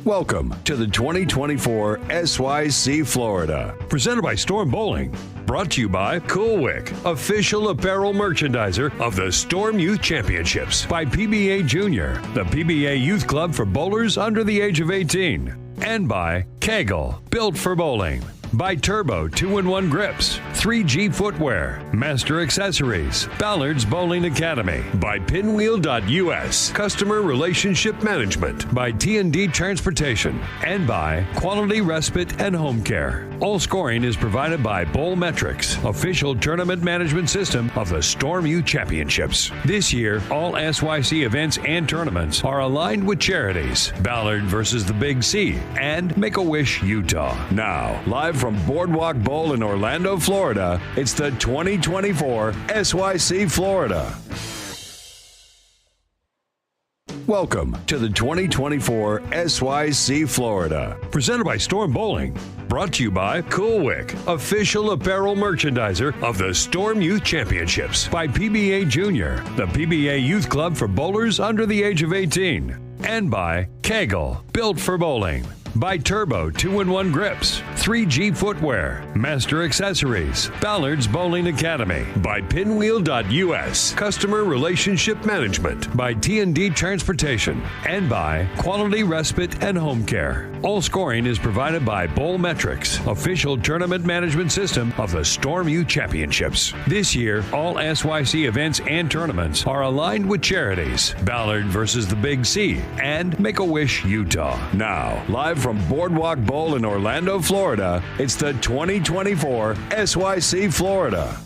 Welcome to the 2024 SYC Florida, presented by Storm Bowling. Brought to you by Cool Wick, official apparel merchandiser of the Storm Youth Championships, by PBA Junior, the PBA Youth Club for bowlers under the age of 18. And by KEGEL, built for bowling. By Turbo 2-in-1 Grips, 3G Footwear, Master Accessories, Ballard's Bowling Academy. By Pinwheel.us, Customer Relationship Management. By T&D Transportation. And by Quality Respite and Home Care. All scoring is provided by Bowl Metrics, official tournament management system of the Storm Youth Championships. This year, all SYC events and tournaments are aligned with charities. Ballard versus the Big C and Make-A-Wish Utah. Now, live from Boardwalk Bowl in Orlando, Florida, it's the 2024 SYC Florida. Welcome to the 2024 SYC Florida, presented by Storm Bowling. Brought to you by Cool Wick, official apparel merchandiser of the Storm Youth Championships. By PBA Junior, the PBA Youth Club for bowlers under the age of 18. And by KEGEL, built for bowling. By Turbo 2-in-1 Grips, 3G Footwear, Master Accessories, Ballard's Bowling Academy. By Pinwheel.us, Customer Relationship Management. By T&D Transportation. And by Quality Respite and Home Care. All scoring is provided by Bowl Metrics, official tournament management system of the Storm Youth Championships. This year, all SYC events and tournaments are aligned with charities. Ballard versus the Big C and Make-A-Wish Utah. Now, live from Boardwalk Bowl in Orlando, Florida, it's the 2024 SYC Florida.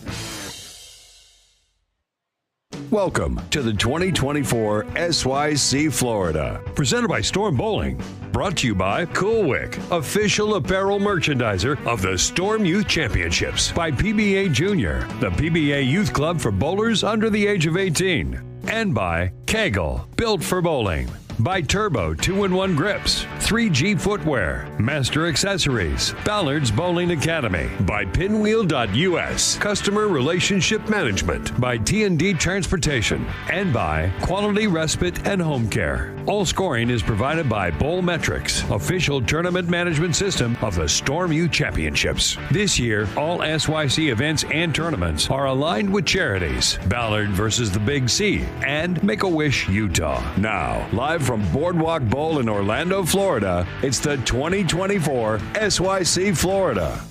Welcome to the 2024 SYC Florida, presented by Storm Bowling. Brought to you by Cool Wick, official apparel merchandiser of the Storm Youth Championships. By PBA Junior, the PBA Youth Club for bowlers under the age of 18. And by KEGEL, built for bowling. By Turbo 2-in-1 Grips, 3G Footwear, Master Accessories, Ballard's Bowling Academy. By Pinwheel.us, Customer Relationship Management. By T&D Transportation. And by Quality Respite and Home Care. All scoring is provided by Bowl Metrics, official tournament management system of the Storm Youth Championships. This year, all SYC events and tournaments are aligned with charities. Ballard versus the Big C and Make-A-Wish Utah. Now, live from Boardwalk Bowl in Orlando, Florida, it's the 2024 SYC Florida.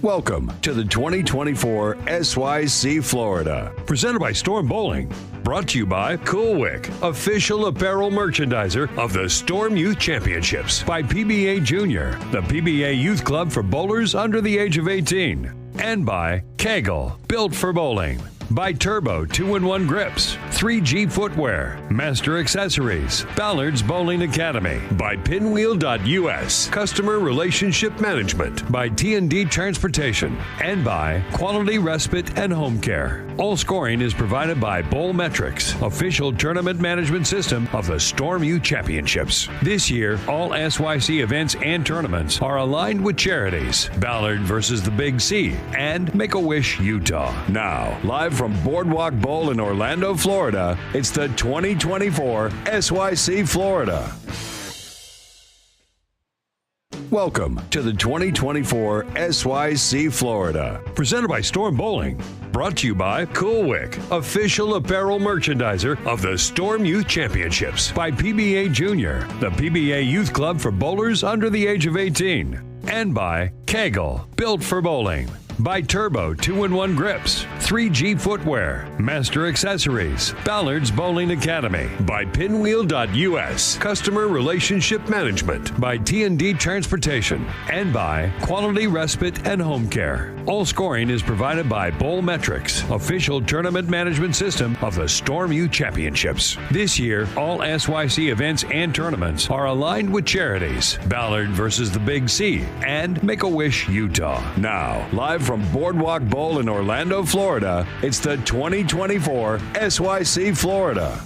Welcome to the 2024 SYC Florida, presented by Storm Bowling. Brought to you by Cool Wick, official apparel merchandiser of the Storm Youth Championships. By PBA Junior, the PBA Youth Club for bowlers under the age of 18. And by KEGEL, built for bowling. By Turbo 2-in-1 Grips, 3G Footwear, Master Accessories, Ballard's Bowling Academy. By Pinwheel.us, Customer Relationship Management. By T&D Transportation. And by Quality Respite and Home Care. All scoring is provided by Bowl Metrics, official tournament management system of the Storm Youth Championships. This year, all SYC events and tournaments are aligned with charities. Ballard versus the Big C and Make-A-Wish Utah. Now, live from Boardwalk Bowl in Orlando, Florida, it's the 2024 SYC Florida. Welcome to the 2024 SYC Florida, presented by Storm Bowling. Brought to you by Cool Wick, official apparel merchandiser of the Storm Youth Championships. By PBA Junior, the PBA Youth Club for bowlers under the age of 18. And by KEGEL, built for bowling. By Turbo 2-in-1 Grips, 3G Footwear, Master Accessories, Ballard's Bowling Academy. By Pinwheel.us, Customer Relationship Management. By T&D Transportation. And by Quality Respite and Home Care. All scoring is provided by Bowl Metrics, official tournament management system of the Storm Youth Championships. This year, all SYC events and tournaments are aligned with charities. Ballard versus the Big C and Make-A-Wish Utah. Now, live from Boardwalk Bowl in Orlando, Florida, it's the 2024 SYC Florida.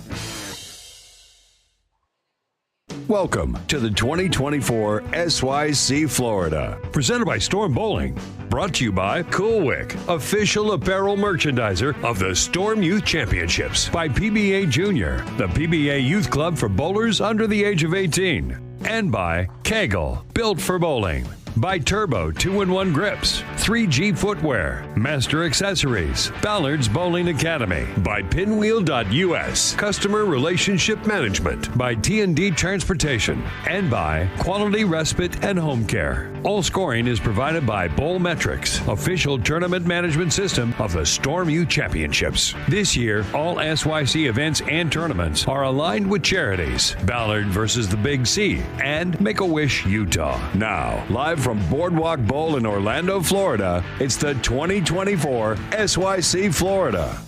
Welcome to the 2024 SYC Florida, presented by Storm Bowling. Brought to you by Cool Wick, official apparel merchandiser of the Storm Youth Championships, by PBA Junior, the PBA Youth Club for bowlers under the age of 18. And by KEGEL, built for bowling. By Turbo 2-in-1 Grips, 3G Footwear, Master Accessories, Ballard's Bowling Academy. By Pinwheel.us, Customer Relationship Management. By T&D Transportation. And by Quality Respite and Home Care. All scoring is provided by Bowl Metrics, official tournament management system of the Storm Youth Championships. This year, all SYC events and tournaments are aligned with charities. Ballard versus the Big C and Make-A-Wish Utah. Now, live from Boardwalk Bowl in Orlando, Florida, it's the 2024 SYC Florida.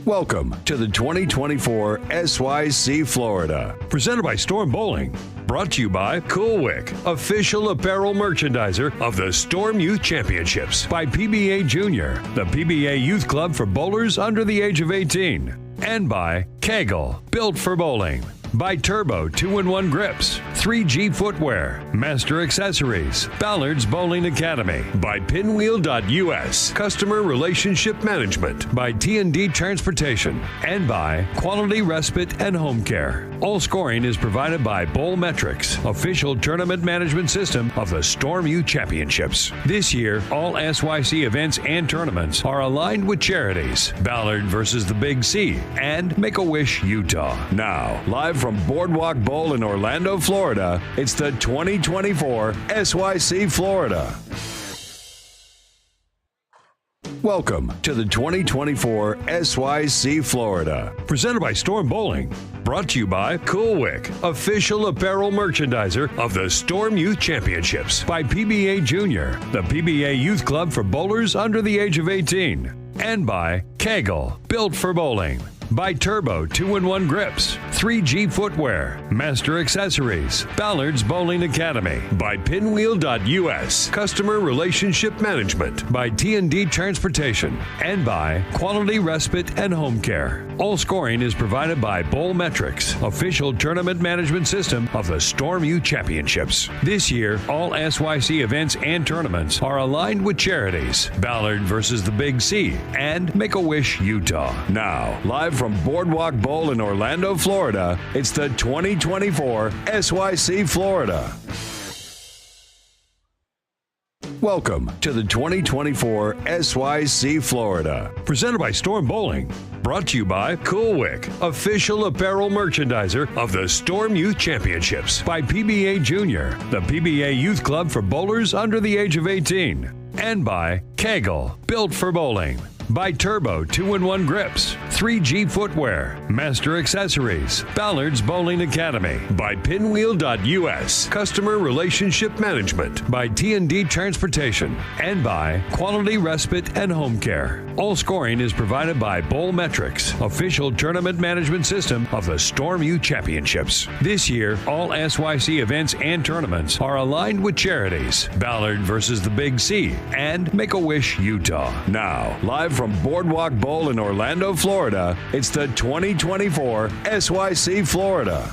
Welcome to the 2024 SYC Florida, presented by Storm Bowling. Brought to you by Cool Wick, official apparel merchandiser of the Storm Youth Championships. By PBA Junior, the PBA Youth Club for bowlers under the age of 18. And by KEGEL, built for bowling. By Turbo 2-in-1 Grips, 3G Footwear, Master Accessories, Ballard's Bowling Academy. By Pinwheel.us, Customer Relationship Management. By T&D Transportation. And by Quality Respite and Home Care. All scoring is provided by Bowl Metrics, official tournament management system of the Storm Youth Championships. This year, all SYC events and tournaments are aligned with charities. Ballard versus the Big C and Make-A-Wish Utah. Now, live from Boardwalk Bowl in Orlando, Florida, it's the 2024 SYC Florida. Welcome to the 2024 SYC Florida, presented by Storm Bowling. Brought to you by Cool Wick, official apparel merchandiser of the Storm Youth Championships. By PBA Junior, the PBA Youth Club for bowlers under the age of 18. And by KEGEL, built for bowling. By Turbo 2-in-1 Grips, 3G Footwear, Master Accessories, Ballard's Bowling Academy. By Pinwheel.us, Customer Relationship Management. By T&D Transportation. And by Quality Respite and Home Care. All scoring is provided by Bowl Metrics, official tournament management system of the Storm Youth Championships. This year, all SYC events and tournaments are aligned with charities. Ballard versus the Big C and Make-A-Wish Utah. Now, live from Boardwalk Bowl in Orlando, Florida, it's the 2024 SYC Florida. Welcome to the 2024 SYC Florida, presented by Storm Bowling. Brought to you by Cool Wick, official apparel merchandiser of the Storm Youth Championships. By PBA Junior, the PBA Youth Club for bowlers under the age of 18. And by KEGEL, built for bowling. By Turbo 2-in-1 Grips, 3G Footwear, Master Accessories, Ballard's Bowling Academy. By Pinwheel.us, Customer Relationship Management. By T&D Transportation. And by Quality Respite and Home Care. All scoring is provided by Bowl Metrics, official tournament management system of the Storm Youth Championships. This year, all SYC events and tournaments are aligned with charities. Ballard versus the Big C and Make-A-Wish Utah. Now, live from Boardwalk Bowl in Orlando, Florida, it's the 2024 SYC Florida.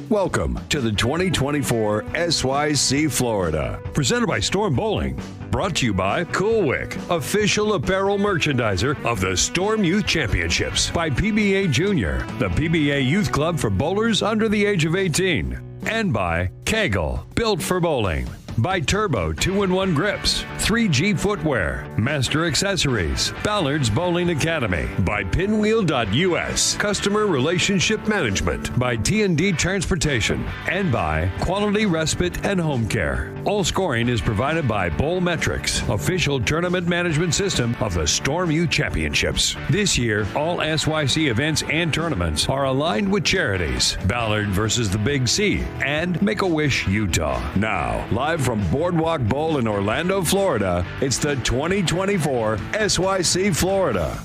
Welcome to the 2024 SYC Florida, presented by Storm Bowling. Brought to you by Cool Wick, official apparel merchandiser of the Storm Youth Championships. By PBA Junior, the PBA Youth Club for bowlers under the age of 18. And by KEGEL, built for bowling. By Turbo 2-in-1 Grips, 3G Footwear, Master Accessories, Ballard's Bowling Academy. By Pinwheel.us, Customer Relationship Management. By T&D Transportation. And by Quality Respite and Home Care. All scoring is provided by Bowl Metrics, official tournament management system of the Storm Youth Championships. This year, all SYC events and tournaments are aligned with charities. Ballard versus the Big C and Make-A-Wish Utah. Now, live from Boardwalk Bowl in Orlando, Florida, it's the 2024 SYC Florida.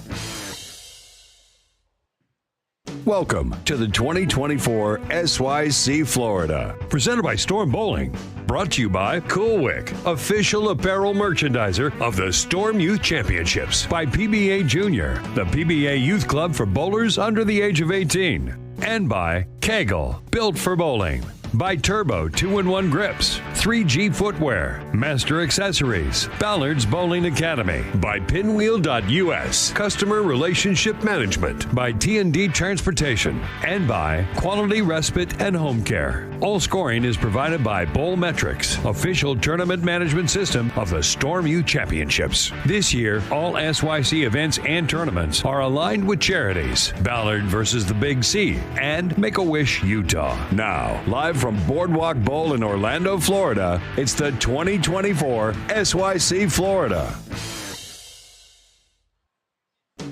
Welcome to the 2024 SYC Florida, presented by Storm Bowling. Brought to you by Cool Wick, official apparel merchandiser of the Storm Youth Championships, by PBA Junior, the PBA Youth Club for bowlers under the age of 18. And by KEGEL, built for bowling. By Turbo 2-in-1 Grips, 3G Footwear, Master Accessories, Ballard's Bowling Academy. By Pinwheel.us, Customer Relationship Management. By T&D Transportation. And by Quality Respite and Home Care. All scoring is provided by Bowl Metrics, official tournament management system of the Storm Youth Championships. This year, all SYC events and tournaments are aligned with charities. Ballard versus the Big C and Make-A-Wish Utah. Now, live from Boardwalk Bowl in Orlando, Florida, it's the 2024 SYC Florida.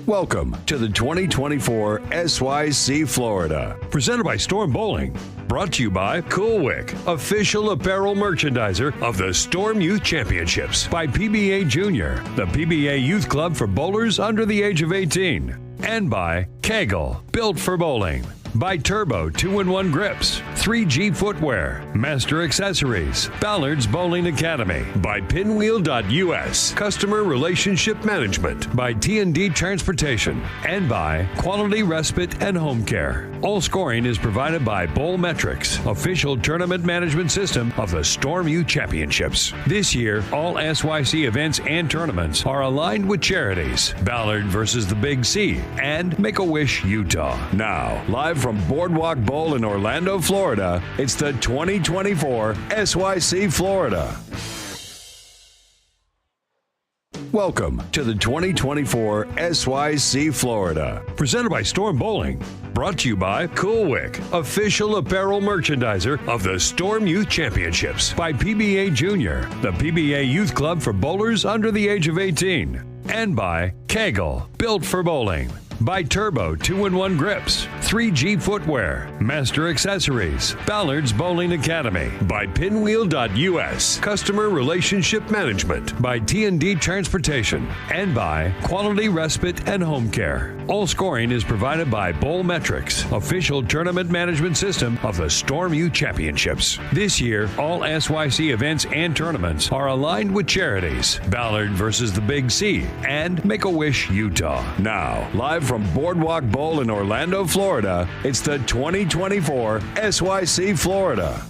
Welcome to the 2024 SYC Florida, presented by Storm Bowling. Brought to you by Cool Wick, official apparel merchandiser of the Storm Youth Championships. By PBA Junior, the PBA Youth Club for bowlers under the age of 18. And by KEGEL, built for bowling. By Turbo 2-in-1 Grips, 3G Footwear, Master Accessories, Ballard's Bowling Academy. By Pinwheel.us, Customer Relationship Management. By T&D Transportation. And by Quality Respite and Home Care. All scoring is provided by Bowl Metrics, official tournament management system of the Storm Youth Championships. This year, all SYC events and tournaments are aligned with charities. Ballard versus the Big C and Make-A-Wish Utah. Now, live from Boardwalk Bowl in Orlando, Florida, it's the 2024 SYC Florida. Welcome to the 2024 SYC Florida, presented by Storm Bowling. Brought to you by Cool Wick, official apparel merchandiser of the Storm Youth Championships. By PBA Junior, the PBA Youth Club for bowlers under the age of 18. And by KEGEL, built for bowling. By Turbo 2-in-1 Grips, 3G Footwear, Master Accessories, Ballard's Bowling Academy. By Pinwheel.us, Customer Relationship Management. By T&D Transportation. And by Quality Respite and Home Care. All scoring is provided by Bowl Metrics, official tournament management system of the Storm Youth Championships. This year, all SYC events and tournaments are aligned with charities. Ballard versus the Big C and Make-A-Wish Utah. Now, live from Boardwalk Bowl in Orlando, Florida, it's the 2024 SYC Florida.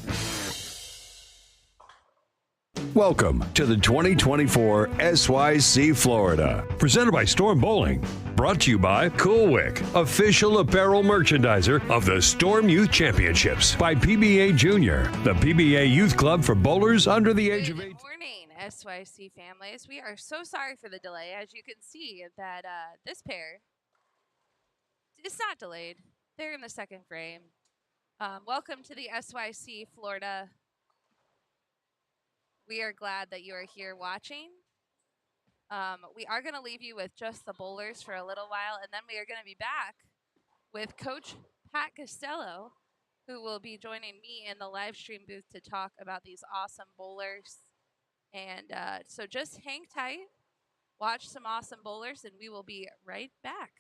Welcome to the 2024 SYC Florida, presented by Storm Bowling. Brought to you by Cool Wick, official apparel merchandiser of the Storm Youth Championships. By PBA Junior, the PBA Youth Club for bowlers under the age of 18. Good morning, SYC families. We are so sorry for the delay. As you can see, that this pair is not delayed. They're in the second frame. Welcome to the SYC Florida. We are glad that you are here watching. We are going to leave you with just the bowlers for a little while, and then we are going to be back with Coach Pat Costello, who will be joining me in the live stream booth to talk about these awesome bowlers. And so just hang tight, watch some awesome bowlers, and we will be right back.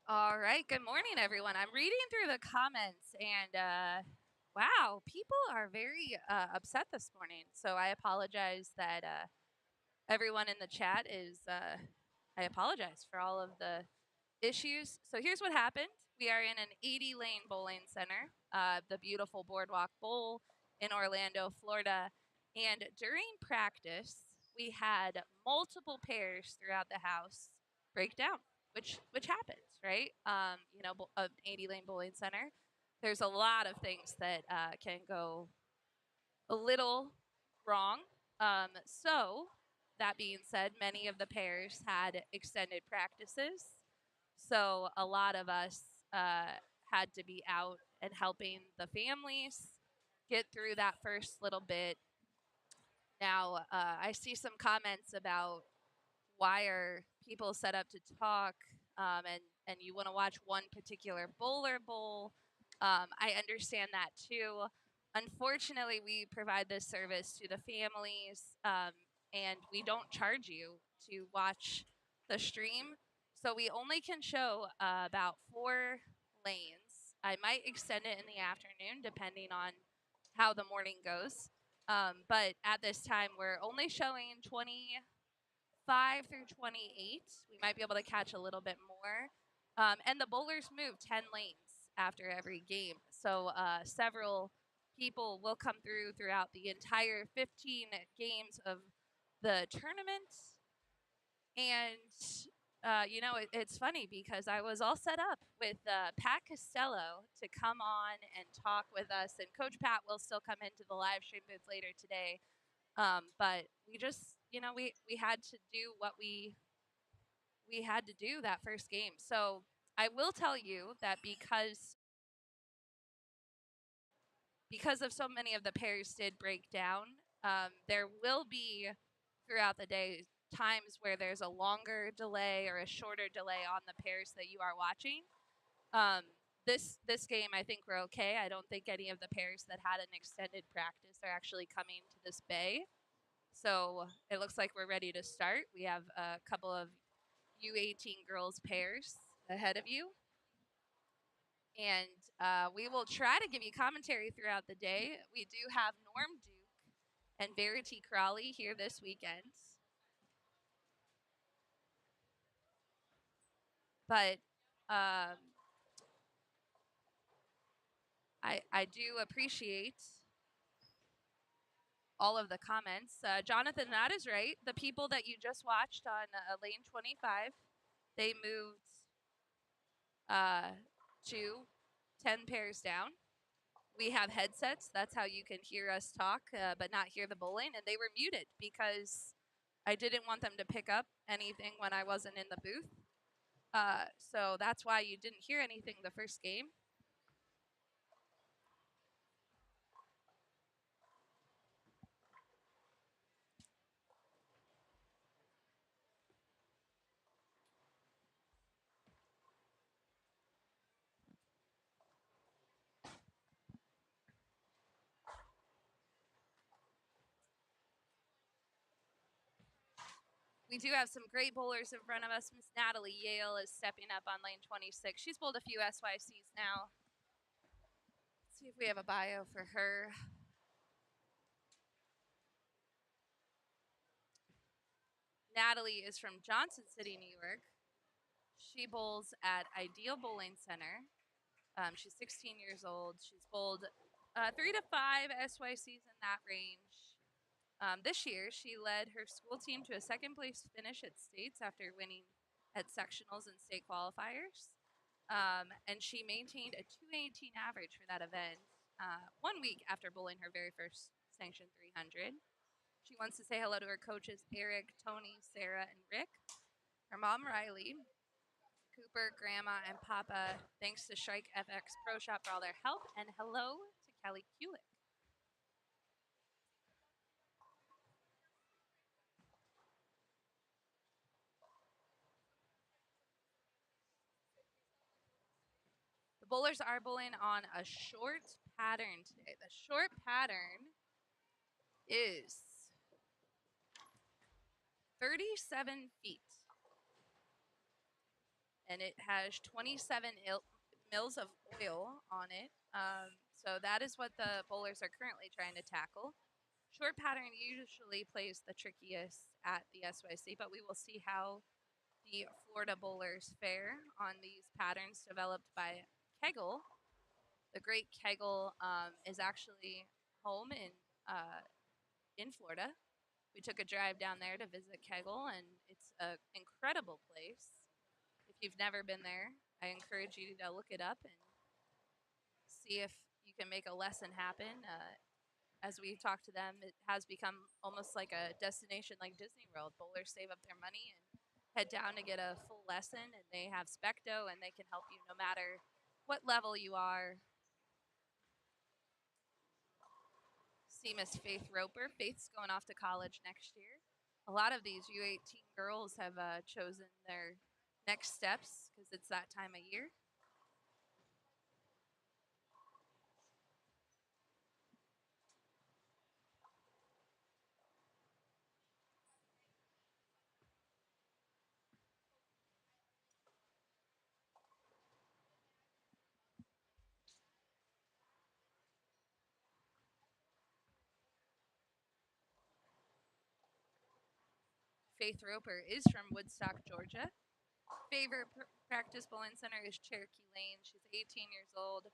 All right. Good morning, everyone. I'm reading through the comments, and wow, people are very upset this morning. So I apologize that everyone in the chat is. I apologize for all of the issues. So here's what happened. We are in an 80-lane bowling center, the beautiful Boardwalk Bowl in Orlando, Florida. And during practice, we had multiple pairs throughout the house break down, which happens, right? An 80-lane bowling center. There's a lot of things that can go a little wrong. So that being said, many of the pairs had extended practices. So a lot of us had to be out and helping the families get through that first little bit. Now, I see some comments about why are people set up to talk, and you want to watch one particular bowler bowl. I understand that too. Unfortunately, we provide this service to the families, and we don't charge you to watch the stream. So we only can show about 4 lanes. I might extend it in the afternoon depending on how the morning goes. But at this time, we're only showing 25 through 28. We might be able to catch a little bit more. And the bowlers move 10 lanes after every game. So several people will come throughout the entire 15 games of the tournament. And, it's funny because I was all set up with Pat Costello to come on and talk with us. And Coach Pat will still come into the live stream booth later today. But we just, we had to do what we had to do that first game. So I will tell you that because of so many of the pairs did break down, there will be throughout the day times where there's a longer delay or a shorter delay on the pairs that you are watching. This game, I think we're okay. I don't think any of the pairs that had an extended practice are actually coming to this bay. So it looks like we're ready to start. We have a couple of U18 girls pairs ahead of you. And we will try to give you commentary throughout the day. We do have Norm Duke and Verity Crawley here this weekend. But I do appreciate all of the comments. Jonathan, that is right. The people that you just watched on lane 25, they moved to 10 pairs down. We have headsets. That's how you can hear us talk, but not hear the bowling. And they were muted because I didn't want them to pick up anything when I wasn't in the booth. So that's why you didn't hear anything the first game. We do have some great bowlers in front of us. Miss Natalie Yale is stepping up on lane 26. She's bowled a few SYCs now. Let's see if we have a bio for her. Natalie is from Johnson City, New York. She bowls at Ideal Bowling Center. She's 16 years old. She's bowled 3 to 5 SYCs in that range. This year, she led her school team to a second place finish at states after winning at sectionals and state qualifiers. And she maintained a 218 average for that event 1 week after bowling her very first sanctioned 300. She wants to say hello to her coaches, Eric, Tony, Sarah, and Rick. Her mom, Riley, Cooper, Grandma, and Papa. Thanks to SYC FX Pro Shop for all their help. And hello to Kelly Kulick. The bowlers are bowling on a short pattern today. The short pattern is 37 feet. and it has 27 mils of oil on it. So that is what the bowlers are currently trying to tackle. Short pattern usually plays the trickiest at the SYC, but we will see how the Florida bowlers fare on these patterns developed by KEGEL. The great KEGEL is actually home in Florida. We took a drive down there to visit KEGEL, and it's an incredible place. If you've never been there, I encourage you to look it up and see if you can make a lesson happen. As we talk to them, it has become almost like a destination like Disney World. Bowlers save up their money and head down to get a full lesson, and they have Specto, and they can help you no matter what level you are. See Miss Faith Roper. Faith's going off to college next year. A lot of these U18 girls have chosen their next steps because it's that time of year. Faith Roper is from Woodstock, Georgia. Favorite practice bowling center is Cherokee Lane. She's 18 years old.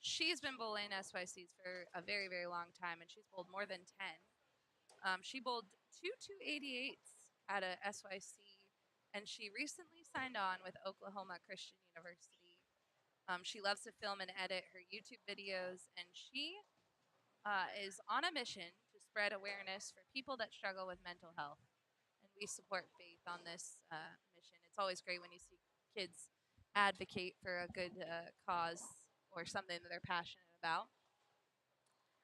She's been bowling SYCs for a very, very long time, and she's bowled more than 10. She bowled 288s at a SYC, and she recently signed on with Oklahoma Christian University. She loves to film and edit her YouTube videos, and she is on a mission to spread awareness for people that struggle with mental health. And we support Faith on this mission. It's always great when you see kids advocate for a good cause or something that they're passionate about.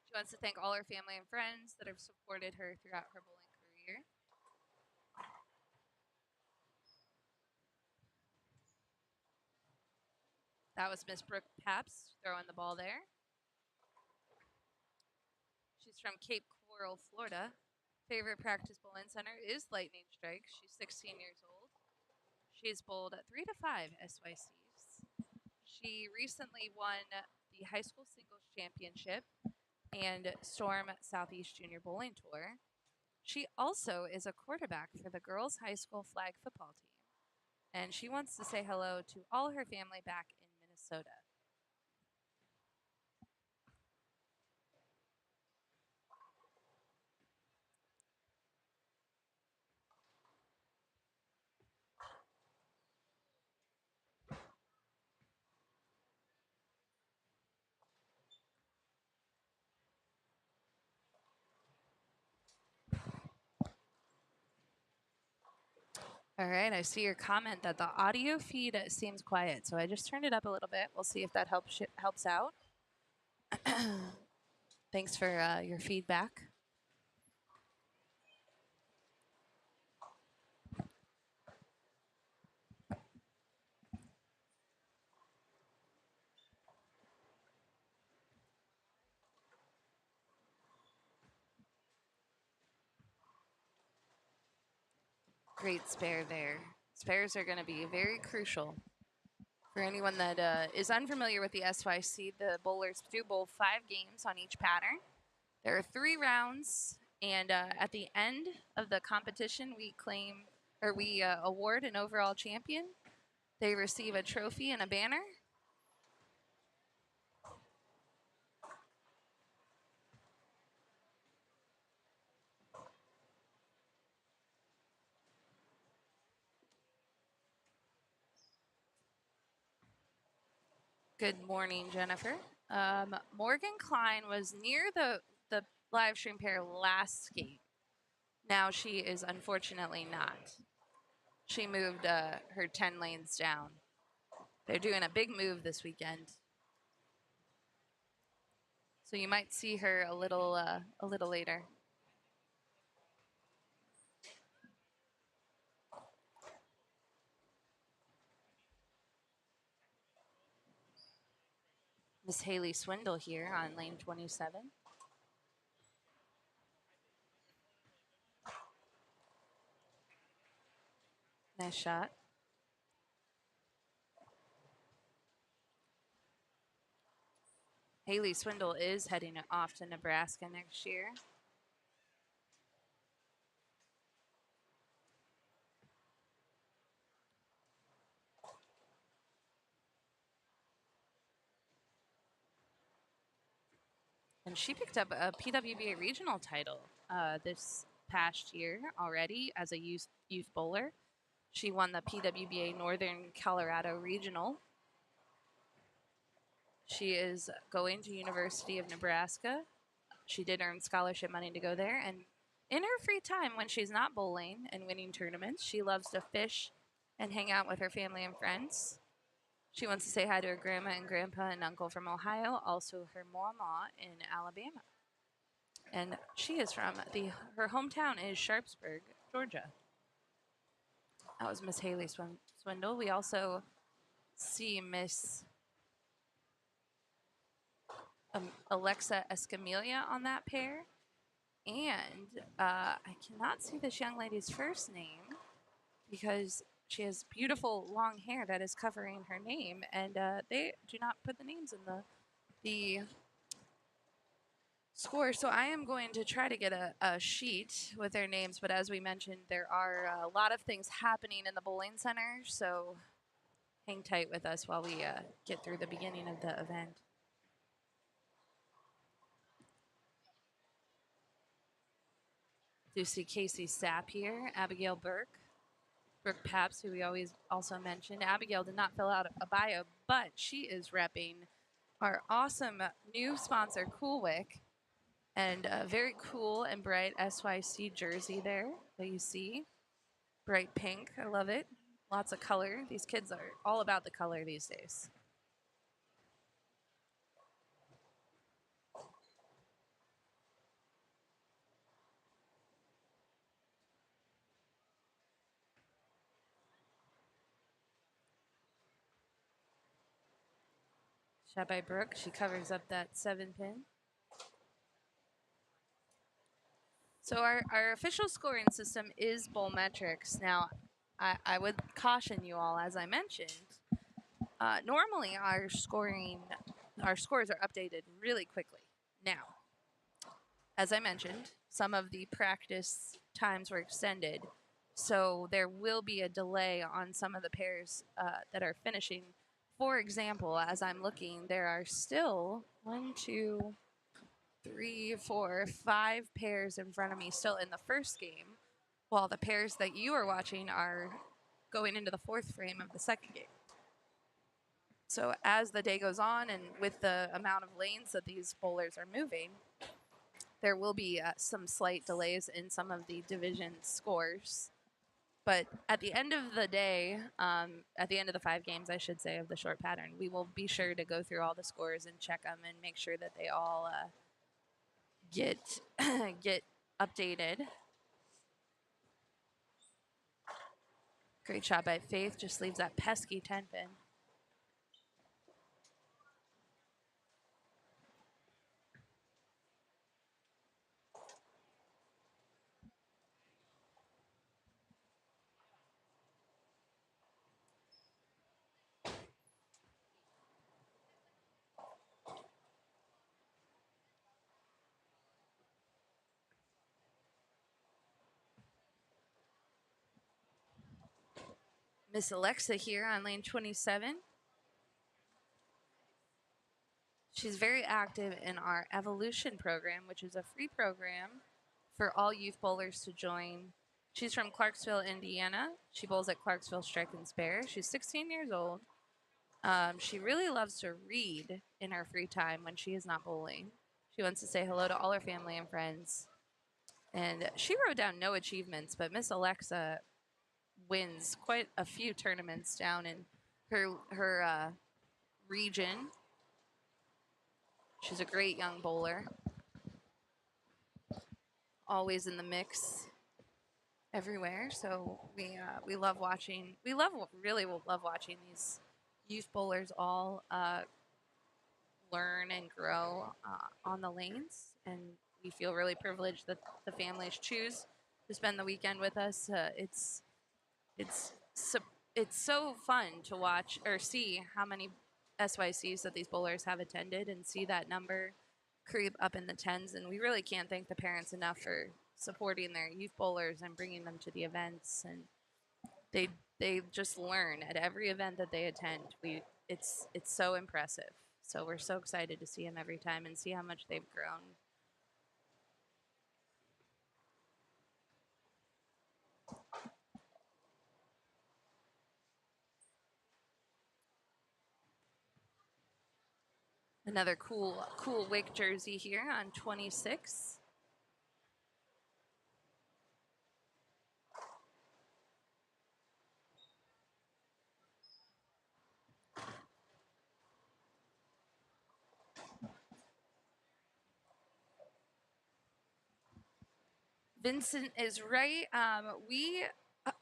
She wants to thank all her family and friends that have supported her throughout her bowling career. That was Miss Brooke Paps throwing the ball there. She's from Cape Coral, Florida. Favorite practice bowling center is Lightning Strike. She's 16 years old. She's bowled 3 to 5 SYCs. She recently won the high school singles championship and Storm Southeast Junior Bowling Tour. She also is a quarterback for the girls' high school flag football team, and she wants to say hello to all her family back in Minnesota. All right, I see your comment that the audio feed seems quiet, so I just turned it up a little bit. We'll see if that helps out. Thanks for your feedback. Great spare there. Spares are going to be very crucial. For anyone that is unfamiliar with the SYC, the bowlers do bowl 5 games on each pattern. There are 3 rounds, and at the end of the competition, we award an overall champion. They receive a trophy and a banner. Good morning, Jennifer. Morgan Klein was near the live stream pair last skate. Now she is unfortunately not. She moved her 10 lanes down. They're doing a big move this weekend, so you might see her a little later. Miss Haley Swindle here on lane 27. Nice shot. Haley Swindle is heading off to Nebraska next year. And she picked up a PWBA regional title this past year already as a youth bowler. She won the PWBA Northern Colorado Regional. She is going to University of Nebraska. She did earn scholarship money to go there. And in her free time, when she's not bowling and winning tournaments, she loves to fish and hang out with her family and friends. She wants to say hi to her grandma and grandpa and uncle from Ohio, also her mama in Alabama. And she is from her hometown is Sharpsburg, Georgia. That was Miss Haley Swindle. We also see Miss Alexa Escamilla on that pair. And I cannot see this young lady's first name because she has beautiful long hair that is covering her name, and they do not put the names in the score. So I am going to try to get a sheet with their names, but as we mentioned, there are a lot of things happening in the bowling center, so hang tight with us while we get through the beginning of the event. Do see Casey Sapp here, Abigail Brooke Paps, who we always also mention. Abigail did not fill out a bio, but she is repping our awesome new sponsor, Coolwick, and a very cool and bright SYC jersey there that you see. Bright pink, I love it. Lots of color. These kids are all about the color these days. Shot by Brooke. She covers up that 7-pin. So our official scoring system is Bowlmetrics. Now, I would caution you all, as I mentioned, normally our scores are updated really quickly. Now, as I mentioned, some of the practice times were extended, so there will be a delay on some of the pairs that are finishing. For example, as I'm looking, there are still 1, 2, 3, 4, 5 pairs in front of me still in the first game, while the pairs that you are watching are going into the 4th frame of the 2nd game. So as the day goes on and with the amount of lanes that these bowlers are moving, there will be some slight delays in some of the division scores. But at the end of the day, at the end of the 5 games, I should say, of the short pattern, we will be sure to go through all the scores and check them and make sure that they all get updated. Great shot by Faith. Just leaves that pesky 10-pin. Miss Alexa here on lane 27. She's very active in our Evolution program, which is a free program for all youth bowlers to join. She's from Clarksville, Indiana. She bowls at Clarksville Strike and Spare. She's 16 years old. She really loves to read in her free time when she is not bowling. She wants to say hello to all her family and friends. And she wrote down no achievements, but Miss Alexa wins quite a few tournaments down in her region. She's a great young bowler. Always in the mix everywhere. So we love watching. Really love watching these youth bowlers all learn and grow on the lanes. And we feel really privileged that the families choose to spend the weekend with us. It's so fun to watch or see how many SYCs that these bowlers have attended and see that number creep up in the tens. And we really can't thank the parents enough for supporting their youth bowlers and bringing them to the events. And they just learn at every event that they attend. It's so impressive. So we're so excited to see them every time and see how much they've grown. Another cool Wick jersey here on 26. Vincent is right.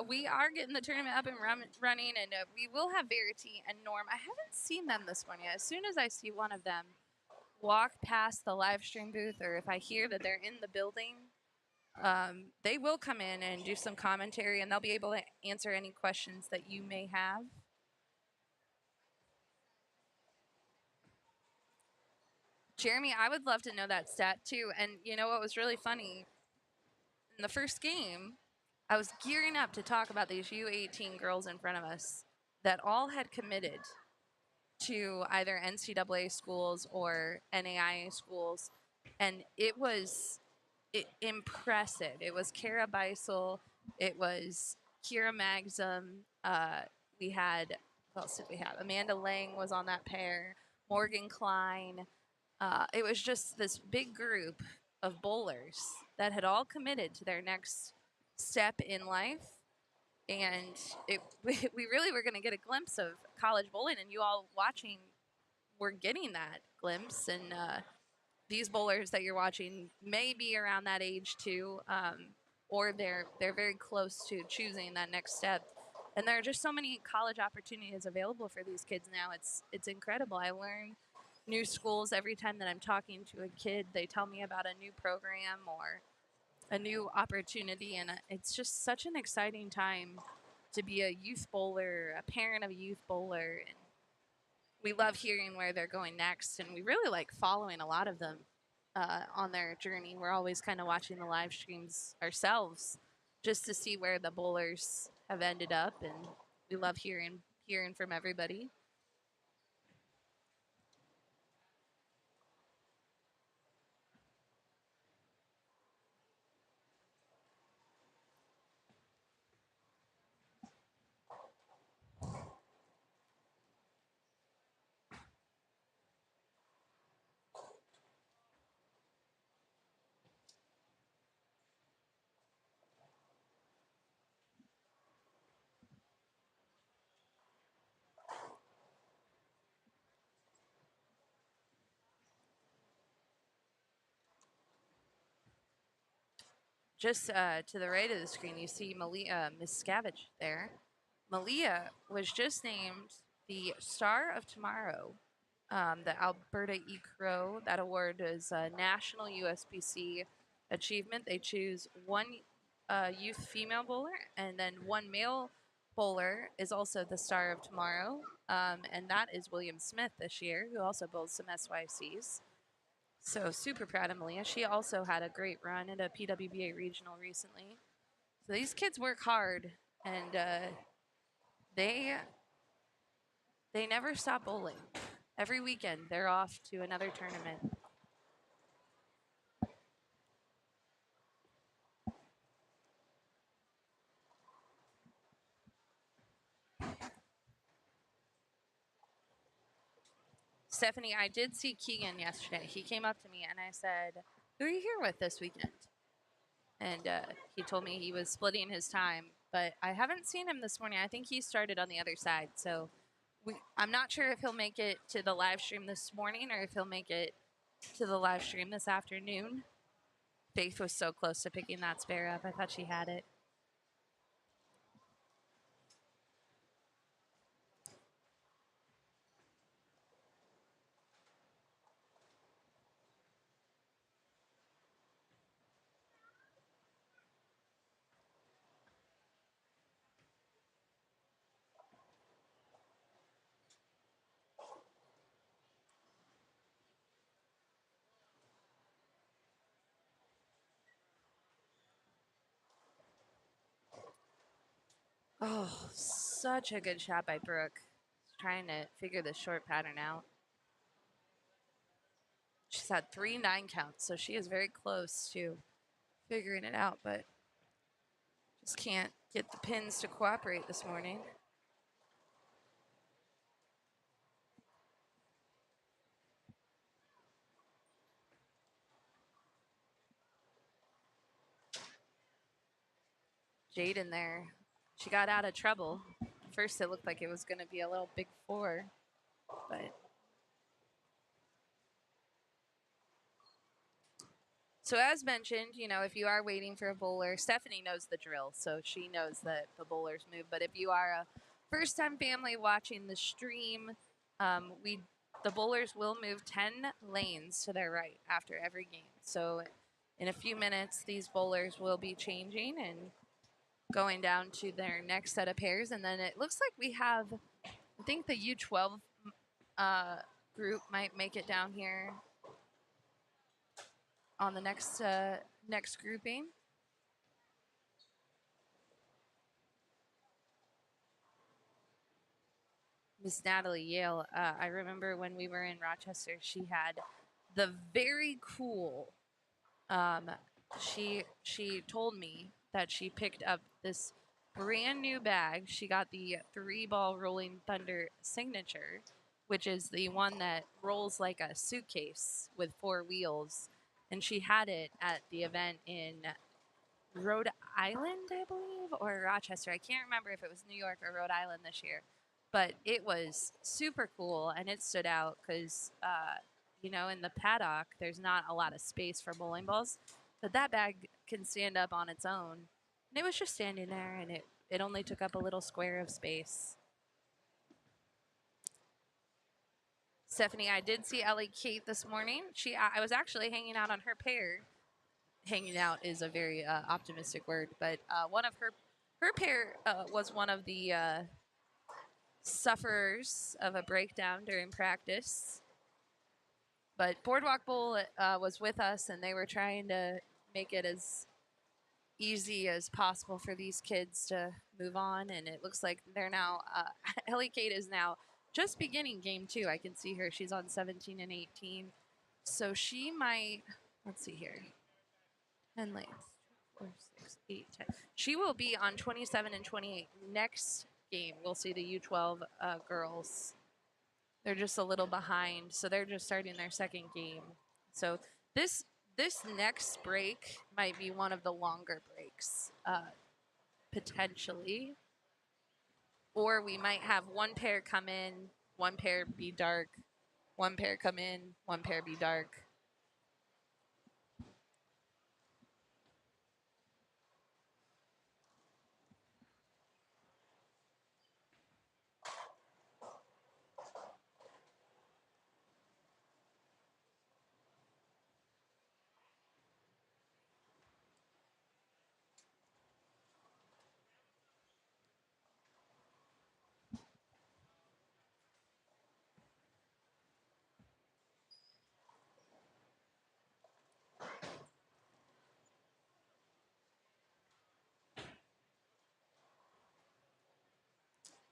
We are getting the tournament up and running, and we will have Verity and Norm. I haven't seen them this morning. As soon as I see one of them walk past the live stream booth, or if I hear that they're in the building, they will come in and do some commentary, and they'll be able to answer any questions that you may have. Jeremy, I would love to know that stat too. And you know what was really funny? In the first game, I was gearing up to talk about these U18 girls in front of us that all had committed to either NCAA schools or NAIA schools. And it was impressive. It was Kara Beisel. It was Kira Magzum. We had, what else did we have? Amanda Lang was on that pair. Morgan Klein. It was just this big group of bowlers that had all committed to their next step in life. And we really were going to get a glimpse of college bowling, and you all watching were getting that glimpse. And these bowlers that you're watching may be around that age too, or they're very close to choosing that next step. And there are just so many college opportunities available for these kids now. It's incredible. I learn new schools every time that I'm talking to a kid. They tell me about a new program or a new opportunity, and it's just such an exciting time to be a youth bowler, a parent of a youth bowler. And we love hearing where they're going next, and we really like following a lot of them on their journey. We're always kind of watching the live streams ourselves just to see where the bowlers have ended up, and we love hearing from everybody. Just to the right of the screen, you see Miss Scavage there. Malia was just named the Star of Tomorrow. The Alberta E-Crow, that award is a national USBC achievement. They choose one youth female bowler, and then one male bowler is also the Star of Tomorrow, and that is William Smith this year, who also bowls some SYCs. So super proud of Malia. She also had a great run at a PWBA regional recently. So these kids work hard, and they never stop bowling. Every weekend, they're off to another tournament. Stephanie, I did see Keegan yesterday. He came up to me and I said, "Who are you here with this weekend?" And he told me he was splitting his time, but I haven't seen him this morning. I think he started on the other side. So I'm not sure if he'll make it to the live stream this morning or if he'll make it to the live stream this afternoon. Faith was so close to picking that spare up. I thought she had it. Oh, such a good shot by Brooke. Trying to figure the short pattern out. She's had 3 9 counts, so she is very close to figuring it out, but just can't get the pins to cooperate this morning. Jaden there, she got out of trouble. First, it looked like it was going to be a little big 4, but so as mentioned, you know, if you are waiting for a bowler, Stephanie knows the drill, so she knows that the bowlers move. But if you are a first-time family watching the stream, the bowlers will move 10 lanes to their right after every game. So in a few minutes, these bowlers will be changing and going down to their next set of pairs. And then it looks like we have, I think the U12 group might make it down here on the next grouping. Miss Natalie Yale, I remember when we were in Rochester, she had the very cool. She told me that she picked up this brand new bag. She got the 3-ball Rolling Thunder signature, which is the one that rolls like a suitcase with 4 wheels, and she had it at the event in Rhode Island, I believe, or Rochester. I can't remember if it was New York or Rhode Island this year, but it was super cool and it stood out because, you know, in the paddock, there's not a lot of space for bowling balls, but that bag can stand up on its own. And it was just standing there and it only took up a little square of space. Stephanie, I did see Ellie Kate this morning. I was actually hanging out on her pair. Hanging out is a very optimistic word, but one of her pair was one of the sufferers of a breakdown during practice. But Boardwalk Bowl was with us, and they were trying to make it as easy as possible for these kids to move on. And it looks like they're now, Ellie Kate is now just beginning game 2. I can see her. She's on 17 and 18. So she might, let's see here. 10 lanes. 4, 6, 8, 10. She will be on 27 and 28. Next game, we'll see the U12 girls. They're just a little behind, so they're just starting their second game. So this next break might be one of the longer breaks, potentially. Or we might have one pair come in, one pair be dark, one pair come in, one pair be dark.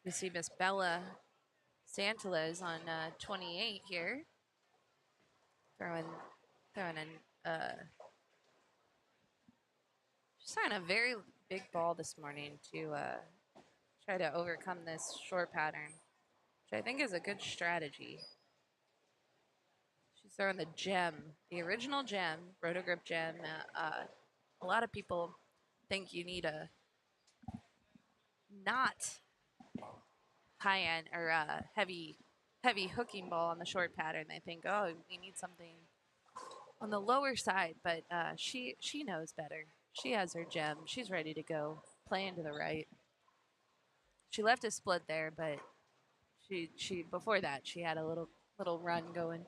We see Miss Bella Santala is on 28 here. Throwing in, she's throwing a very big ball this morning to try to overcome this short pattern, which I think is a good strategy. She's throwing the gem, the original gem, Rotogrip gem. A lot of people think you need a not high-end or heavy hooking ball on the short pattern. They think, oh, we need something on the lower side, but she knows better. She has her gem. She's ready to go. Play into the right. She left a split there, but she before that she had a little run going.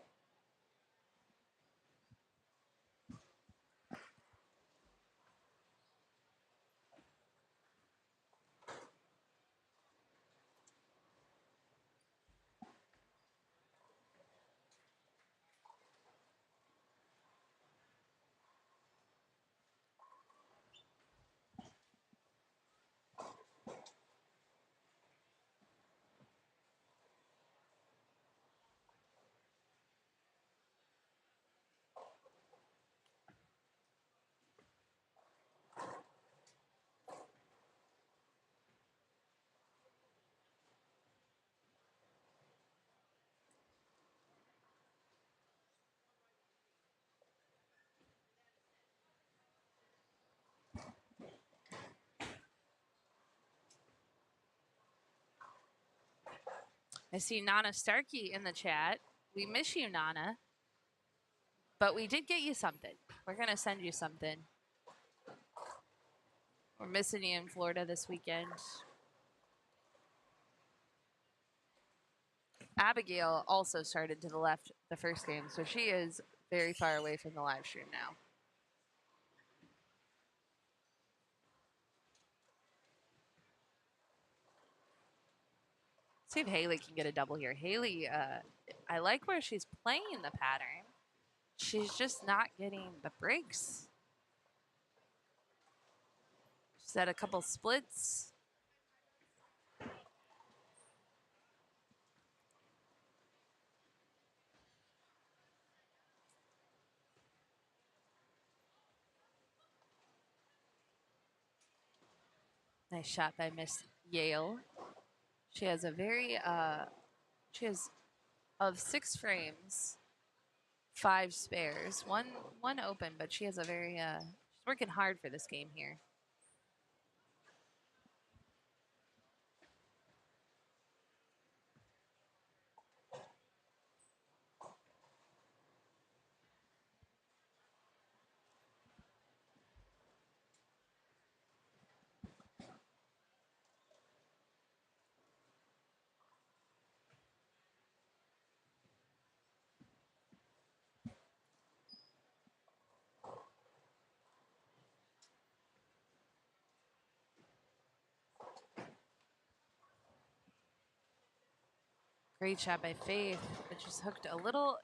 I see Nana Starkey in the chat. We miss you, Nana. But we did get you something. We're going to send you something. We're missing you in Florida this weekend. Abigail also started to the left the first game, so she is very far away from the live stream now. See if Haley can get a double here. Haley, I like where she's playing the pattern. She's just not getting the breaks. She's had a couple splits. Nice shot by Miss Yale. She has a very, she has, of 6 frames, 5 spares. One open, but she has a very, she's working hard for this game here. Great shot by Faith, but just hooked a little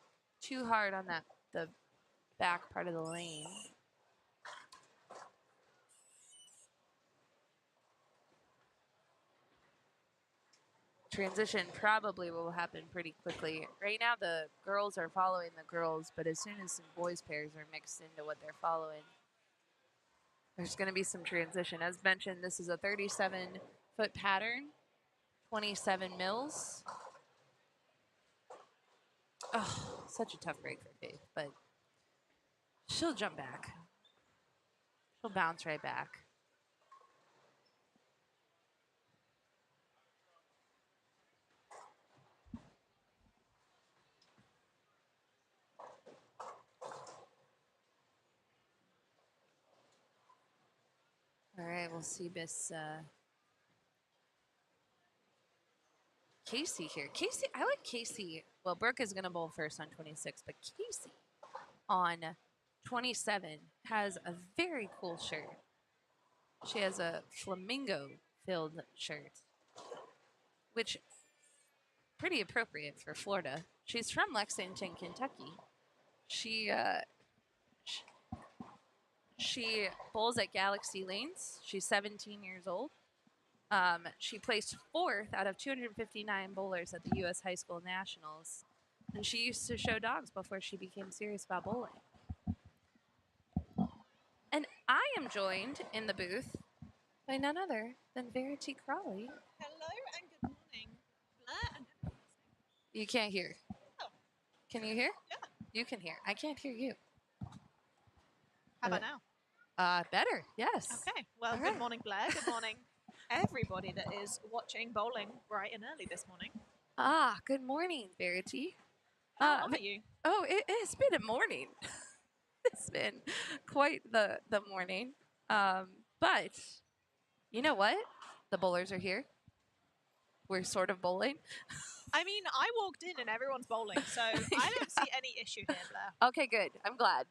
too hard on that the back part of the lane. Transition probably will happen pretty quickly. Right now the girls are following the girls, but as soon as some boys pairs are mixed into what they're following, there's going to be some transition. As mentioned, this is a 37-foot pattern, 27 mils. Oh, such a tough break for Faith, but she'll jump back. She'll bounce right back. All right, we'll see Miss Casey here. Casey, I like Casey. Well, Brooke is going to bowl first on 26, but Casey on 27 has a very cool shirt. She has a flamingo-filled shirt, which pretty appropriate for Florida. She's from Lexington, Kentucky. She bowls at Galaxy Lanes. She's 17 years old. She placed 4th out of 259 bowlers at the U.S. High School Nationals. And she used to show dogs before she became serious about bowling. And I am joined in the booth by none other than Verity Crawley. Hello and good morning, Blair and everyone listening. You can't hear. Oh. Can you hear? Yeah. You can hear. I can't hear you. How about now? Better, yes. Okay. Well, good morning, Blair. Good morning, everybody that is watching bowling bright and early this morning. Good morning, Verity. How are you? Oh, it's been a morning. It's been quite the morning. But you know what? The bowlers are here. We're sort of bowling. I mean, I walked in and everyone's bowling, so I don't see any issue here, Blair. Okay, good. I'm glad.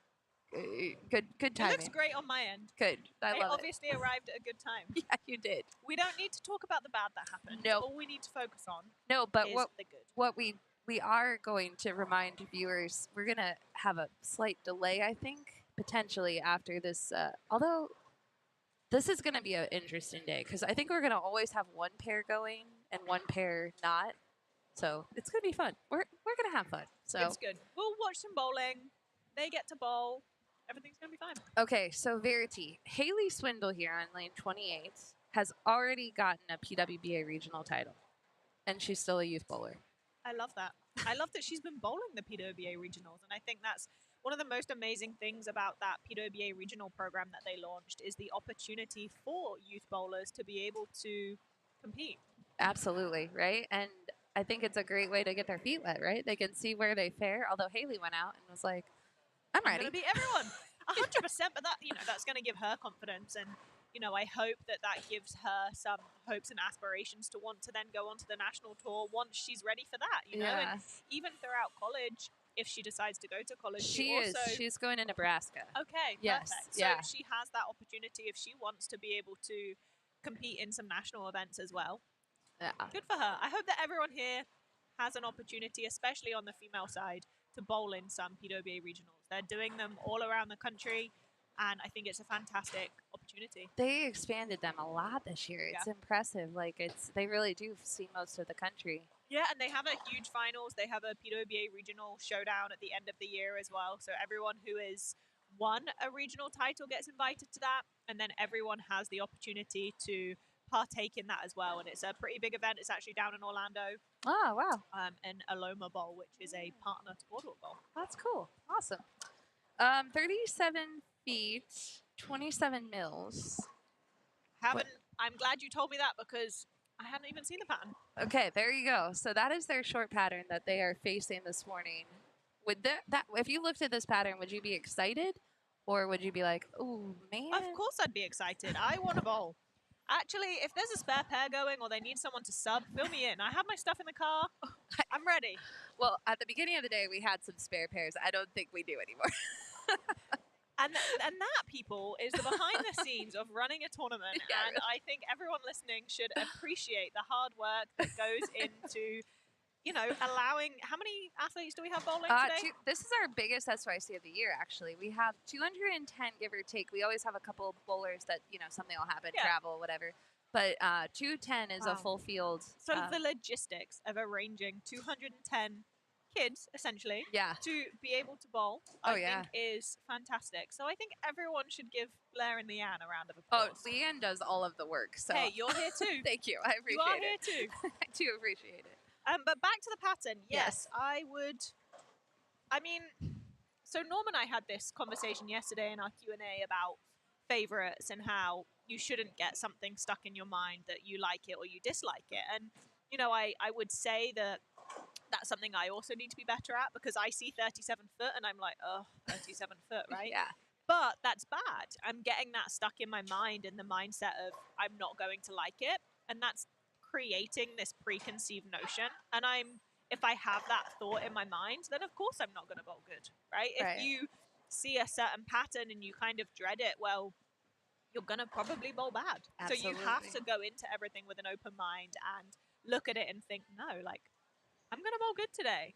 Good timing. It looks great on my end. Good. I love it. Obviously arrived at a good time. Yeah, you did. We don't need to talk about the bad that happened. No. All we need to focus on No, but is the good. what we are going to remind viewers, we're going to have a slight delay, I think, potentially after this. Although this is going to be an interesting day because I think we're going to always have one pair going and one pair not. So it's going to be fun. We're going to have fun. So it's good. We'll watch some bowling. They get to bowl. Everything's going to be fine. Okay, so Verity, Haley Swindle here on lane 28 has already gotten a PWBA regional title, and she's still a youth bowler. I love that. I love that she's been bowling the PWBA regionals, and I think that's one of the most amazing things about that PWBA regional program that they launched is the opportunity for youth bowlers to be able to compete. Absolutely, right? And I think it's a great way to get their feet wet, right? They can see where they fare. Although Haley went out and was like, I'm I'm ready. going to beat everyone. 100%. But that, that's going to give her confidence. And, I hope that gives her some hopes and aspirations to want to then go on to the national tour once she's ready for that, Yeah. And even throughout college, if she decides to go to college, She's going to Nebraska. Okay, Yes, perfect. yeah. So she has that opportunity if she wants to be able to compete in some national events as well. Yeah. Good for her. I hope that everyone here has an opportunity, especially on the female side, to bowl in some PWBA regionals. They're doing them all around the country, and I think it's a fantastic opportunity. They expanded them a lot this year. It's impressive. Like they really do see most of the country. Yeah, and they have a huge finals. They have a PWBA regional showdown at the end of the year as well. So everyone who has won a regional title gets invited to that, and then everyone has the opportunity to partake in that as well. And it's a pretty big event. It's actually down in Orlando. Oh, wow. In Aloma Bowl, which is a partner to Boardwalk Bowl. That's cool. Awesome. 37 feet, 27 mils. I'm glad you told me that because I hadn't even seen the pattern. Okay, there you go. So that is their short pattern that they are facing this morning. Would that if you looked at this pattern, would you be excited, or would you be like, "Oh man"? Of course, I'd be excited. I want a bowl. Actually, if there's a spare pair going or they need someone to sub, fill me in. I have my stuff in the car. I'm ready. Well, at the beginning of the day, we had some spare pairs. I don't think we do anymore. And that, people, is the behind the scees of running a tournament. Yeah, and I think everyone listening should appreciate the hard work that goes into, allowing. How many athletes do we have bowling today? This is our biggest SYC of the year, actually. We have 210, give or take. We always have a couple bowlers that, something will happen, travel, whatever. But 210 is a full field. So the logistics of arranging 210 kids, essentially, to be able to bowl, I think is fantastic. So I think everyone should give Blair and Leanne a round of applause. Oh, Leanne does all of the work. So hey, you're here too. Thank you. I appreciate it. You are here too. I do appreciate it. But back to the pattern. Yes, I would. I mean, so Norm and I had this conversation yesterday in our Q&A about favorites and how you shouldn't get something stuck in your mind that you like it or you dislike it. And, I would say that that's something I also need to be better at because I see 37 foot and I'm like, oh, 37 foot, right? Yeah. But that's bad. I'm getting that stuck in my mind and the mindset of I'm not going to like it. And that's creating this preconceived notion. And if I have that thought in my mind, then of course I'm not going to bowl good, right? If you see a certain pattern and you kind of dread it, well, you're going to probably bowl bad. Absolutely. So you have to go into everything with an open mind and look at it and think, no, like, I'm going to bowl good today.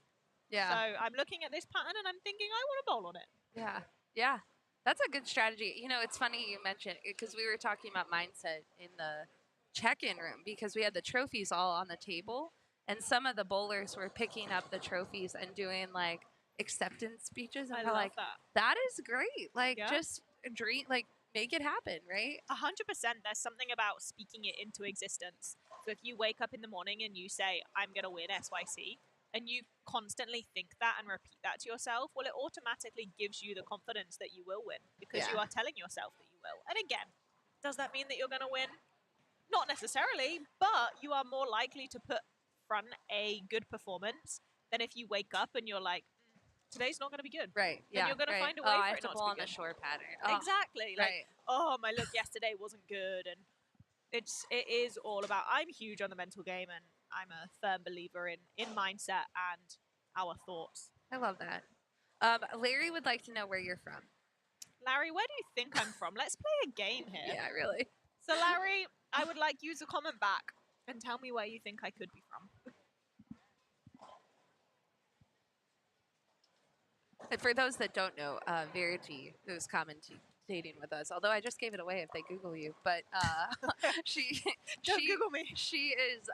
Yeah. So I'm looking at this pattern and I'm thinking I want to bowl on it. Yeah. Yeah. That's a good strategy. It's funny you mentioned because we were talking about mindset in the check-in room because we had the trophies all on the table and some of the bowlers were picking up the trophies and doing like acceptance speeches. And I we're love like, that is great. Like just dream, like make it happen, right? 100%. There's something about speaking it into existence. So if you wake up in the morning and you say, I'm going to win SYC, and you constantly think that and repeat that to yourself, well, it automatically gives you the confidence that you will win because you are telling yourself that you will. And again, does that mean that you're going to win? Not necessarily, but you are more likely to put front a good performance than if you wake up and you're like, today's not going to be good. Right. And you're going to find a way for it not to be good. I have to bowl on the short pattern. Oh, exactly. Like, my look yesterday wasn't good. And it is all about, I'm huge on the mental game and I'm a firm believer in mindset and our thoughts. I love that. Larry would like to know where you're from. Larry, where do you think I'm from? Let's play a game here. Yeah, really. So, Larry, I would like you to comment back and tell me where you think I could be from. And for those that don't know, Verity, who's commentating with us, although I just gave it away if they Google you, but Don't Google me. She is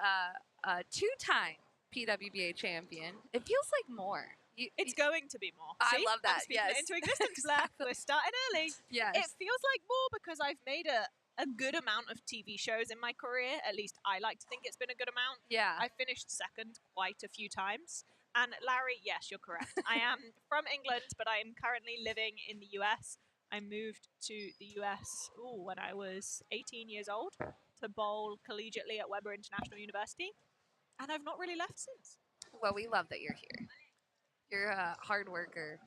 a two-time PWBA champion. It feels like more. It's going to be more. I See? love that. I'm speaking Yes. it into existence, Blair. We're starting early. Yes. It feels like more because I've made a good amount of TV shows in my career. At least I like to think it's been a good amount. Yeah. I finished second quite a few times. And Larry, yes, you're correct. I am from England, but I am currently living in the US. I moved to the US when I was 18 years old to bowl collegiately at Weber International University. And I've not really left since. Well, we love that you're here. You're a hard worker.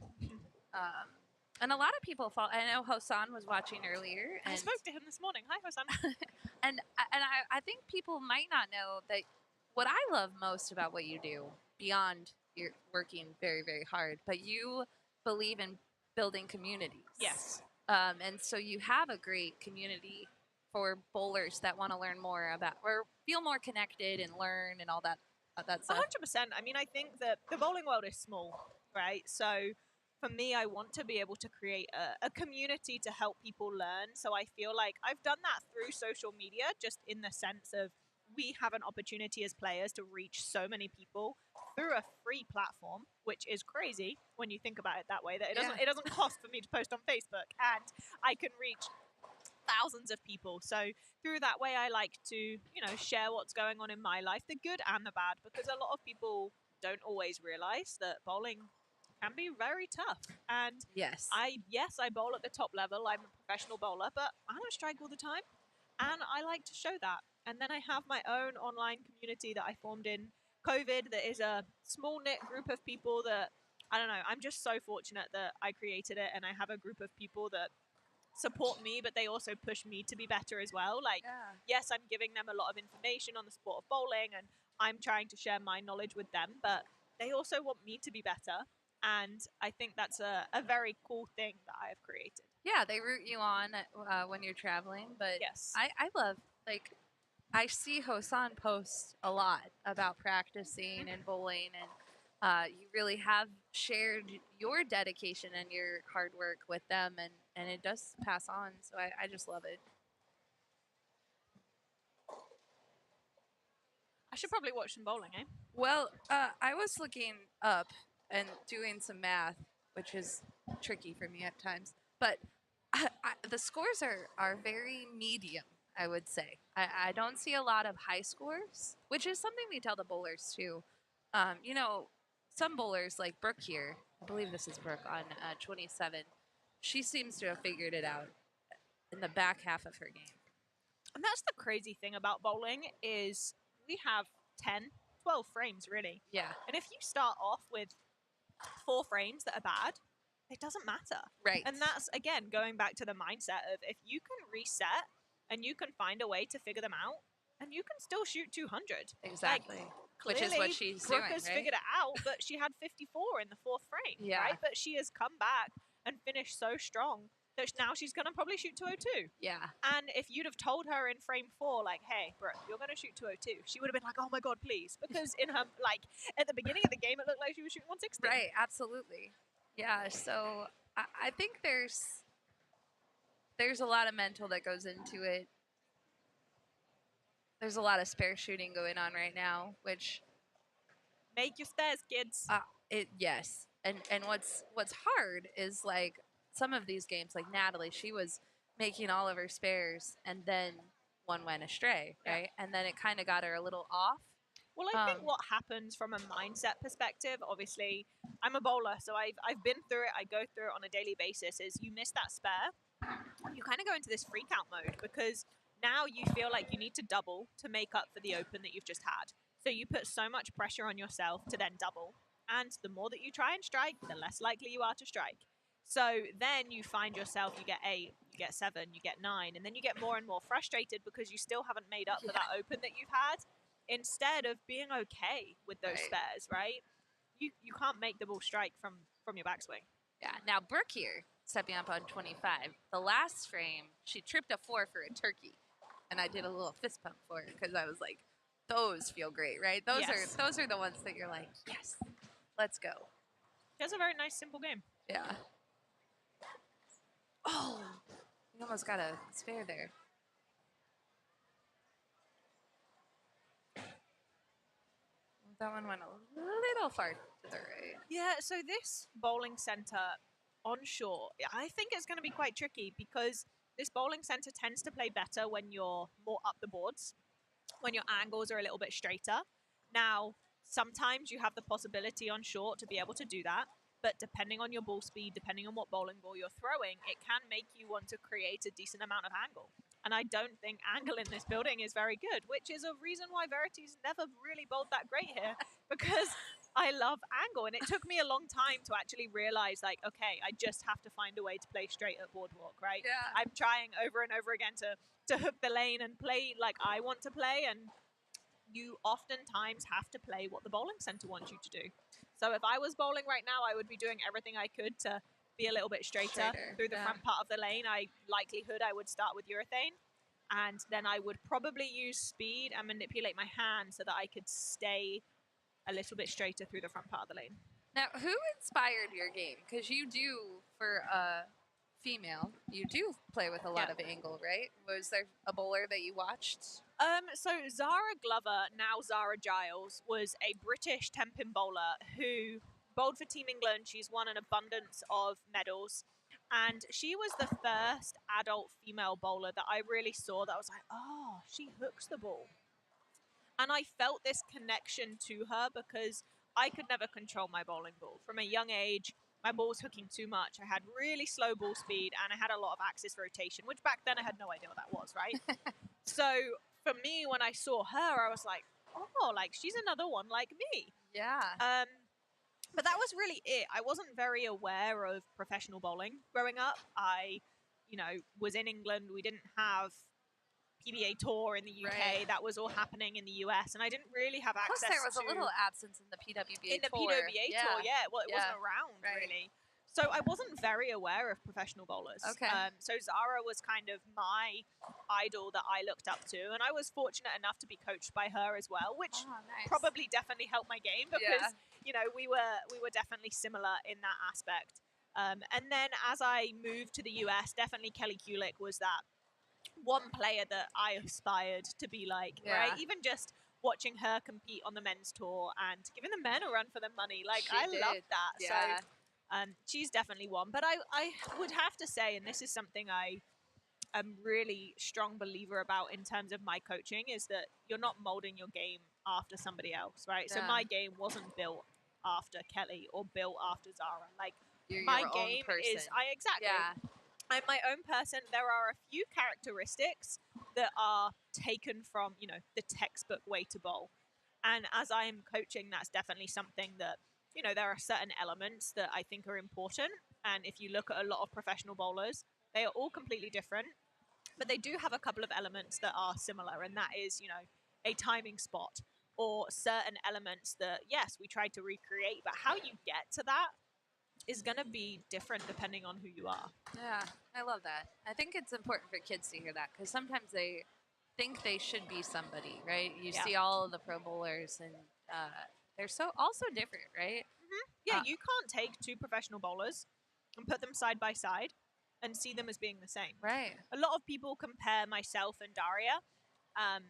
And a lot of people fall. I know Hosan was watching earlier. And I spoke to him this morning. Hi, Hosan. I think people might not know that what I love most about what you do, beyond you're working very, very hard, but you believe in building communities. Yes. And so you have a great community for bowlers that want to learn more about or feel more connected and learn and all that stuff. 100%. I mean, I think that the bowling world is small, right? So for me, I want to be able to create a community to help people learn. So I feel like I've done that through social media, just in the sense of we have an opportunity as players to reach so many people through a free platform, which is crazy when you think about it that way, that it doesn't cost for me to post on Facebook, and I can reach thousands of people. So through that way, I like to, share what's going on in my life, the good and the bad, because a lot of people don't always realize that bowling can be very tough. And Yes. I bowl at the top level. I'm a professional bowler, but I don't strike all the time. And I like to show that. And then I have my own online community that I formed in COVID that is a small knit group of people that, I don't know, I'm just so fortunate that I created it, and I have a group of people that support me, but they also push me to be better as well. Like, yes, I'm giving them a lot of information on the sport of bowling, and I'm trying to share my knowledge with them, but they also want me to be better. And I think that's a very cool thing that I have created. Yeah, they root you on when you're traveling, but Yes. I love, like, I see Hosan post a lot about practicing and bowling, and you really have shared your dedication and your hard work with them, and it does pass on, so I just love it. I should probably watch some bowling, eh? Well, I was looking up and doing some math, which is tricky for me at times, but the scores are very medium, I would say. I don't see a lot of high scores, which is something we tell the bowlers too. Some bowlers like Brooke here, I believe this is Brooke on 27, she seems to have figured it out in the back half of her game. And that's the crazy thing about bowling is we have 10, 12 frames, really. Yeah. And if you start off with 4 frames that are bad, it doesn't matter. Right. And that's, again, going back to the mindset of if you can reset and you can find a way to figure them out, and you can still shoot 200. Exactly. Like, Which is what she's Brooke doing, has right? figured it out, but she had 54 in the 4th frame, Yeah. right? But she has come back and finished so strong that now she's going to probably shoot 202. Yeah. And if you'd have told her in frame 4, like, hey, Brooke, you're going to shoot 202, she would have been like, oh my God, please. Because in her, like, at the beginning of the game, it looked like she was shooting 160. Right, absolutely. Yeah, so I think there's a lot of mental that goes into it. There's a lot of spare shooting going on right now, which make your spares, kids. Yes. And what's hard is, like, some of these games, like Natalie, she was making all of her spares and then one went astray, right? And then it kind of got her a little off. Well, I think what happens from a mindset perspective, obviously, I'm a bowler, so I've been through it. I go through it on a daily basis, is you miss that spare, you kind of go into this freak out mode because now you feel like you need to double to make up for the open that you've just had. So you put so much pressure on yourself to then double. And the more that you try and strike, the less likely you are to strike. So then you find yourself, you get 8, you get 7, you get 9, and then you get more and more frustrated because you still haven't made up for that open that you've had, instead of being okay with those spares, right? You can't make the ball strike from your backswing. Yeah. Now, Brooke here, stepping up on 25. The last frame, she tripped a 4 for a turkey. And I did a little fist pump for her because I was like, those feel great, right? Those are the ones that you're like, yes, let's go. She has a very nice, simple game. Yeah. Oh, you almost got a spare there. That one went a little far to the right. Yeah, so this bowling center on shore, I think it's going to be quite tricky because this bowling center tends to play better when you're more up the boards, when your angles are a little bit straighter. Now, sometimes you have the possibility on short to be able to do that, but depending on your ball speed, depending on what bowling ball you're throwing, it can make you want to create a decent amount of angle. And I don't think angle in this building is very good, which is a reason why Verity's never really bowled that great here, because I love angle. And it took me a long time to actually realize, like, okay, I just have to find a way to play straight at Boardwalk, right? Yeah. I'm trying over and over again to hook the lane and play like I want to play, and you oftentimes have to play what the bowling center wants you to do. So if I was bowling right now, I would be doing everything I could to be a little bit straighter through the front part of the lane. Likelihood I would start with urethane, and then I would probably use speed and manipulate my hand so that I could stay a little bit straighter through the front part of the lane. Now, who inspired your game? Because you do, for a female, you do play with a lot of angle, right? Was there a bowler that you watched? So Zara Glover, now Zara Giles, was a British 10-pin bowler who bowled for Team England. She's won an abundance of medals. And she was the first adult female bowler that I really saw that I was like, oh, she hooks the ball. And I felt this connection to her because I could never control my bowling ball. From a young age, my ball was hooking too much. I had really slow ball speed and I had a lot of axis rotation, which back then I had no idea what that was, right? So for me, when I saw her, I was like, oh, like she's another one like me. Yeah. But that was really it. I wasn't very aware of professional bowling growing up. I, was in England. We didn't have PBA Tour in the UK. Right. That was all happening in the US, and I didn't really have access to... Plus, there was a little absence in the PWBA Tour. Tour, yeah. Well, it wasn't around, really. So I wasn't very aware of professional bowlers. Okay. So Zara was kind of my idol that I looked up to, and I was fortunate enough to be coached by her as well, which probably definitely helped my game because, we were definitely similar in that aspect. And then as I moved to the US, definitely Kelly Kulick was that one player that I aspired to be like, right? Even just watching her compete on the men's tour and giving the men a run for their money. Like, I loved that. Yeah. So she's definitely one. But I would have to say, and this is something I am really strong believer about in terms of my coaching, is that you're not molding your game after somebody else, right? So my game wasn't built after Kelly or built after Zara. Like, my game is... Exactly. Yeah. I'm my own person. There are a few characteristics that are taken from, the textbook way to bowl. And as I am coaching, that's definitely something that, there are certain elements that I think are important. And if you look at a lot of professional bowlers, they are all completely different. But they do have a couple of elements that are similar. And that is, a timing spot or certain elements that, yes, we tried to recreate. But how you get to that is going to be different depending on who you are. Yeah, I love that. I think it's important for kids to hear that because sometimes they think they should be somebody, right? You see all of the pro bowlers and they're also different, right? Mm-hmm. Yeah, you can't take two professional bowlers and put them side by side and see them as being the same. Right. A lot of people compare myself and Daria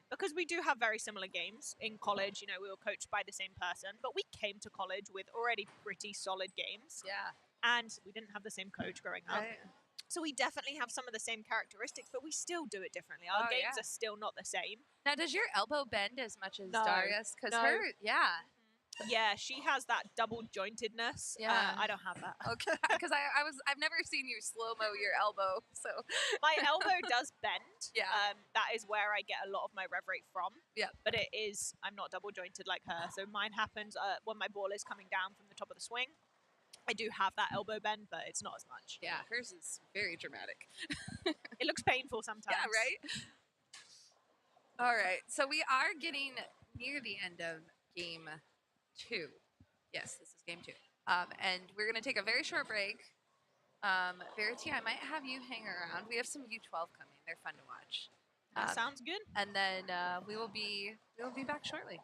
because we do have very similar games. In college, we were coached by the same person, but we came to college with already pretty solid games. Yeah. And we didn't have the same coach growing up. Right. So we definitely have some of the same characteristics, but we still do it differently. Our games are still not the same. Now, does your elbow bend as much as Daria's? Because Yeah, she has that double jointedness. Yeah. I don't have that. Okay. Because I've never seen you slow-mo your elbow. So my elbow does bend. Yeah. That is where I get a lot of my rev rate from. Yeah. But I'm not double jointed like her. So mine happens when my ball is coming down from the top of the swing. I do have that elbow bend, but it's not as much. Yeah, hers is very dramatic. It looks painful sometimes. Yeah, right? All right. So we are getting near the end of game 2. Yes, this is game 2. And we're going to take a very short break. Verity, I might have you hang around. We have some U12 coming. They're fun to watch. That sounds good. And then we will be back shortly.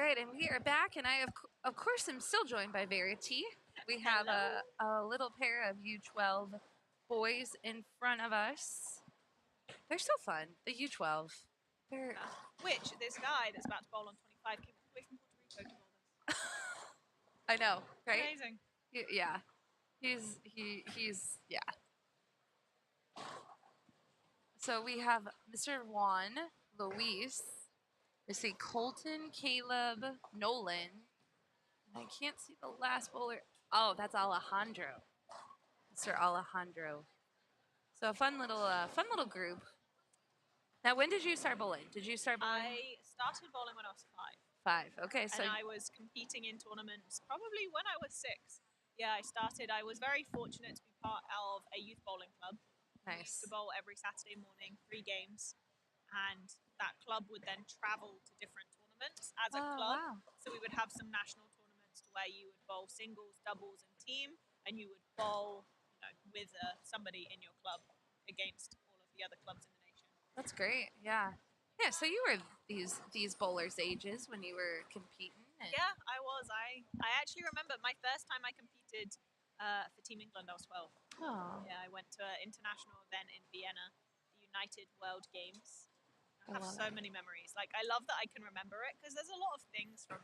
right, and we are back, and I, of course, am still joined by Verity. We have a little pair of U12 boys in front of us. They're so fun. The U12. They're. Which this guy that's about to bowl on 25 came all the way from Puerto Rico to bowl this. I know, right? Amazing. Yeah. He's yeah. So we have Mr. Juan, Luis. I see Colton, Caleb, Nolan. I can't see the last bowler. Oh, that's Alejandro. Mr. Alejandro. So a fun little group. Now, when did you start bowling? Did you start bowling? I started bowling when I was 5. 5. Okay, so and I was competing in tournaments probably when I was 6. Yeah, I started. I was very fortunate to be part of a youth bowling club. We used nice. to bowl every Saturday morning, 3 games, and that club would then travel to different tournaments as a club. Wow. So we would have some national tournaments to where you would bowl singles, doubles, and team, and you would bowl, with somebody in your club against all of the other clubs in the nation. That's great. Yeah. Yeah. So you were these bowlers' ages when you were competing. And Yeah, I was. I actually remember my first time I competed for Team England. I was 12. Oh. Yeah, I went to an international event in Vienna, the United World Games. I have love so it. many memories. Like, I love that I can remember it because there's a lot of things from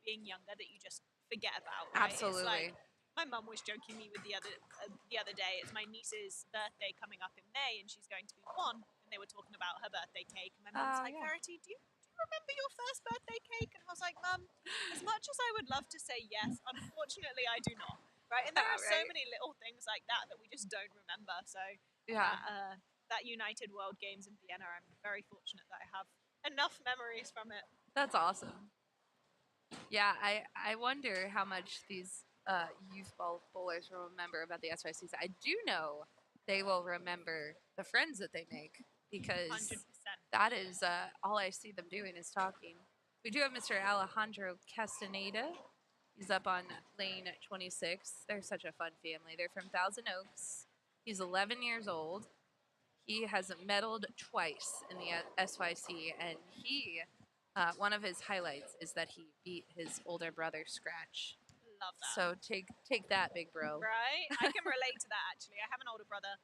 being younger that you just forget about. Right? Absolutely. It's like, my mum was joking me with the other day. It's my niece's birthday coming up in May, and she's going to be 1. And they were talking about her birthday cake. And my mum's like, yeah. Verity, do you remember your first birthday cake? And I was like, Mum, as much as I would love to say yes, unfortunately I do not. Right? And there are so Right. many little things like that we just don't remember. So Yeah. that United World Games in Vienna, I'm very fortunate that I have enough memories from it. That's awesome. Yeah, I wonder how much these youth bowlers will remember about the SYCs. I do know they will remember the friends that they make because 100%. that is all I see them doing is talking. We do have Mr. Alejandro Castaneda. He's up on lane 26. They're such a fun family. They're from Thousand Oaks. He's 11 years old. He has medaled twice in the SYC, and one of his highlights is that he beat his older brother Scratch. Love that. So take that, big bro. Right? I can relate to that, actually. I have an older brother,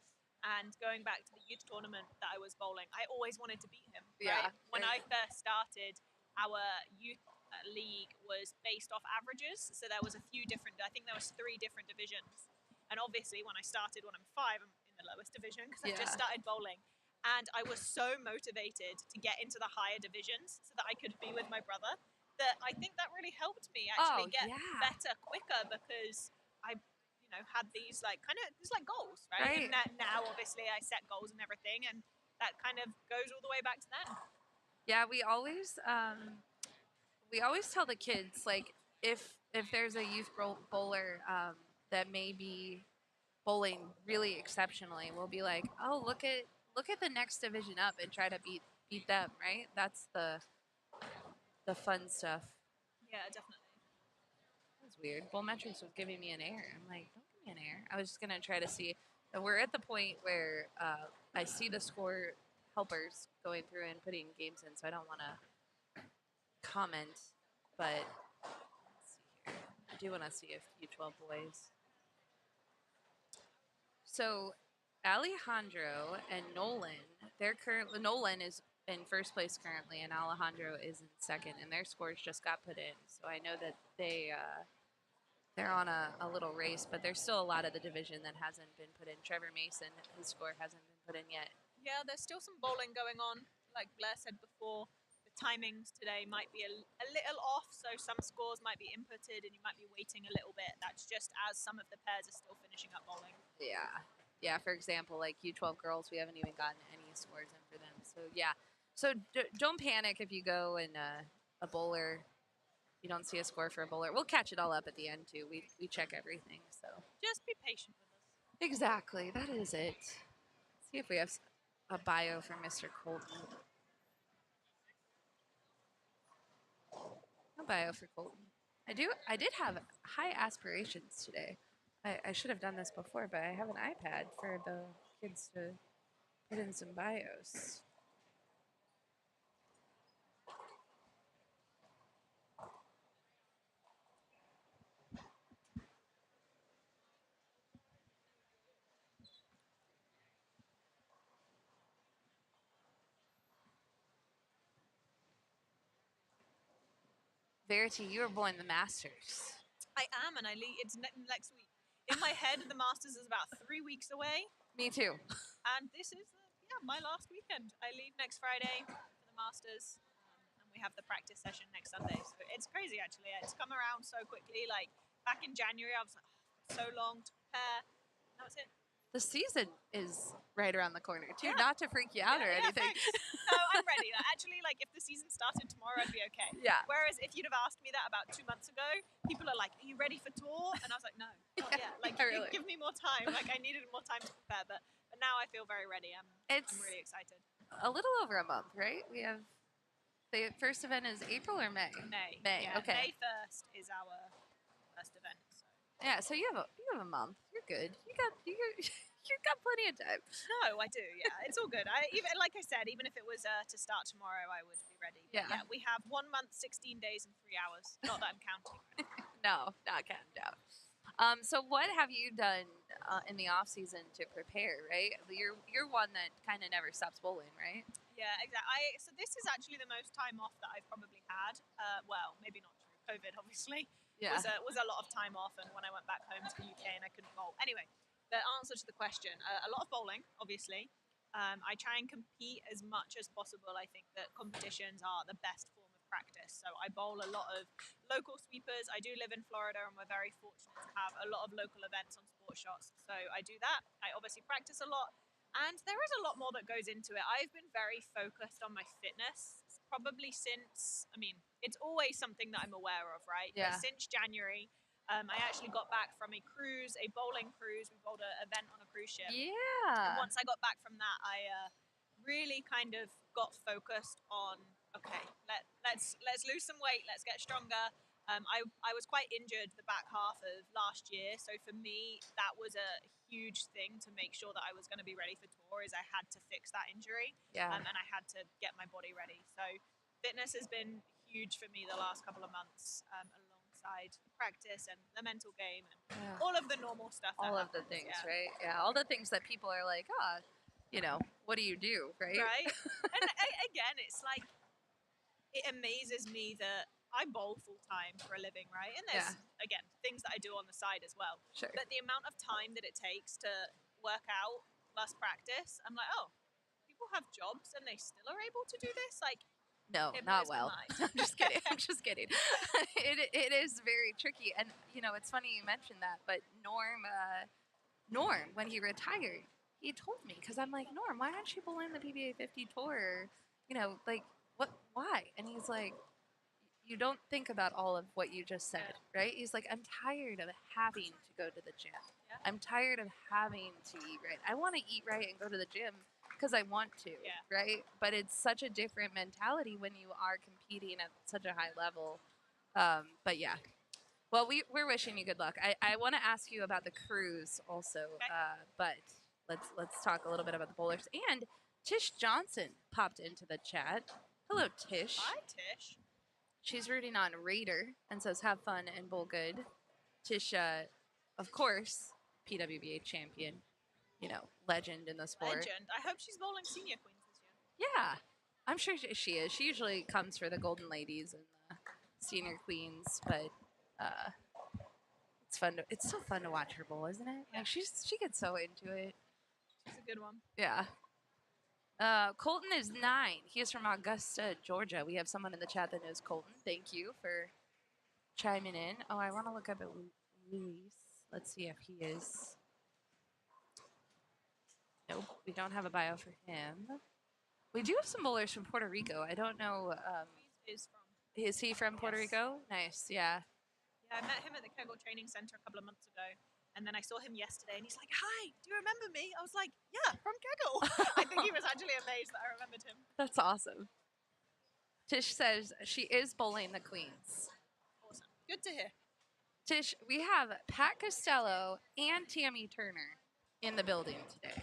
and going back to the youth tournament that I was bowling, I always wanted to beat him. Right? Yeah. When I first started, our youth league was based off averages, so there was a few different, I think there was 3 different divisions. And obviously, when I started, when I'm 5, I'm in the lowest division because I just started bowling. And I was so motivated to get into the higher divisions so that I could be with my brother that I think that really helped me actually get better quicker because I, had these goals, right? And now obviously I set goals and everything, and that kind of goes all the way back to then. Yeah, we always tell the kids, like, if there's a youth bowler that may be bowling really exceptionally, we'll be like, oh, look at the next division up and try to beat them, right? That's the fun stuff. Yeah, definitely. That's weird. Bowlmetrics was giving me an error. I'm like, don't give me an error. I was just gonna try to see. We're at the point where I see the score helpers going through and putting games in, so I don't want to comment, but let's see here. I do want to see a few 12 boys. So Alejandro and Nolan, Nolan is in first place currently, and Alejandro is in second, and their scores just got put in. So I know that they're on a little race, but there's still a lot of the division that hasn't been put in. Trevor Mason, his score hasn't been put in yet. Yeah, there's still some bowling going on. Like Blair said before, the timings today might be a little off, so some scores might be inputted and you might be waiting a little bit. That's just as some of the pairs are still finishing up bowling. Yeah. Yeah, for example, like U12 girls, we haven't even gotten any scores in for them. So, yeah. So, don't panic if you go and a bowler, you don't see a score for a bowler. We'll catch it all up at the end, too. We check everything, so. Just be patient with us. Exactly. That is it. Let's see if we have a bio for Mr. Colton. No bio for Colton. I did have high aspirations today. I should have done this before, but I have an iPad for the kids to put in some bios. Verity, you were born the Masters. I am, and I leave. It's next week. In my head, the Masters is about 3 weeks away, Me too. and this is my last weekend. I leave next Friday for the Masters, and we have the practice session next Sunday. So it's crazy, actually. It's come around so quickly. Like back in January, I was like, so long to prepare. That was it. The season is right around the corner, too. Yeah. Not to freak you out or anything. Thanks. No, I'm ready. Actually, like if the season started tomorrow, I'd be okay. Yeah. Whereas if you'd have asked me that about 2 months ago, people are like, "Are you ready for tour?" And I was like, "No, not yet. Like, really. give me more time. Like, I needed more time to prepare." But now I feel very ready. I'm really excited. A little over a month, right? We have the first event is April or May? May. May. Yeah, Okay. May 1st is our first event. So. Yeah. So you have a month. You're good. You got plenty of time. No, I do. Yeah, it's all good. Like I said, even if it was to start tomorrow, I would be ready. But Yeah. we have 1 month, 16 days, and 3 hours. Not that I'm counting. No, not counting down. So what have you done in the off season to prepare? Right, you're one that kind of never stops bowling, right? Yeah, exactly. So this is actually the most time off that I've probably had. Well, maybe not true. COVID, obviously, Yeah. was a lot of time off, and when I went back home to the UK and I couldn't bowl. Anyway, the answer to the question: a lot of bowling, obviously. I try and compete as much as possible. I think that competitions are the best form of practice. So I bowl a lot of local sweepers. I do live in Florida, and we're very fortunate to have a lot of local events on sport shots. So I do that. I obviously practice a lot, and there is a lot more that goes into it. I've been very focused on my fitness, probably since, it's always something that I'm aware of, right? Yeah. But since January, I actually got back from a bowling cruise. We bowled an event on a cruise ship. Yeah. And once I got back from that, I really kind of got focused on, okay, let's lose some weight, let's get stronger. I was quite injured the back half of last year, so for me that was a huge thing to make sure that I was going to be ready for tour. Is I had to fix that injury, Yeah. and I had to get my body ready. So fitness has been huge for me the last couple of months, alongside practice and the mental game and Yeah. all of the normal stuff. All of the things, right? Yeah, all the things that people are like, what do you do, right? Right. And again, it's like, it amazes me that I bowl full time for a living, right? And there's, again, things that I do on the side as well. Sure. But the amount of time that it takes to work out plus practice, I'm like, oh, people have jobs and they still are able to do this? Like, No, it not blows my well. mind. I'm just kidding. I'm just kidding. It is very tricky, and it's funny you mentioned that. But Norm, when he retired, he told me, because I'm like, Norm, why aren't you bowling the PBA 50 tour? What? Why? And he's like, you don't think about all of what you just said, right? He's like, I'm tired of having to go to the gym. Yeah. I'm tired of having to eat right. I want to eat right and go to the gym because I want to, right? But it's such a different mentality when you are competing at such a high level. But yeah. Well, we're wishing you good luck. I want to ask you about the cruise also, but let's talk a little bit about the bowlers. And Tish Johnson popped into the chat. Hello, Tish. Hi, Tish. She's rooting on Raider and says, have fun and bowl good. Tish, of course, PWBA champion, legend in the sport. Legend. I hope she's bowling senior queens this year. Yeah, I'm sure she is. She usually comes for the golden ladies and the senior queens, but it's so fun to watch her bowl, isn't it? Yeah. Like she gets so into it. She's a good one. Yeah. Colton is 9. He is from Augusta, Georgia. We have someone in the chat that knows Colton. Thank you for chiming in. Oh, I want to look up at Luis. Let's see if he is. Nope, we don't have a bio for him. We do have some bowlers from Puerto Rico. I don't know. Is he from Puerto Rico? Nice, yeah. Yeah, I met him at the KEGEL Training Center a couple of months ago. And then I saw him yesterday, and he's like, hi, do you remember me? I was like, yeah, from KEGEL. I think he was actually amazed that I remembered him. That's awesome. Tish says she is bowling the queens. Awesome. Good to hear. Tish, we have Pat Costello and Tammy Turner in the building today,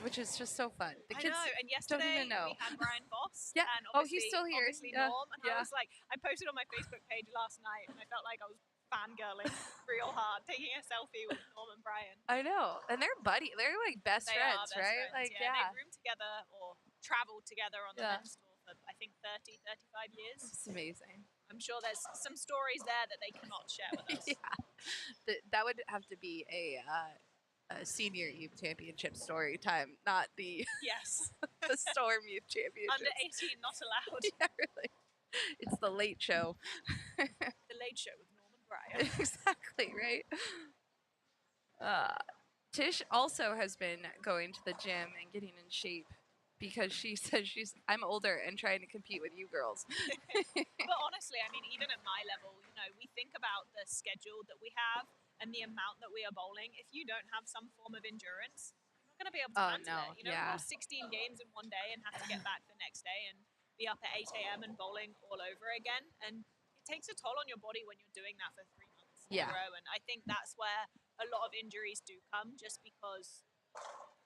which is just so fun. The kids and don't yesterday even know. we had Brian Voss. Yeah. And He's still here. Obviously Norm. And I was like, I posted on my Facebook page last night, and I felt like I was fangirling real hard, taking a selfie with Norm and Brian. I know. And they're they're like best friends, right? Friends, Like, They roomed together or traveled together on the men's tour for, I think, 35 years. It's amazing. I'm sure there's some stories there that they cannot share with us. Yeah, that would have to be a senior youth championship story time, not the Yes. the Storm Youth Championship. Under 18, not allowed. Yeah, really. It's the late show. The Late Show with Norman Bryan. Exactly, right? Tish also has been going to the gym and getting in shape because she says I'm older and trying to compete with you girls. But honestly, I mean, even at my level, you know, we think about the schedule that we have and the amount that we are bowling. If you don't have some form of endurance, you're not going to be able to handle it. You know, yeah. bowl 16 games in one day and have to get back the next day and be up at 8 a.m. and bowling all over again. And it takes a toll on your body when you're doing that for 3 months in a row. And I think that's where a lot of injuries do come, just because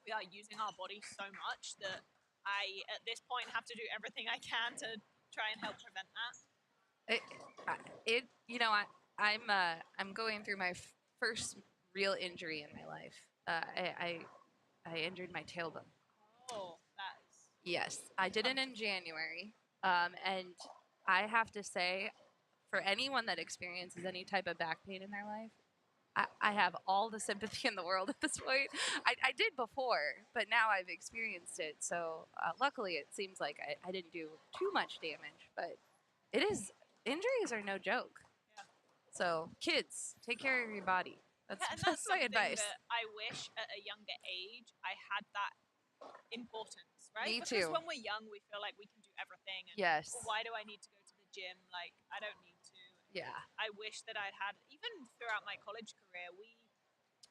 we are using our body so much that I, at this point, have to do everything I can to try and help prevent that. I'm going through my first real injury in my life. I injured my tailbone. Oh, that is... Yes, I did it in January, and I have to say, for anyone that experiences any type of back pain in their life, I have all the sympathy in the world at this point. I did before, but now I've experienced it. So luckily, it seems like I didn't do too much damage. But injuries are no joke. Yeah. So kids, take care of your body. That's my advice. That I wish at a younger age I had that importance, right? Me because too. when we're young, we feel like we can do everything. And, yes. well, why do I need to go to the gym? Like, I don't need to. Yeah. I wish that I'd had, even throughout my college career, we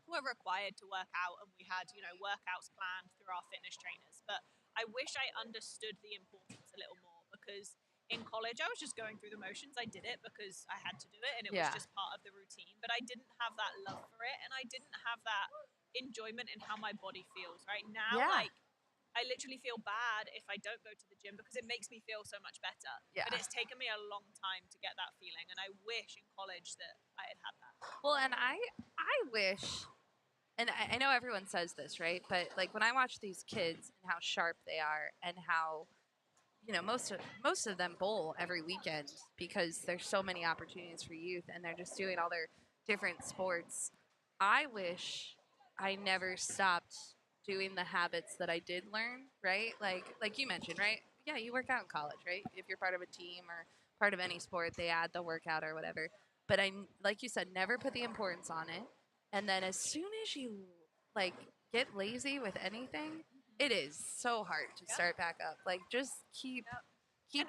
were required to work out, and we had, you know, workouts planned through our fitness trainers. But I wish I understood the importance a little more, because in college I was just going through the motions. I did it because I had to do it, and it was just part of the routine. But I didn't have that love for it, and I didn't have that enjoyment in how my body feels. Right now, like, I literally feel bad if I don't go to the gym because it makes me feel so much better. Yeah. But it's taken me a long time to get that feeling, and I wish in college that I had had that. Well, and I wish, and I know everyone says this, right? But like when I watch these kids and how sharp they are, and how, you know, most of them bowl every weekend because there's so many opportunities for youth, and they're just doing all their different sports. I wish I never stopped doing the habits that I did learn, right? Like you mentioned, right? Yeah, you work out in college, right? If you're part of a team or part of any sport, they add the workout or whatever. But I, like you said, never put the importance on it. And then as soon as you like get lazy with anything, it is so hard to start back up. Like, just keep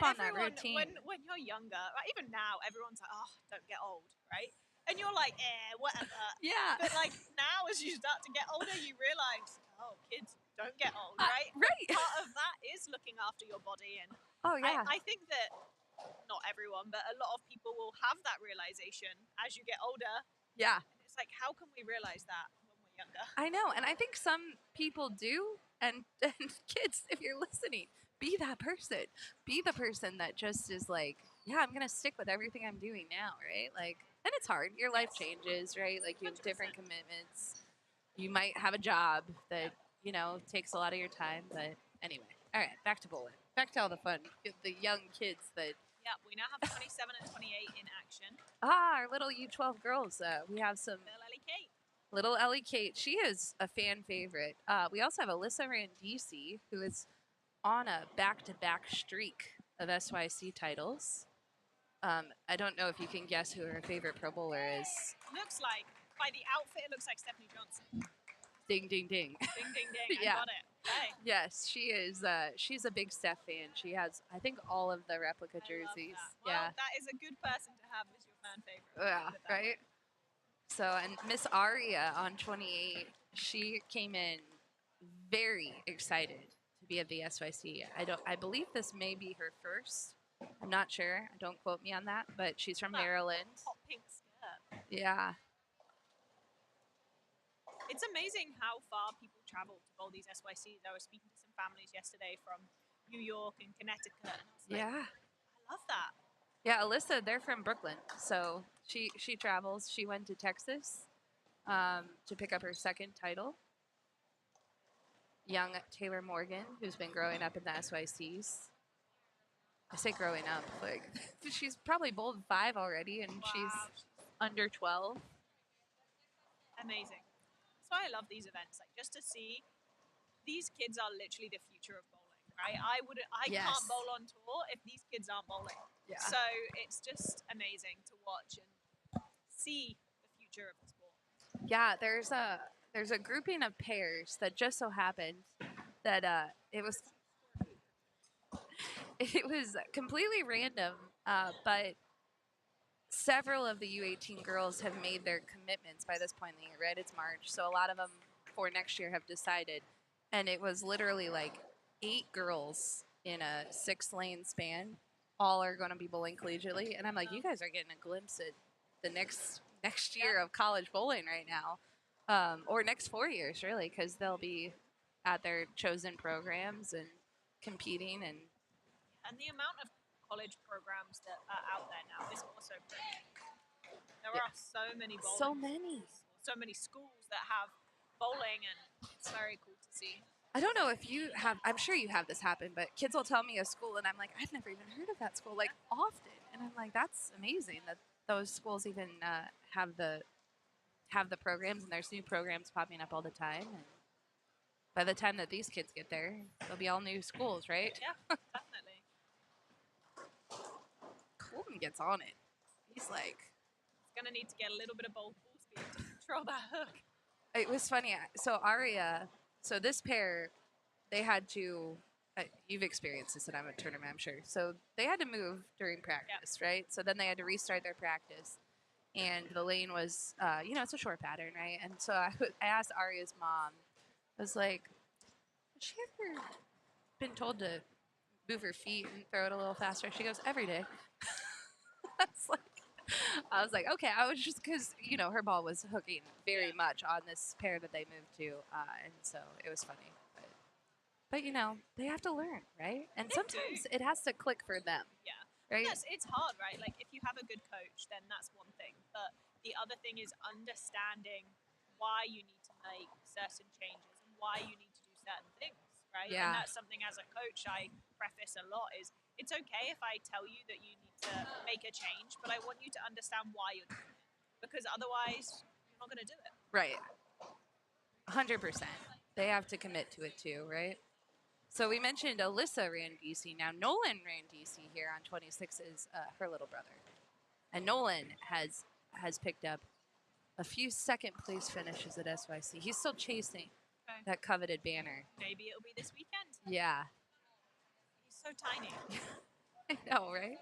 on that routine. When you're younger, like, even now, everyone's like, "Oh, don't get old," right? And you're like, whatever. Yeah. But like now, as you start to get older, you realize, oh, kids don't get old, right? Right. Part of that is looking after your body, and I think that not everyone, but a lot of people will have that realization as you get older. Yeah. And it's like, how can we realize that when we're younger? I know, and I think some people do, and kids, if you're listening, be that person. Be the person that just is like, yeah, I'm gonna stick with everything I'm doing now, right? Like, and it's hard. Your life changes, right? Like, you have 100%. Different commitments. You might have a job that, you know, takes a lot of your time. But anyway, all right, back to bowling. Back to all the fun. The young kids that... Yeah, we now have 27 and 28 in action. Our little U12 girls. We have some... Little Ellie Kate. She is a fan favorite. We also have Alyssa Randisi, who is on a back-to-back streak of SYC titles. I don't know if you can guess who her favorite pro bowler is. Looks like, by the outfit, it looks like Stephanie Johnson. Ding, ding, ding. Ding, ding, ding. I got it. Okay. Yes, she is. She's a big Steph fan. She has, I think, all of the replica jerseys. Well, that is a good person to have as your fan favorite. Yeah, right? So, and Miss Aria on 28, she came in very excited to be at the SYC. I believe this may be her first. I'm not sure. Don't quote me on that, but she's from Maryland. Hot pink skirt. Yeah. It's amazing how far people travel to bowl these SYCs. I was speaking to some families yesterday from New York and Connecticut, and I was like, I love that. Yeah, Alyssa, they're from Brooklyn, so she travels. She went to Texas to pick up her second title. Young Taylor Morgan, who's been growing up in the SYCs. I say growing up, like she's probably bowled 5 already, and she's Wow, under 12. amazing. That's why I love these events. Like just to see these kids are literally the future of bowling, right? I Yes. can't bowl on tour if these kids aren't bowling. Yeah. So it's just amazing to watch and see the future of the sport. Yeah, there's a grouping of pairs that just so happened that it was completely random, but several of the U18 girls have made their commitments by this point in the year, right? It's March, so a lot of them for next year have decided, and it was literally like 8 girls in a 6-lane span. All are going to be bowling collegiately, and I'm like, you guys are getting a glimpse at the next year of college bowling right now, or next 4 years really, because they'll be at their chosen programs and competing. And the amount of college programs that are out there now is also pretty. There Yeah. are so many bowling. So many schools that have bowling, and it's very cool to see. I don't know if you have, I'm sure you have this happen, but kids will tell me a school and I'm like, I've never even heard of that school, like often. And I'm like, that's amazing that those schools even have the programs, and there's new programs popping up all the time. And by the time that these kids get there, they'll be all new schools, right? Yeah, definitely. Colton gets on it. He's like, It's going to need to get a little bit of ball speed to control that hook. it was funny. So Aria, so this pair, they had to, you've experienced this at a tournament, I'm sure. So they had to move during practice, right? So then they had to restart their practice. And the lane was, it's a short pattern, right? And so I asked Aria's mom, I was like, has she ever been told to move her feet and throw it a little faster? She goes, every day. I was like, okay. I was just because her ball was hooking very much on this pair that they moved to, and so it was funny. But they have to learn, right? And sometimes it has to click for them. Yeah. Right. Yes, it's hard, right? Like if you have a good coach, then that's one thing. But the other thing is understanding why you need to make certain changes and why you need to do certain things, right? Yeah. And that's something as a coach I preface a lot is it's okay if I tell you that you need to make a change, but I want you to understand why you're doing it. Because otherwise you're not going to do it. Right. 100%. They have to commit to it too, right? So we mentioned Alyssa ran DC. Now Nolan ran DC here on 26 is her little brother. And Nolan has picked up a few second place finishes at SYC. He's still chasing that coveted banner. Maybe it'll be this weekend. Yeah. He's so tiny. I know, right?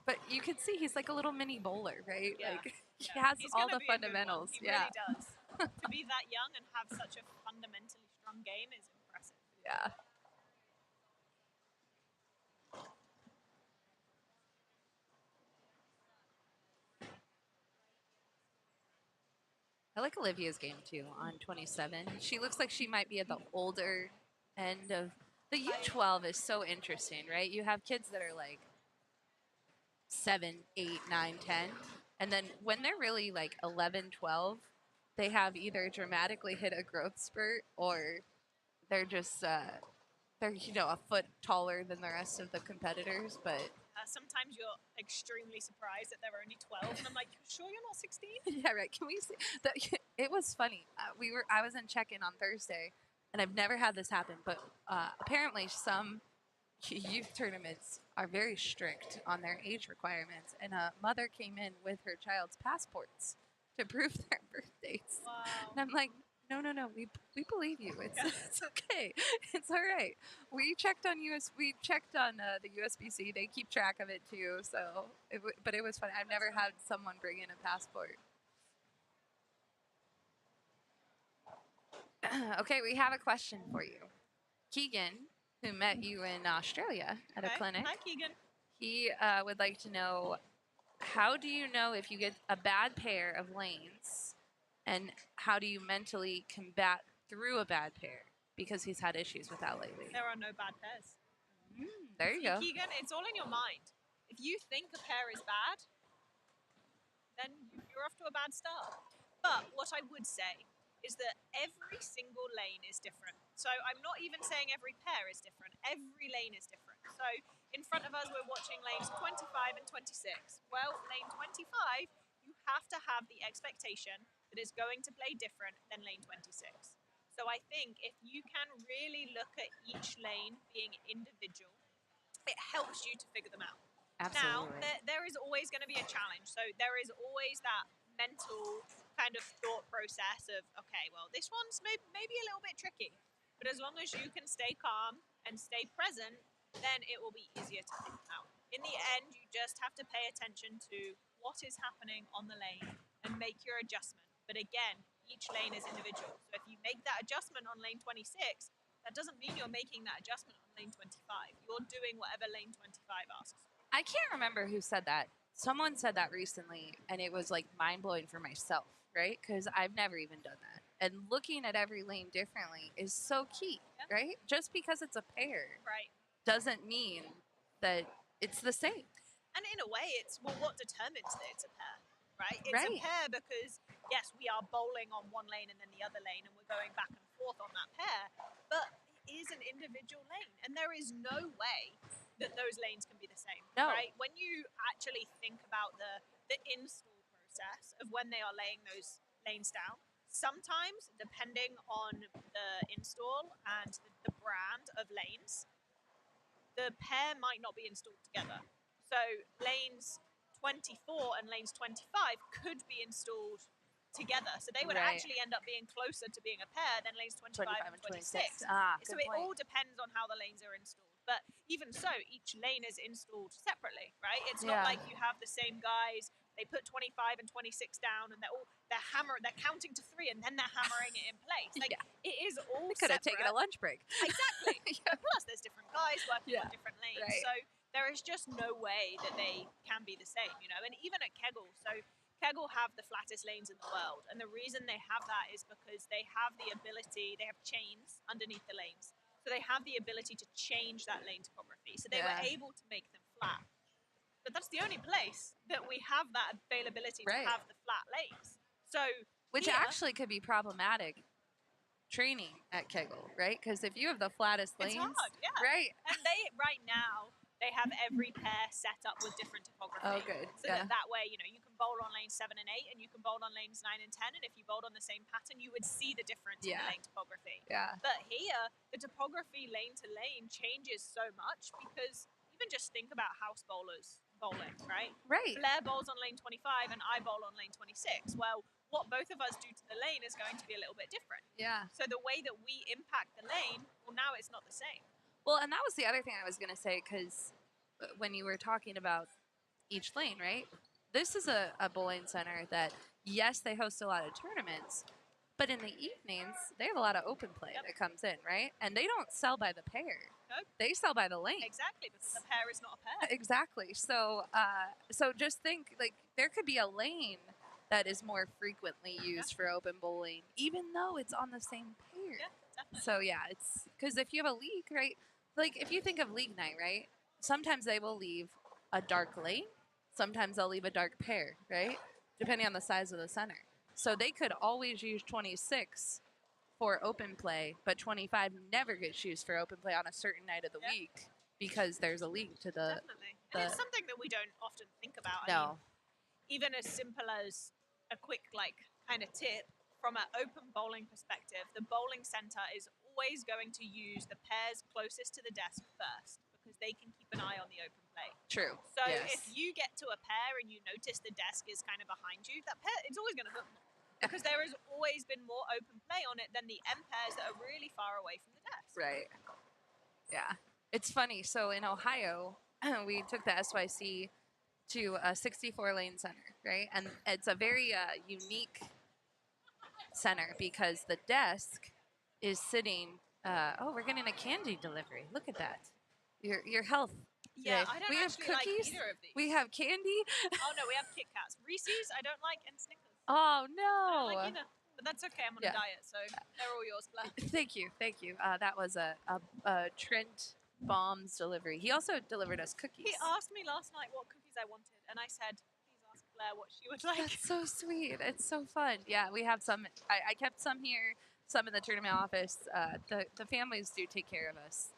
But you can see he's like a little mini bowler, right? Yeah. Like he has He's all gonna the be a good fundamentals. one. He Yeah. really does. To be that young and have such a fundamentally strong game is impressive. Yeah. I like Olivia's game too on 27. She looks like she might be at the older end of the U12 is so interesting, right? You have kids that are like 7, 8, 9, 10. And then when they're really like 11, 12, they have either dramatically hit a growth spurt or they're just, they're, a foot taller than the rest of the competitors. But sometimes you're extremely surprised that they're only 12. And I'm like, you sure you're not 16? yeah, right. Can we see that? It was funny. I was in check-in on Thursday, and I've never had this happen, but apparently some youth tournaments are very strict on their age requirements, and a mother came in with her child's passports to prove their birth dates. Wow. And I'm like, no, we believe you. It's okay. It's all right. We checked on the USBC. They keep track of it too. So, but it was fun. I've never had someone bring in a passport. Okay, we have a question for you. Keegan, who met you in Australia at a clinic. Hi, Keegan. He would like to know, how do you know if you get a bad pair of lanes, and how do you mentally combat through a bad pair? Because he's had issues with that lately. There are no bad pairs. There you go. Keegan, it's all in your mind. If you think a pair is bad, then you're off to a bad start. But what I would say, is that every single lane is different. So I'm not even saying every pair is different. Every lane is different. So in front of us, we're watching lanes 25 and 26. Well, lane 25, you have to have the expectation that it's going to play different than lane 26. So I think if you can really look at each lane being individual, it helps you to figure them out. Absolutely. Now, there is always going to be a challenge. So there is always that mental kind of thought process of, okay, well, this one's maybe a little bit tricky. But as long as you can stay calm and stay present, then it will be easier to figure out. In the end, you just have to pay attention to what is happening on the lane and make your adjustment. But again, each lane is individual. So if you make that adjustment on lane 26, that doesn't mean you're making that adjustment on lane 25. You're doing whatever lane 25 asks. I can't remember who said that. Someone said that recently, and it was like mind blowing for myself, right? Because I've never even done that. And looking at every lane differently is so key, Yeah. right? Just because it's a pair Right. doesn't mean that it's the same. And in a way, it's, well, what determines that it's a pair, right? It's Right. a pair because, yes, we are bowling on one lane and then the other lane, and we're going back and forth on that pair, but it is an individual lane, and there is no way that those lanes can be the same, No. right? When you actually think about the install process of when they are laying those lanes down, sometimes, depending on the install and the brand of lanes, the pair might not be installed together. So lanes 24 and lanes 25 could be installed together. So they would Right. actually end up being closer to being a pair than lanes 25 and 26. Ah, So good it all point. depends on how the lanes are installed. But even so, each lane is installed separately, right? It's Yeah. not like you have the same guys. They put 25 and 26 down, and they're counting to 3, and then they're hammering it in place. Like, Yeah. it is all We could have taken a separate. lunch break. Exactly. Yeah. But plus, there's different guys working Yeah. on different lanes. Right. So there is just no way that they can be the same, you know. And even at KEGEL, so KEGEL have the flattest lanes in the world. And the reason they have that is because they have the ability, they have chains underneath the lanes. So they have the ability to change that lane topography. So they Yeah. were able to make them flat. But that's the only place that we have that availability Right. to have the flat lanes. So Which here, actually could be problematic training at KEGEL, right? Because if you have the flattest it's lanes, hard, yeah. right? And they, right now, they have every pair set up with different topography. Oh, good. So Yeah. that way, you know, you can bowl on lanes 7 and 8, and you can bowl on lanes 9 and 10. And if you bowled on the same pattern, you would see the difference in Yeah. the lane topography. Yeah. But here, the topography lane to lane changes so much because even just think about house bowlers bowling, right? Right. Blair bowls on lane 25 and I bowl on lane 26. Well, what both of us do to the lane is going to be a little bit different. Yeah. So the way that we impact the lane, well, now it's not the same. Well, and that was the other thing I was going to say, because when you were talking about each lane, right? This is a bowling center that, yes, they host a lot of tournaments, but in the evenings, they have a lot of open play Yep. that comes in, right? And they don't sell by the pair. Nope. They sell by the lane. Exactly, because the pair is not a pair. Exactly. So, so just think, like, there could be a lane that is more frequently used for open bowling, even though it's on the same pair. Yeah, definitely. So yeah, it's because if you have a league, right? Like if you think of league night, right? Sometimes they will leave a dark lane. Sometimes they'll leave a dark pair, right? Depending on the size of the center. So they could always use 26 for open play, but 25 never gets used for open play on a certain night of the Yeah. week because there's a league to the. Definitely. And it's something that we don't often think about. I No. mean, even as simple as a quick, like, kind of tip from an open bowling perspective, the bowling center is always going to use the pairs closest to the desk first because they can keep an eye on the open play. True. So Yes. if you get to a pair and you notice the desk is kind of behind you, that pair, it's always going to hook more. Because there has always been more open play on it than the M pairs that are really far away from the desk. Right. Yeah. It's funny. So in Ohio, we took the SYC to a 64 lane center, right? And it's a very unique center because the desk is sitting. Oh, we're getting a candy delivery. Look at that. Your health. Yeah, today. I don't we have actually cookies. like either of these. We have candy. Oh no, we have Kit Kats. Reese's, I don't like, and Snickers. Oh I don't no. like either. But that's okay. I'm on Yeah. a diet, so they're all yours, Blair. Thank you. That was a Trent Bombs delivery. He also delivered us cookies. He asked me last night what cookies I wanted, and I said, "Please ask Blair what she would like. That's so sweet. It's so fun. Yeah, we have some. I kept some here, some in the tournament office. The families do take care of us.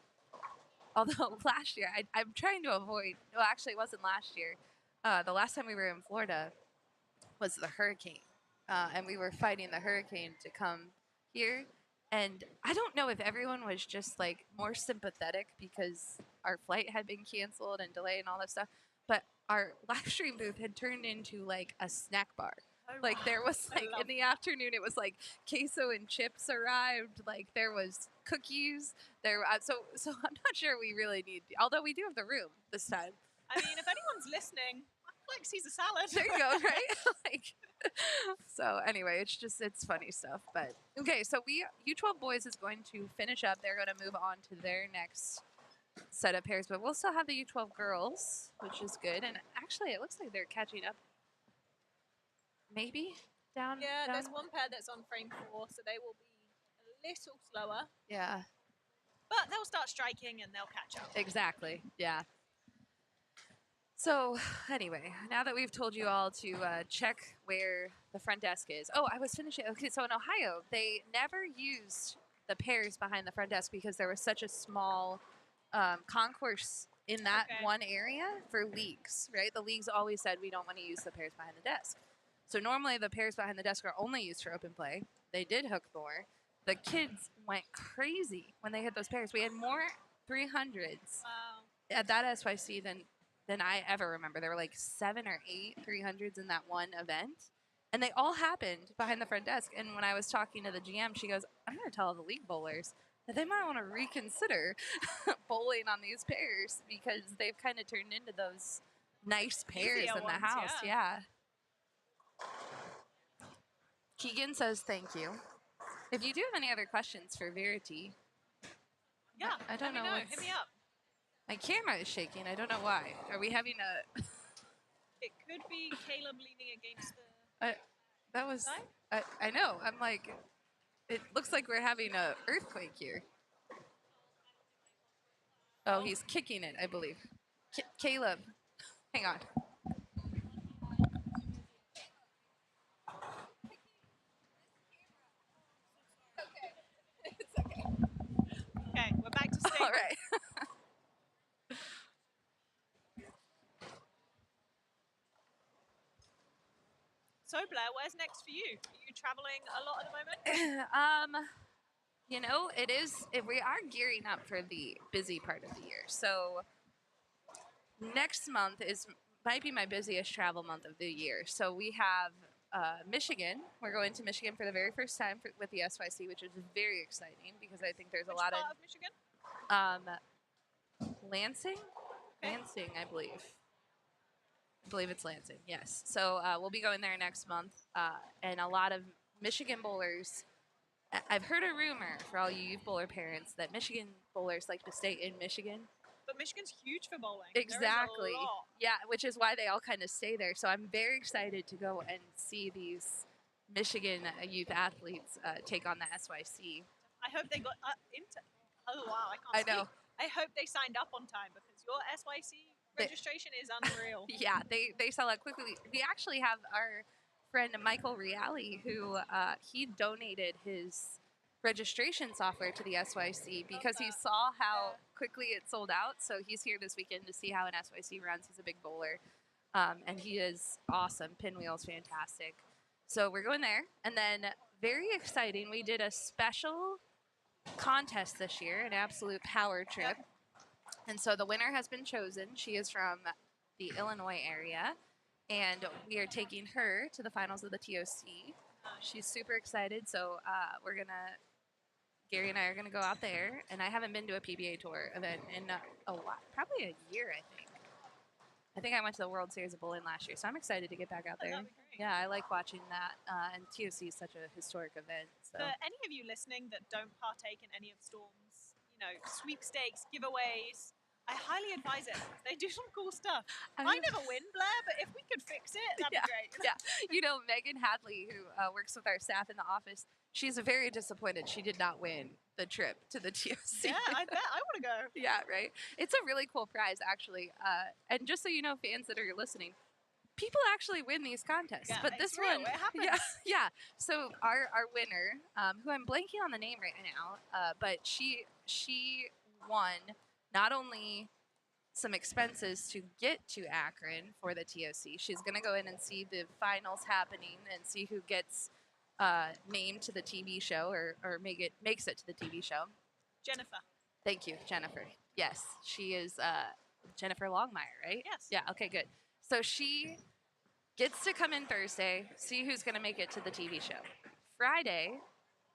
Although last year, I'm trying to avoid. Well, actually, it wasn't last year. The last time we were in Florida was the hurricane, and we were fighting the hurricane to come here. And I don't know if everyone was just like more sympathetic because our flight had been canceled and delayed and all that stuff. But our live stream booth had turned into like a snack bar. Like there was like in the afternoon, it was like queso and chips arrived. Like there was cookies. So I'm not sure we really need. Although we do have the room this time. I mean, if anyone's listening, I'd like Caesar salad. There you go, right? Like, so anyway, it's funny stuff. But okay, so U12 boys is going to finish up. They're going to move on to their next set of pairs, but we'll still have the U12 girls, which is good. And actually, it looks like they're catching up. Maybe down. Yeah, down. there's one pair that's on frame 4, so they will be a little slower. Yeah. But they'll start striking and they'll catch up. Exactly. Yeah. So anyway, now that we've told you all to check where the front desk is. Oh, I was finishing. Okay, so in Ohio, they never used the pairs behind the front desk because there was such a small concourse in that one area for leagues, right? The leagues always said we don't want to use the pairs behind the desk. So normally the pairs behind the desk are only used for open play. They did hook more. The kids went crazy when they hit those pairs. We had more 300s at that SYC than I ever remember. There were like 7 or 8 300s in that one event. And they all happened behind the front desk. And when I was talking to the GM, she goes, I'm going to tell the league bowlers that they might want to reconsider bowling on these pairs because they've kind of turned into those nice pairs in the house. Yeah. Keegan says thank you. If you do have any other questions for Verity, I don't know. Hit me up. My camera is shaking. I don't know why. Are we having a? It could be Caleb leaning against the. That was. I know. I'm like. It looks like we're having a earthquake here. Oh, he's kicking it, I believe. Caleb, hang on. Okay, we're back to stay. All right. So Blair, where's next for you? Are you traveling a lot at the moment? You know, we are gearing up for the busy part of the year. So next month might be my busiest travel month of the year. So we have Michigan. We're going to Michigan for the very first time with the SYC, which is very exciting because I think there's a lot part of Michigan? Lansing? Okay. Lansing, I believe. I believe it's Lansing, yes. So we'll be going there next month. And a lot of Michigan bowlers, I've heard a rumor for all you youth bowler parents that Michigan bowlers like to stay in Michigan. But Michigan's huge for bowling. Exactly. Yeah, which is why they all kind of stay there. So I'm very excited to go and see these Michigan youth athletes take on the SYC. I hope they got into. Oh wow, I can't. I know. I hope they signed up on time because your SYC registration is unreal. Yeah, they sell out quickly. We actually have our friend Michael Reale who he donated his registration software to the SYC because he saw how quickly it sold out. So he's here this weekend to see how an SYC runs. He's a big bowler, and he is awesome. Pinwheel's fantastic. So we're going there, and then very exciting. We did a special contest this year, an absolute power trip. And so the winner has been chosen. She is from the Illinois area, and we are taking her to the finals of the TOC. She's super excited, so Gary and I are going to go out there, and I haven't been to a PBA Tour event in a while, probably a year, I think. I think I went to the World Series of Bowling last year, so I'm excited to get back out there. That'd be great. Yeah, I like watching that, and TOC is such a historic event. So. For any of you listening that don't partake in any of Storm's, sweepstakes, giveaways, I highly advise it. They do some cool stuff. I never win, Blair, but if we could fix it, that'd be great. Yeah. Megan Hadley, who works with our staff in the office, she's very disappointed she did not win the trip to the TOC. Yeah, I bet. I want to go. Yeah, right? It's a really cool prize, actually. And just so you know, fans that are listening, people actually win these contests, Yeah, but it's this real. one, It happens. yeah. So our winner, who I'm blanking on the name right now, but she won not only some expenses to get to Akron for the TOC. She's gonna go in and see the finals happening and see who gets named to the TV show or makes it to the TV show. Jennifer. Thank you, Jennifer. Yes, she is Jennifer Longmire, right? Yes. Yeah. Okay. Good. So she gets to come in Thursday, see who's going to make it to the TV show. Friday,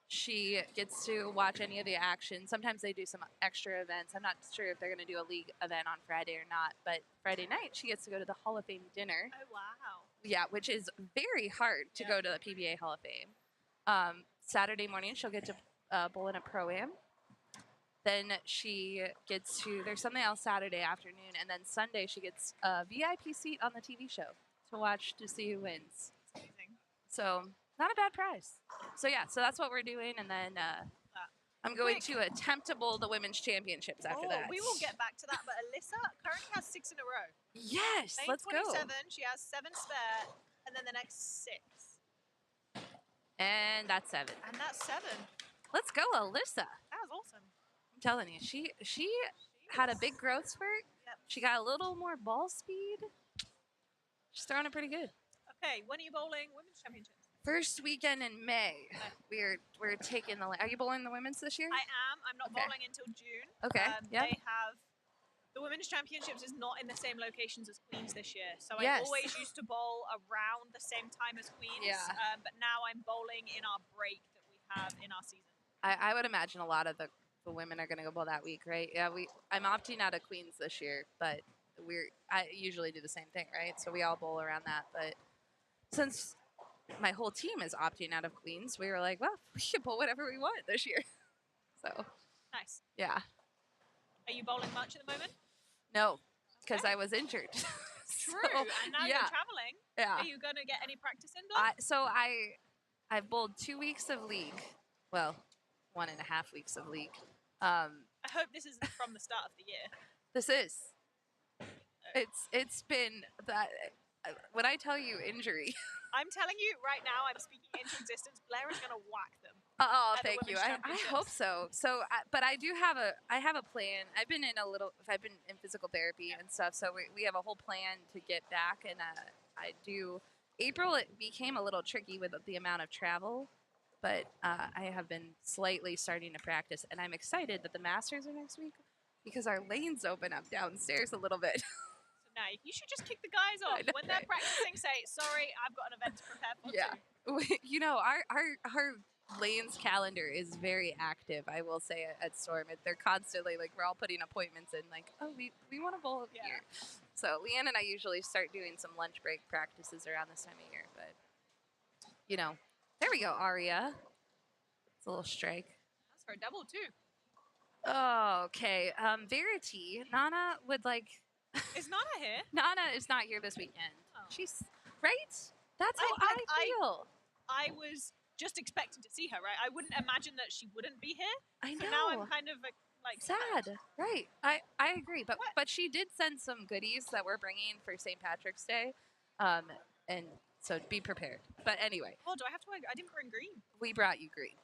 she gets to watch any of the action. Sometimes they do some extra events. I'm not sure if they're going to do a league event on Friday or not, but Friday night, she gets to go to the Hall of Fame dinner. Oh, wow. Yeah, which is very hard to go to the PBA Hall of Fame. Saturday morning, she'll get to bowl in a pro-am. Then she gets to, there's something else Saturday afternoon, and then Sunday she gets a VIP seat on the TV show to watch to see who wins. Amazing. So not a bad prize. So yeah, so that's what we're doing, and then I'm going to attempt to bowl the women's championships after that. We will get back to that, but Alyssa currently has 6 in a row. Yes, May let's 27, go. she has 7 spare, and then the next 6. And that's 7. And that's 7. Let's go, Alyssa. That was awesome. I'm telling you, she had a big growth spurt. Yep. She got a little more ball speed. She's throwing it pretty good. Okay, when are you bowling women's championships? First weekend in May. We're taking the. Are you bowling the women's this year? I am. I'm not Okay. bowling until June. Okay. Yeah. They have the women's championships is not in the same locations as Queens this year. So Yes. I always used to bowl around the same time as Queens. Yeah. But now I'm bowling in our break that we have in our season. I would imagine a lot of the women are going to go bowl that week, right? Yeah. I'm opting out of Queens this year, but I usually do the same thing, right? So we all bowl around that, but since my whole team is opting out of Queens, we were like, well, we can bowl whatever we want this year. So Nice. yeah. Are you bowling much at the moment? No, because Okay. I was injured. True. So, And now yeah. you're traveling. Yeah. Are you going to get any practice in, though? I've bowled 2 weeks of league. Well, 1.5 weeks of league. I hope this isn't from the start of the year. This is. It's been that. When I tell you injury. I'm telling you right now, I'm speaking into existence. Blair is going to whack them. Oh, At the thank you. women's I hope so. So, but I do have a plan. I've been in physical therapy and stuff. So we have a whole plan to get back. And I do. April, it became a little tricky with the amount of travel, but I have been slightly starting to practice, and I'm excited that the Masters are next week because our lanes open up downstairs a little bit. So now you should just kick the guys off. know, When they're right? practicing, say, sorry, I've got an event to prepare for Yeah. too. You know, our lanes calendar is very active, I will say, at Storm. They're constantly, like, we're all putting appointments in, like, oh, we want to bowl Yeah. here. So Leanne and I usually start doing some lunch break practices around this time of year. But, you know, there we go, Aria. It's a little strike. That's for a double, too. Oh, okay. Verity, Nana would like... Is Nana here? Nana is not here this weekend. Oh. She's... Right? That's how I I feel. I was just expecting to see her, right? I wouldn't imagine that she wouldn't be here. I know. So now I'm kind of like sad, right? I agree, but What? but she did send some goodies that we're bringing for St. Patrick's Day, and so be prepared. But anyway, Oh, do I have to wear? I didn't bring green. we brought you green.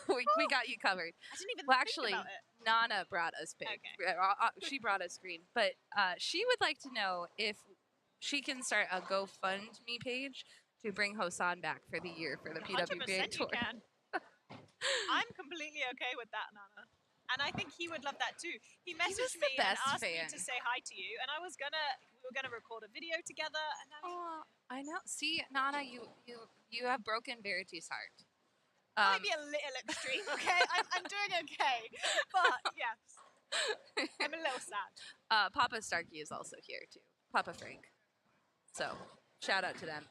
we got you covered. I didn't even Well, think actually, about it. Nana brought us pink. Okay. She brought us green, but she would like to know if she can start a GoFundMe page to bring Hosan back for the year for the 100% PWBA you tour. can. I'm completely okay with that, Nana. And I think he would love that too. He was messaged the me and best asked me fan. to say hi to you, and we were gonna record a video together. And now Oh, I know. See, Nana, you have broken Verity's heart. might be a little extreme, okay? I'm doing okay, but yes, I'm a little sad. Papa Starkey is also here too. Papa Frank. So shout out to them.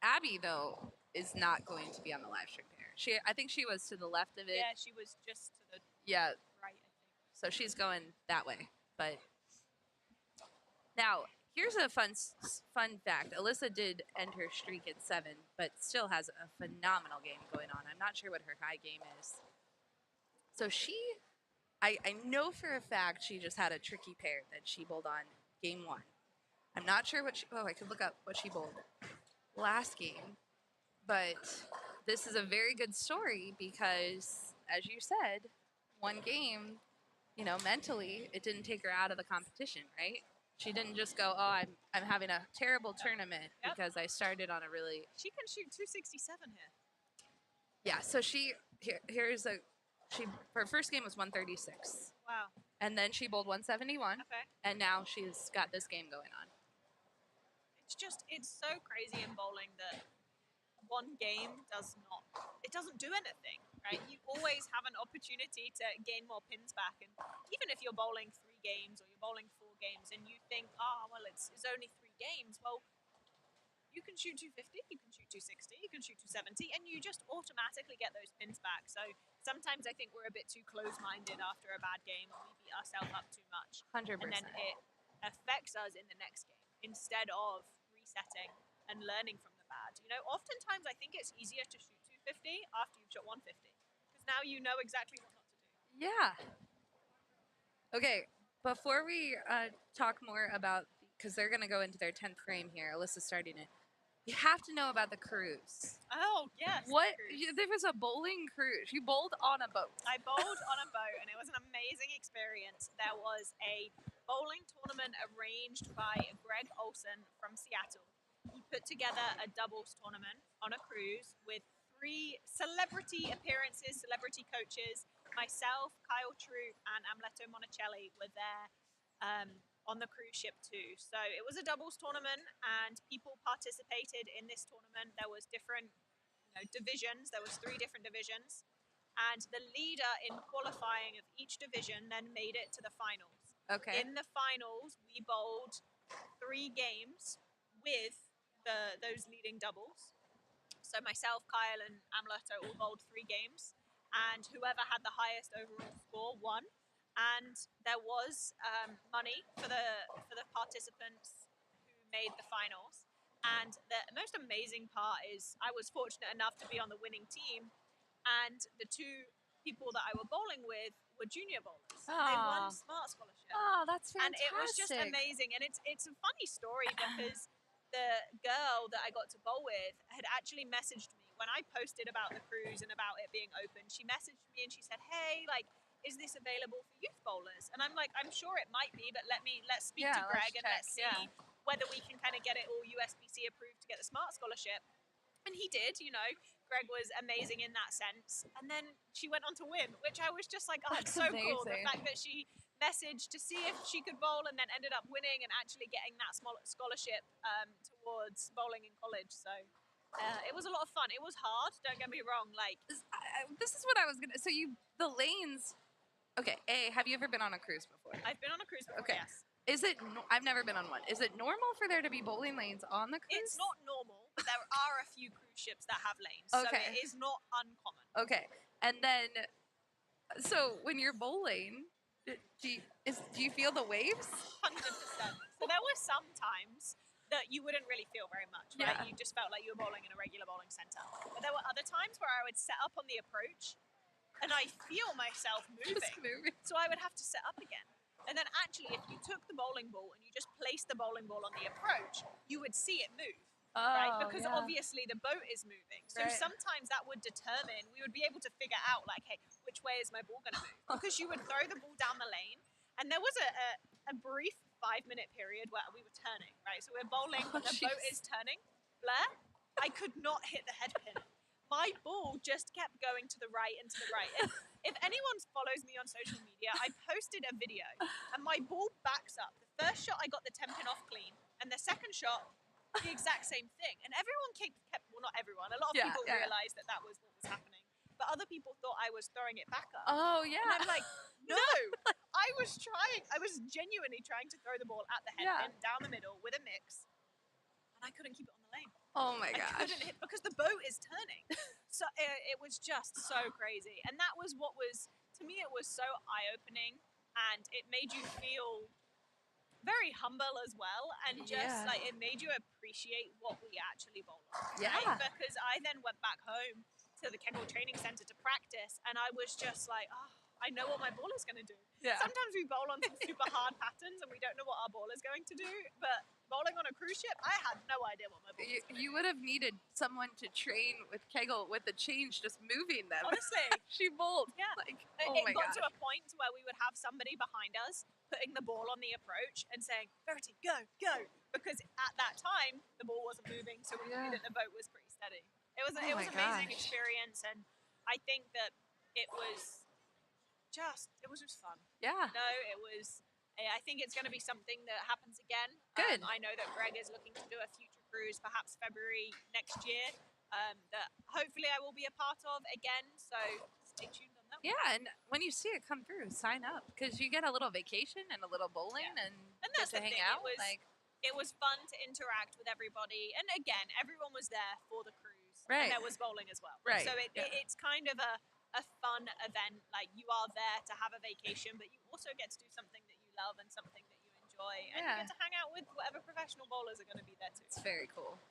Abby though is not going to be on the live stream here. I think she was to the left of it. Yeah, she was just to the Yeah, right, I think. so she's going that way. But now here's a fun fact. Alyssa did end her streak at 7, but still has a phenomenal game going on. I'm not sure what her high game is. So I know for a fact she just had a tricky pair that she bowled on game 1. I'm not sure what she, oh, I could look up what she bowled last game, but this is a very good story because, as you said, one game, you know, mentally, it didn't take her out of the competition, right? She didn't just go, oh, I'm having a terrible tournament Yep. because I started on a really, She can shoot 267 here. yeah. So here's her first game was 136, Wow. and then she bowled 171, Okay. and now she's got this game going on. It's so crazy in bowling that one game doesn't do anything, right? You always have an opportunity to gain more pins back. And even if you're bowling 3 games or you're bowling 4 games and you think, well, it's only 3 games, well, you can shoot 250, you can shoot 260, you can shoot 270, and you just automatically get those pins back. So sometimes I think we're a bit too close-minded after a bad game, and we beat ourselves up too much. 100%. And then it affects us in the next game instead of resetting and learning from the bad. You know, oftentimes I think it's easier to shoot 250 after you've shot 150 because now you know exactly what not to do. Yeah. Okay, before we talk more about, because they're going to go into their 10th frame here, Alyssa's starting it. You have to know about the cruise. Oh, yes. What? There was a bowling cruise. You bowled on a boat. I bowled on a boat, and it was an amazing experience. There was a bowling tournament arranged by Greg Olson from Seattle. He put together a doubles tournament on a cruise with 3 celebrity appearances, celebrity coaches. Myself, Kyle Troop, and Amleto Monicelli were there on the cruise ship too. So it was a doubles tournament, and people participated in this tournament. There was different divisions. There was 3 different divisions, and the leader in qualifying of each division then made it to the finals. Okay. In the finals, we bowled 3 games with those leading doubles. So myself, Kyle, and Amleto all bowled 3 games, and whoever had the highest overall score won. And there was money for the participants who made the finals. And the most amazing part is I was fortunate enough to be on the winning team, and the 2 people that I were bowling with were junior bowlers. They won Smart Scholarship. Oh, that's fantastic. And it was just amazing. And it's a funny story because the girl that I got to bowl with had actually messaged me when I posted about the cruise and about it being open. She messaged me and she said, hey, is this available for youth bowlers? And I'm like, I'm sure it might be, but let's speak to Greg and let's see whether we can kind of get it all USBC approved to get the Smart Scholarship. And he did, Greg was amazing in that sense. And then she went on to win, which I was just like, it's so amazing. cool. The fact that she messaged to see if she could bowl and then ended up winning and actually getting that small scholarship towards bowling in college. So it was a lot of fun. It was hard, don't get me wrong. This is what I was going to, the lanes. Okay, have you ever been on a cruise before? I've been on a cruise before, okay. Yes. I've never been on one. Is it normal for there to be bowling lanes on the cruise? It's not normal, but there are a few cruise ships that have lanes. Okay. So it is not uncommon. Okay. And then, so when you're bowling, do you feel the waves? 100%. So there were some times that you wouldn't really feel very much, right? Yeah. You just felt like you were bowling in a regular bowling center. But there were other times where I would set up on the approach and I feel myself moving. Just moving. So I would have to set up again. And then actually, if you took the bowling ball and you just placed the bowling ball on the approach, you would see it move, right? Because obviously the boat is moving. So sometimes that would determine, we would be able to figure out hey, which way is my ball going to move? Because you would throw the ball down the lane. And there was a brief 5-minute period where we were turning, right? So we're bowling and the boat is turning. Blair, I could not hit the head pin. My ball just kept going to the right and to the right. If anyone follows me on social media, I posted a video and my ball backs up. The first shot, I got the 10 pin off clean. And the second shot, the exact same thing. And everyone kept well, not everyone. A lot of people realized that was what was happening. But other people thought I was throwing it back up. Oh, yeah. And I'm like, no. I was genuinely trying to throw the ball at the head pin down the middle with a mix. And I couldn't keep it on the lane. Oh my gosh. I couldn't hit because the boat is turning. So it was just so crazy. And that was what was, to me, it was so eye-opening. And it made you feel very humble as well. And just it made you appreciate what we actually bowl on. Yeah. Right? Because I then went back home to the KEGEL training center to practice. And I was just like, I know what my ball is going to do. Yeah. Sometimes we bowl on some super hard patterns and we don't know what our ball is going to do. But bowling on a cruise ship, I had no idea what my ball was going to You would have needed someone to train with KEGEL with the change, just moving them. Honestly. She bowled. Yeah. Like, It oh my got gosh. to a point where we would have somebody behind us putting the ball on the approach and saying, Verity, go, go. Because at that time, the ball wasn't moving, so we knew that the boat was pretty steady. It was Oh an my amazing gosh. experience, and I think that it was just fun. Yeah. No, it was. I think it's going to be something that happens again. Good. I know that Greg is looking to do a future cruise, perhaps February next year, that hopefully I will be a part of again. So stay tuned on that. Yeah, and when you see it come through, sign up because you get a little vacation and a little bowling and that's get to the hang thing. out. It was fun to interact with everybody, and again, everyone was there for the cruise, Right. and there was bowling as well. Right. So it's kind of a fun event. Like, you are there to have a vacation, but you also get to do something that you love and something that you enjoy, and you get to hang out with whatever professional bowlers are going to be there too. It's very cool.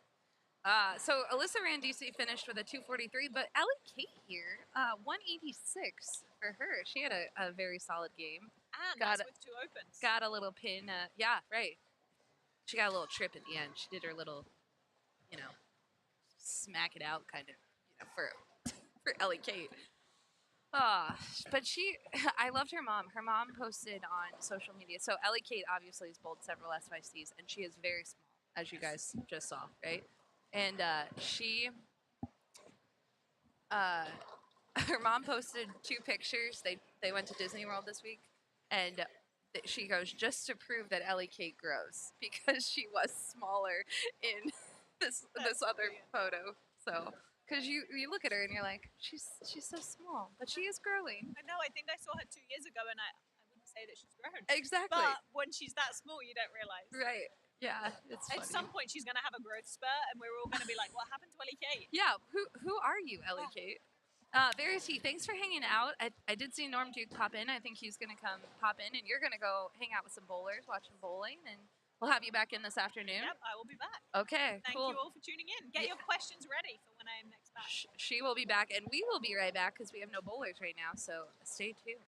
So Alyssa Randisi finished with a 243, but Ellie Kate here, 186 for her. She had a very solid game. And Got that's with 2 opens. Got a little pin. Yeah, right. She got a little trip at the end. She did her little, smack it out kind of, for Ellie Kate. But I loved her mom. Her mom posted on social media. So Ellie Kate obviously has bowled several SYCs, and she is very small, as you guys just saw, right? And her mom posted 2 pictures. They went to Disney World this week, and she goes, just to prove that Ellie Kate grows, because she was smaller in this other photo. So, because you look at her and you're like, she's so small, but she is growing. I know. I think I saw her 2 years ago, and I wouldn't say that she's grown. Exactly. But when she's that small, you don't realize. Right. Yeah. It's funny. At some point, she's going to have a growth spurt, and we're all going to be like, what happened to Ellie Kate? Yeah. Who are you, Ellie Kate? Verity, thanks for hanging out. I did see Norm Duke pop in. I think he's going to come pop in, and you're going to go hang out with some bowlers, watch some bowling, and we'll have you back in this afternoon. Yep, I will be back. Okay, Thank cool. you all for tuning in. Get your questions ready for when I am next back. She will be back, and we will be right back because we have no bowlers right now, so stay tuned.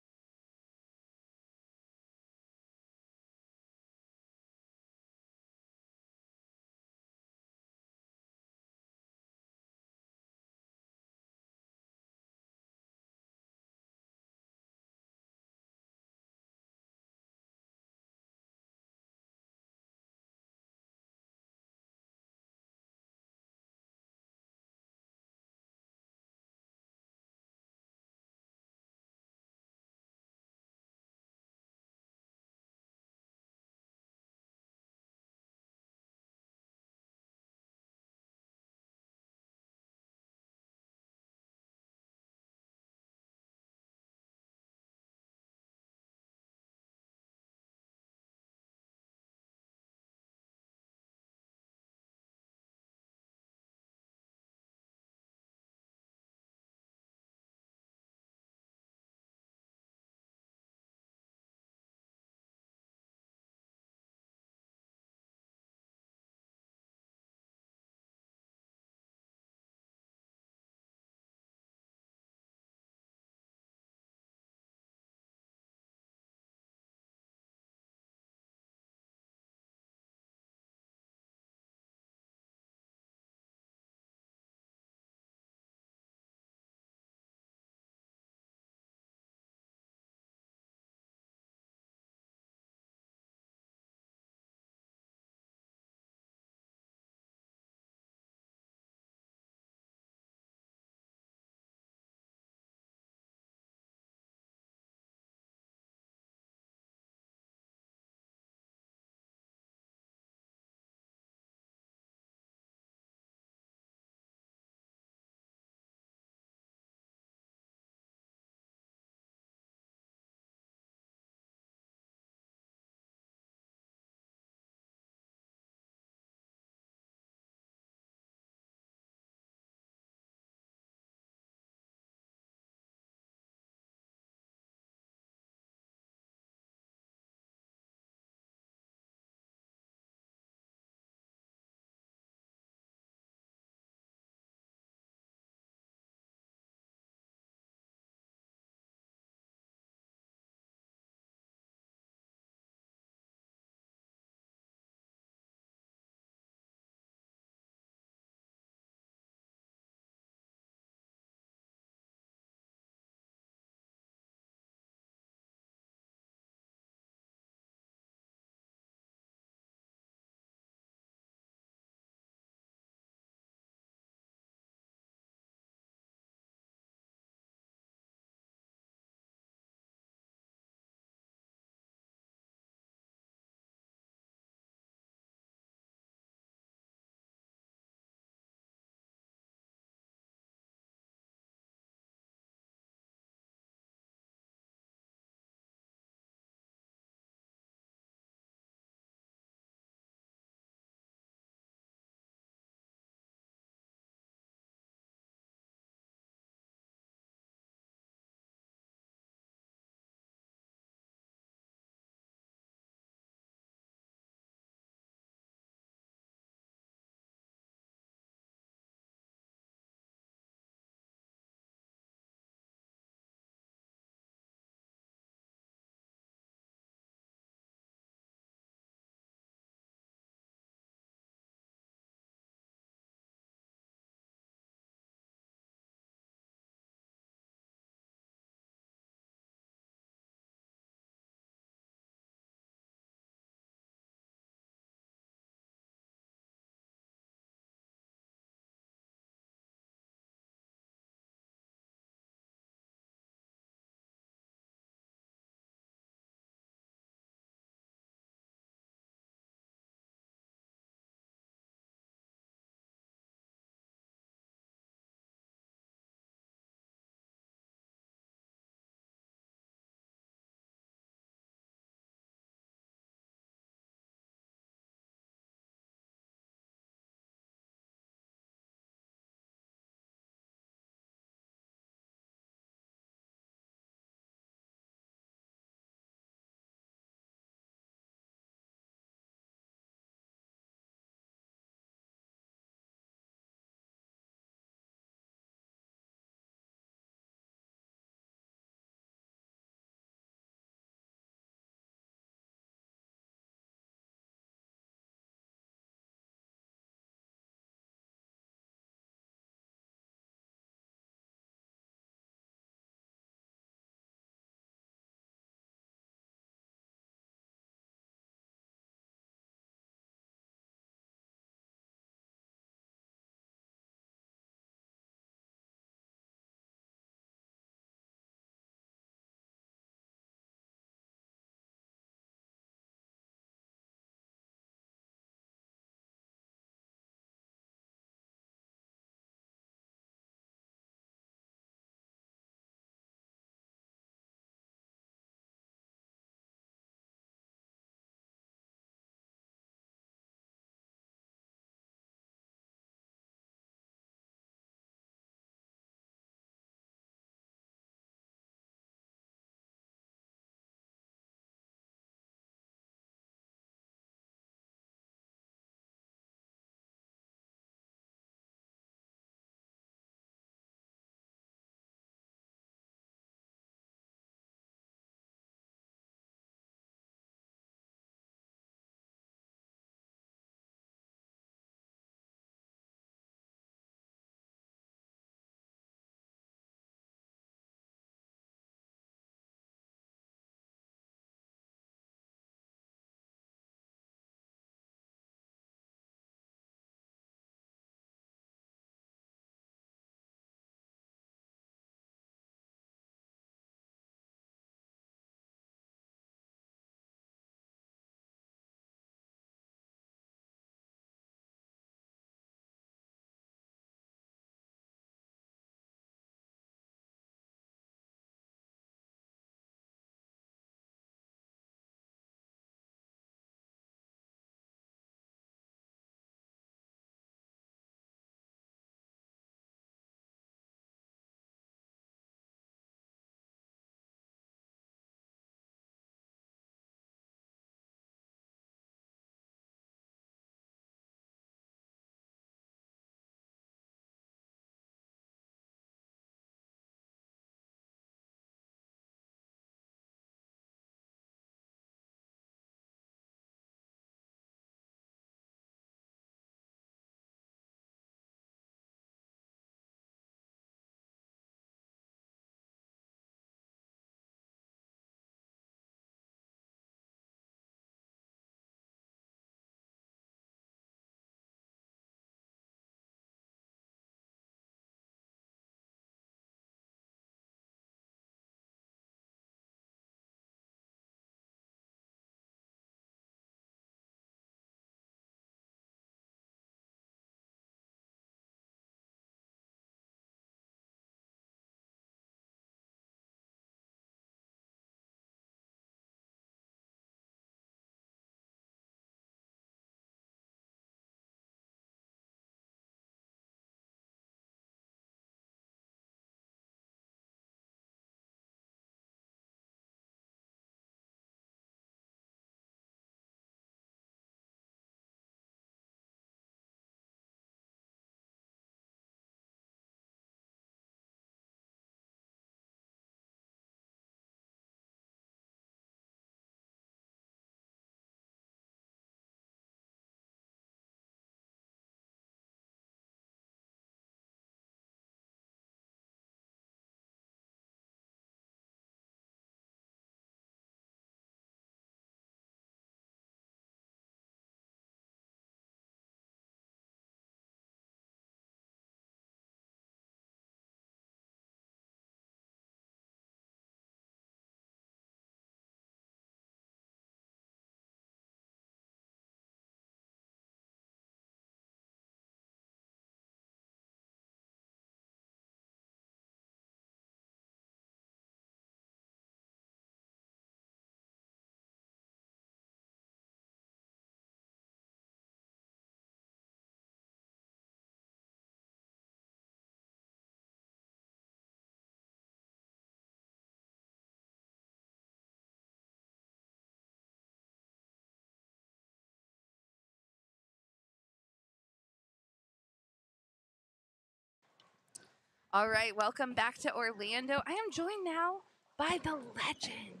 All right, welcome back to Orlando. I am joined now by the legend,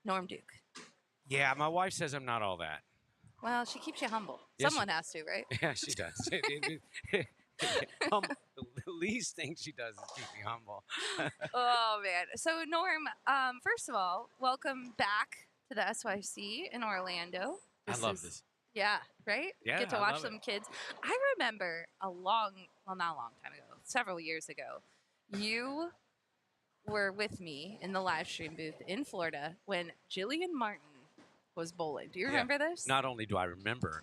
Norm Duke. Yeah, my wife says I'm not all that. Well, she keeps you humble. Yes, Someone has to, right? Yeah, she does. The least thing she does is keep me humble. Oh man. So Norm, first of all, welcome back to the SYC in Orlando. I love this. Yeah, right? Yeah, Get to I watch love some it. kids. I remember not a long time ago, several years ago, you were with me in the live stream booth in Florida when Jillian Martin was bowling. Do you remember this? Not only do I remember,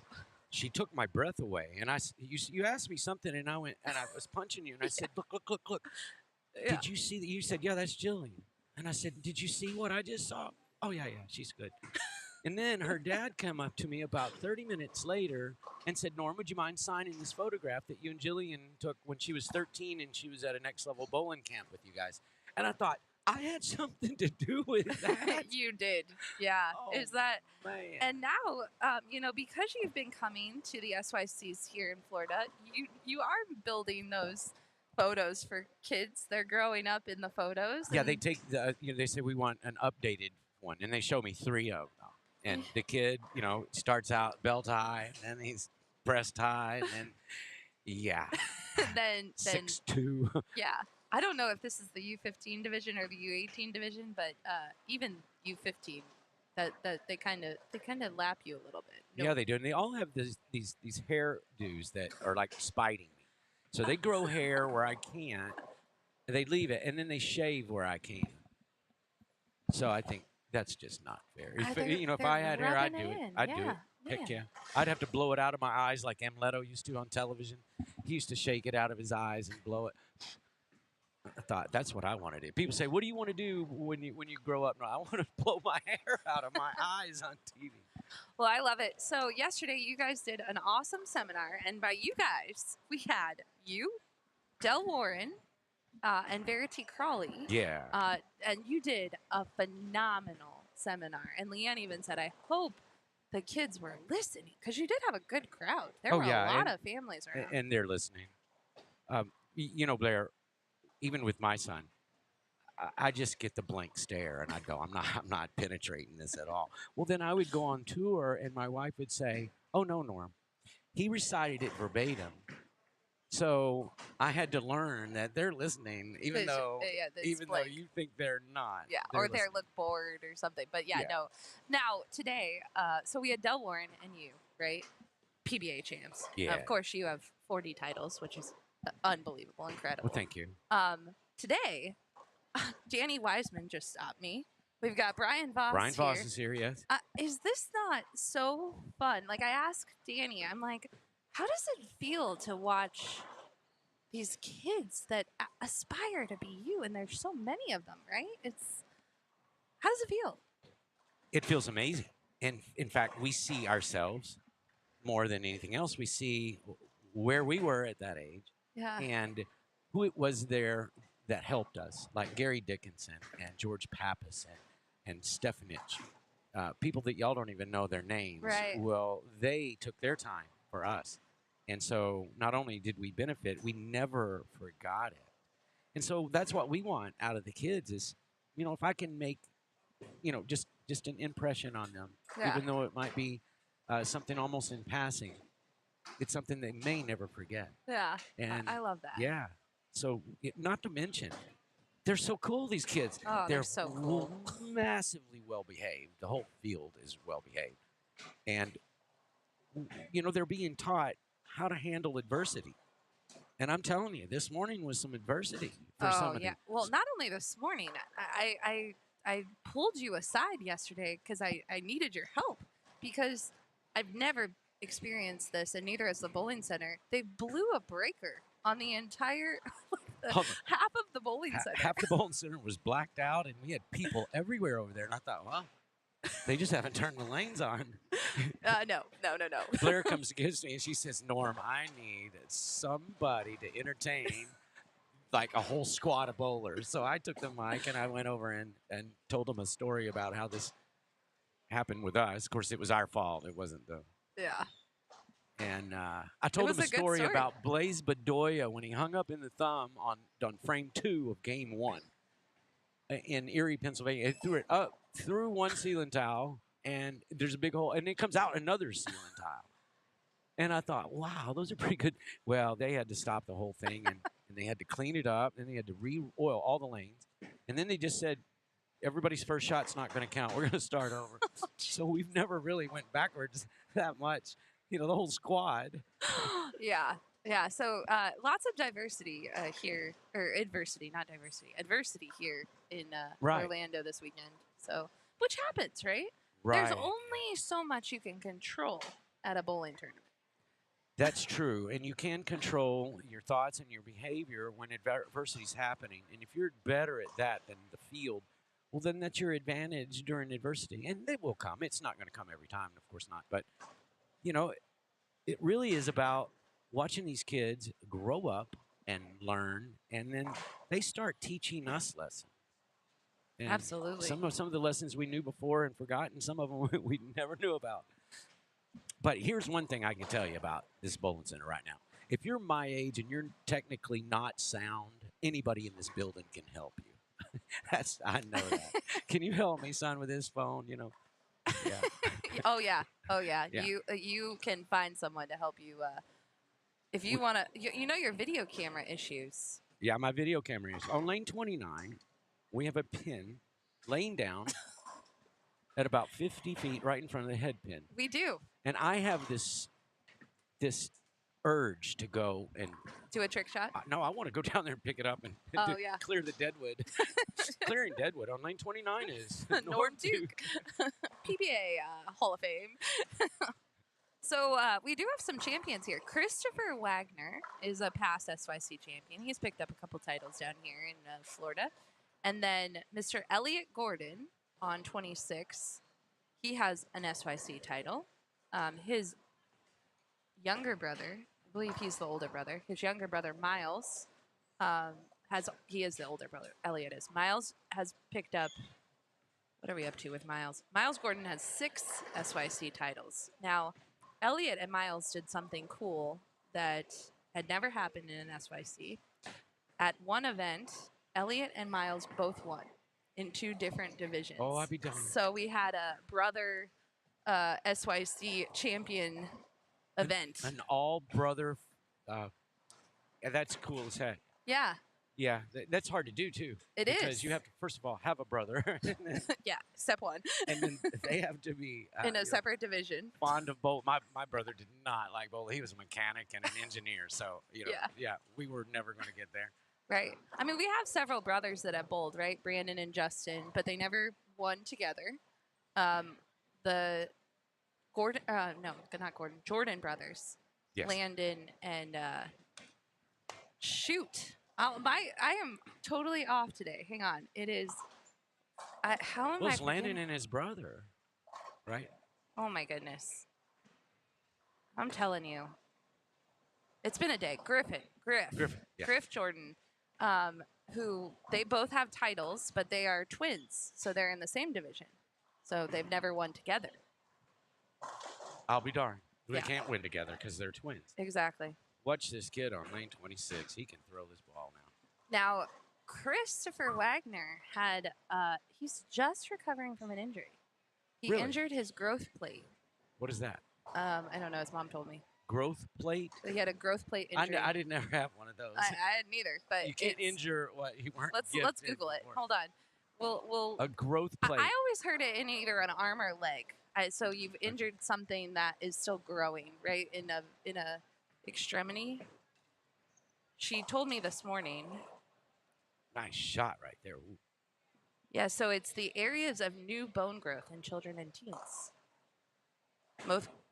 she took my breath away, and you asked me something, and I went and I was punching you, and I said, look. Yeah. Did you see that? You said, yeah, that's Jillian, and I said, did you see what I just saw? Oh yeah, she's good. And then her dad came up to me about 30 minutes later and said, Norm, would you mind signing this photograph that you and Jillian took when she was 13 and she was at a next level bowling camp with you guys? And I thought, I had something to do with that. You did. Yeah. Oh, Is that man. And now, because you've been coming to the SYCs here in Florida, you are building those photos for kids. They're growing up in the photos. Yeah, they take they say we want an updated one, and they show me 3 of them. And the kid, starts out belt high, and then he's breast high, and then, yeah. then 6'2". Yeah. I don't know if this is the U15 division or the U18 division, but even U15, that they kind of lap you a little bit. Yeah, they do, and they all have these hairdos that are like spiting me. So they grow hair where I can't, and they leave it, and then they shave where I can. So I think that's just not fair. If I had hair, I'd do it. I'd do it. Heck yeah. I'd have to blow it out of my eyes like M. Leto used to on television. He used to shake it out of his eyes and blow it. I thought that's what I want to do. People say, "What do you want to do when you grow up?" No, I want to blow my hair out of my eyes on TV. Well, I love it. So yesterday you guys did an awesome seminar, and by you guys, we had you, Del Warren, and Verity Crawley. Yeah. And you did a phenomenal seminar. And Leanne even said, I hope the kids were listening, because you did have a good crowd. There were a lot of families around. And they're listening. Blair, even with my son, I just get the blank stare, and I'd go, I'm not penetrating this at all. Well, then I would go on tour, and my wife would say, oh, no, Norm. He recited it verbatim. So I had to learn that they're listening, even though you think they're not. Yeah, or they look bored or something. But no. Now, today, so we had Del Warren and you, right? PBA champs. Yeah. Of course, you have 40 titles, which is unbelievable, incredible. Well, thank you. Today, Danny Wiseman just stopped me. We've got Brian Voss Brian Voss is here, yes. Is this not so fun? Like, I asked Danny, I'm like, how does it feel to watch these kids that aspire to be you? And there's so many of them, right? How does it feel? It feels amazing. And in fact, we see ourselves more than anything else. We see where we were at that age and who it was there that helped us, like Gary Dickinson and George Pappas and Stefanich, people that y'all don't even know their names. Right. Well, they took their time for us. And so not only did we benefit, we never forgot it. And so that's what we want out of the kids is, if I can make, just an impression on them, even though it might be something almost in passing, it's something they may never forget. Yeah, and I love that. Yeah. So not to mention, they're so cool, these kids. Oh, they're so cool. Massively well-behaved. The whole field is well-behaved. And, they're being taught how to handle adversity. And I'm telling you, this morning was some adversity for some of them. Well, not only this morning, I pulled you aside yesterday because I needed your help, because I've never experienced this, and neither has the bowling center. They blew a breaker on the entire half of the bowling center. Half the bowling center was blacked out, and we had people everywhere over there. And I thought, well, they just haven't turned the lanes on. No. Blair comes against me, and she says, Norm, I need somebody to entertain like a whole squad of bowlers. So I took the mic, and I went over and told them a story about how this happened with us. Of course, it was our fault. It wasn't the... Yeah. And I told was him a a good story story. about Blaze Bedoya when he hung up in the thumb on frame 2 of game 1 in Erie, Pennsylvania. He threw it up through one ceiling tile, and there's a big hole, and it comes out another ceiling tile. And I thought, wow, those are pretty good. Well, they had to stop the whole thing, and they had to clean it up, and they had to re-oil all the lanes. And then they just said, everybody's first shot's not going to count. We're going to start over. So we've never really went backwards that much. The whole squad. Yeah. Yeah. So lots of diversity here, or adversity, not diversity, adversity here in Right. Orlando this weekend. So, which happens, right? Right. There's only so much you can control at a bowling tournament. That's true. And you can control your thoughts and your behavior when adversity's happening. And if you're better at that than the field, well, then that's your advantage during adversity. And it will come. It's not going to come every time, of course not. But, it really is about watching these kids grow up and learn, and then they start teaching us lessons. And Absolutely. Some of the lessons we knew before and forgotten, some of them we never knew about. But here's one thing I can tell you about this bowling center right now. If you're my age and you're technically not sound, anybody in this building can help you. I know that. Can you help me, son, with this phone? Yeah. Oh yeah. Yeah. You can find someone to help you if you want to. Your video camera issues. Yeah, my video camera is on lane 29. We have a pin laying down at about 50 feet right in front of the head pin. We do. And I have this urge to go and Do a trick shot. no, I want to go down there and pick it up and Oh, yeah. clear the deadwood. Clearing deadwood on lane 29 is Norm Duke, PBA Hall of Fame. So we do have some champions here. Christopher Wagner is a past SYC champion. He's picked up a couple titles down here in Florida. And then Mr. Elliot Gordon on 26. He has an SYC title. His younger brother, I believe he's the older brother. His younger brother, Miles, he is the older brother. Elliot is. Miles has picked up, what are we up to with Miles? Miles Gordon has 6 SYC titles. Now, Elliot and Miles did something cool that had never happened in an SYC. At one event, Elliot and Miles both won in 2 different divisions. Oh, I'd be done. So we had a brother SYC champion event. An all-brother. That's cool as heck. Yeah. Yeah, that's hard to do, too. It is. Because you have to, first of all, have a brother. Yeah, step 1. And then they have to be in a separate division. Fond of bowling. My brother did not like bowling. He was a mechanic and an engineer. So, we were never going to get there. Right. I mean, we have several brothers that have bowled, right? Brandon and Justin, but they never won together. The Gordon, no, not Gordon, Jordan brothers. Yes. Landon and shoot. I am totally off today. Hang on. It is. How am I? It's Landon and his brother, right? Oh my goodness. I'm telling you. It's been a day. Griff. Yeah. Griff Jordan, who they both have titles, but they are twins, so they're in the same division. So they've never won together. I'll be darned. They Yeah. can't win together because they're twins. Exactly. Watch this kid on lane 26. He can throw this ball now. Now, Christopher Wagner had, he's just recovering from an injury. He Really? injured his growth plate. What is that? I don't know. His mom told me. Growth plate? He had a growth plate injury. I didn't ever have one of those. I hadn't either, but You can't it's- injure what you weren't. Let's gifted Google it. before. Hold on. We'll. A growth plate. I always heard it in either an arm or leg. So you've injured something that is still growing, right? In a extremity. She told me this morning. Nice shot right there. Ooh. Yeah, so it's the areas of new bone growth in children and teens.